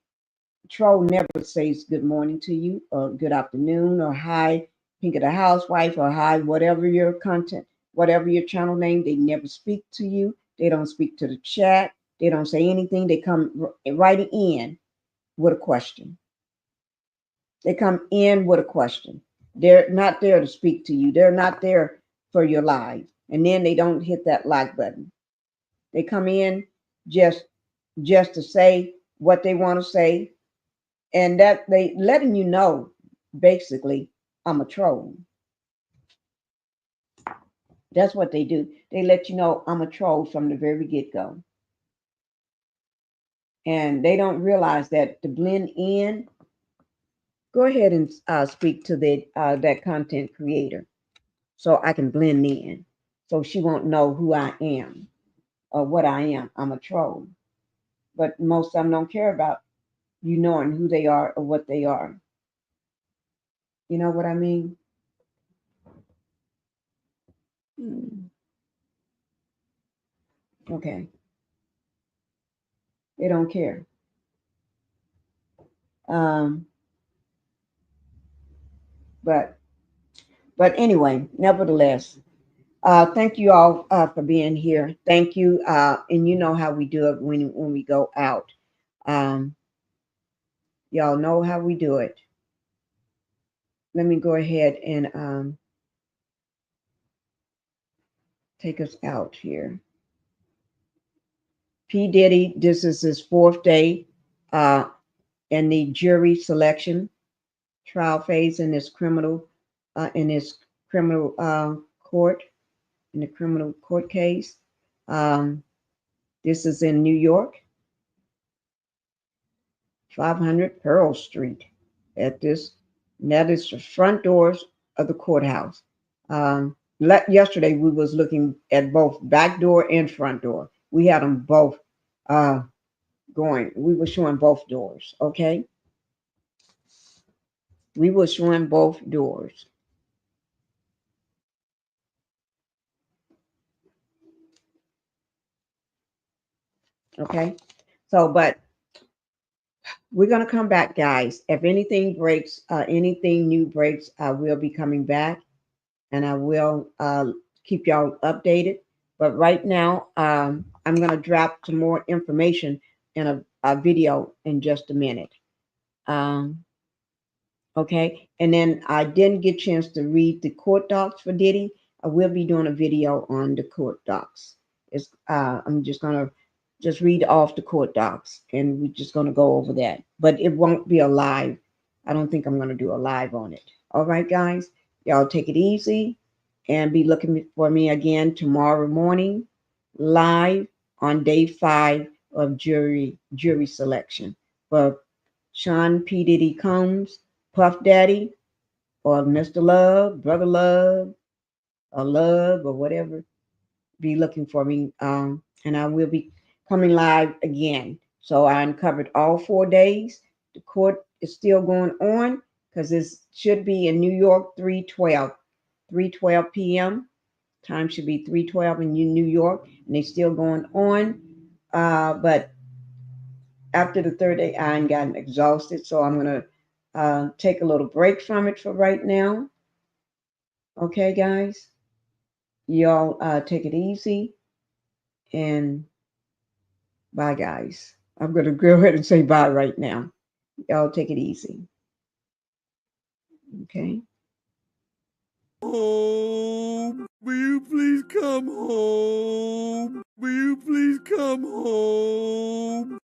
The troll never says good morning to you, or good afternoon, or hi, PinkietheHousewife, or hi, whatever your content, whatever your channel name. They never speak to you. They don't speak to the chat. They don't say anything. They come right in with a question. They come in with a question. They're not there to speak to you. They're not there for your live. And then they don't hit that like button. They come in just to say what they want to say, and that they letting you know, basically, I'm a troll. That's what they do. They let you know I'm a troll from the very get-go. And they don't realize that to blend in, go ahead and speak to that content creator so I can blend in, so she won't know who I am or what I am. I'm a troll. But most of them don't care about you knowing who they are or what they are. You know what I mean? Okay. They don't care. But anyway, nevertheless, thank you all for being here. Thank you. And you know how we do it when we go out. Y'all know how we do it. Let me go ahead and take us out here. P. Diddy, this is his 4th day in the jury selection trial phase in this criminal court, in the criminal court case. This is in New York, 500 Pearl Street. That is the front doors of the courthouse. Yesterday we was looking at both back door and front door. We had them both going. We were showing both doors. Okay, we were showing both doors. Okay, so but we're going to come back, guys. If anything breaks, anything new breaks, I will be coming back, and I will keep y'all updated. But right now, I'm going to drop some more information in a video in just a minute. Okay, and then I didn't get a chance to read the court docs for Diddy. I will be doing a video on the court docs. I'm just going to read off the court docs, and we're just going to go over that. But it won't be a live. I don't think I'm going to do a live on it. All right, guys, y'all take it easy, and be looking for me again tomorrow morning, live on day 5 of jury selection for Sean P. Diddy Combs, Puff Daddy, or Mr. Love, Brother Love, or Love, or whatever. Be looking for me, and I will be coming live again. So I uncovered all 4 days, The court is still going on because it should be in New York 3:12 p.m. Time should be 3:12 in New York, and they still going on. But after the third day, I ain't gotten exhausted, so I'm gonna take a little break from it for right now. Okay, guys, y'all take it easy, and bye, guys. I'm gonna go ahead and say bye right now. Y'all take it easy. Okay. Home. Will you please come home? Will you please come home?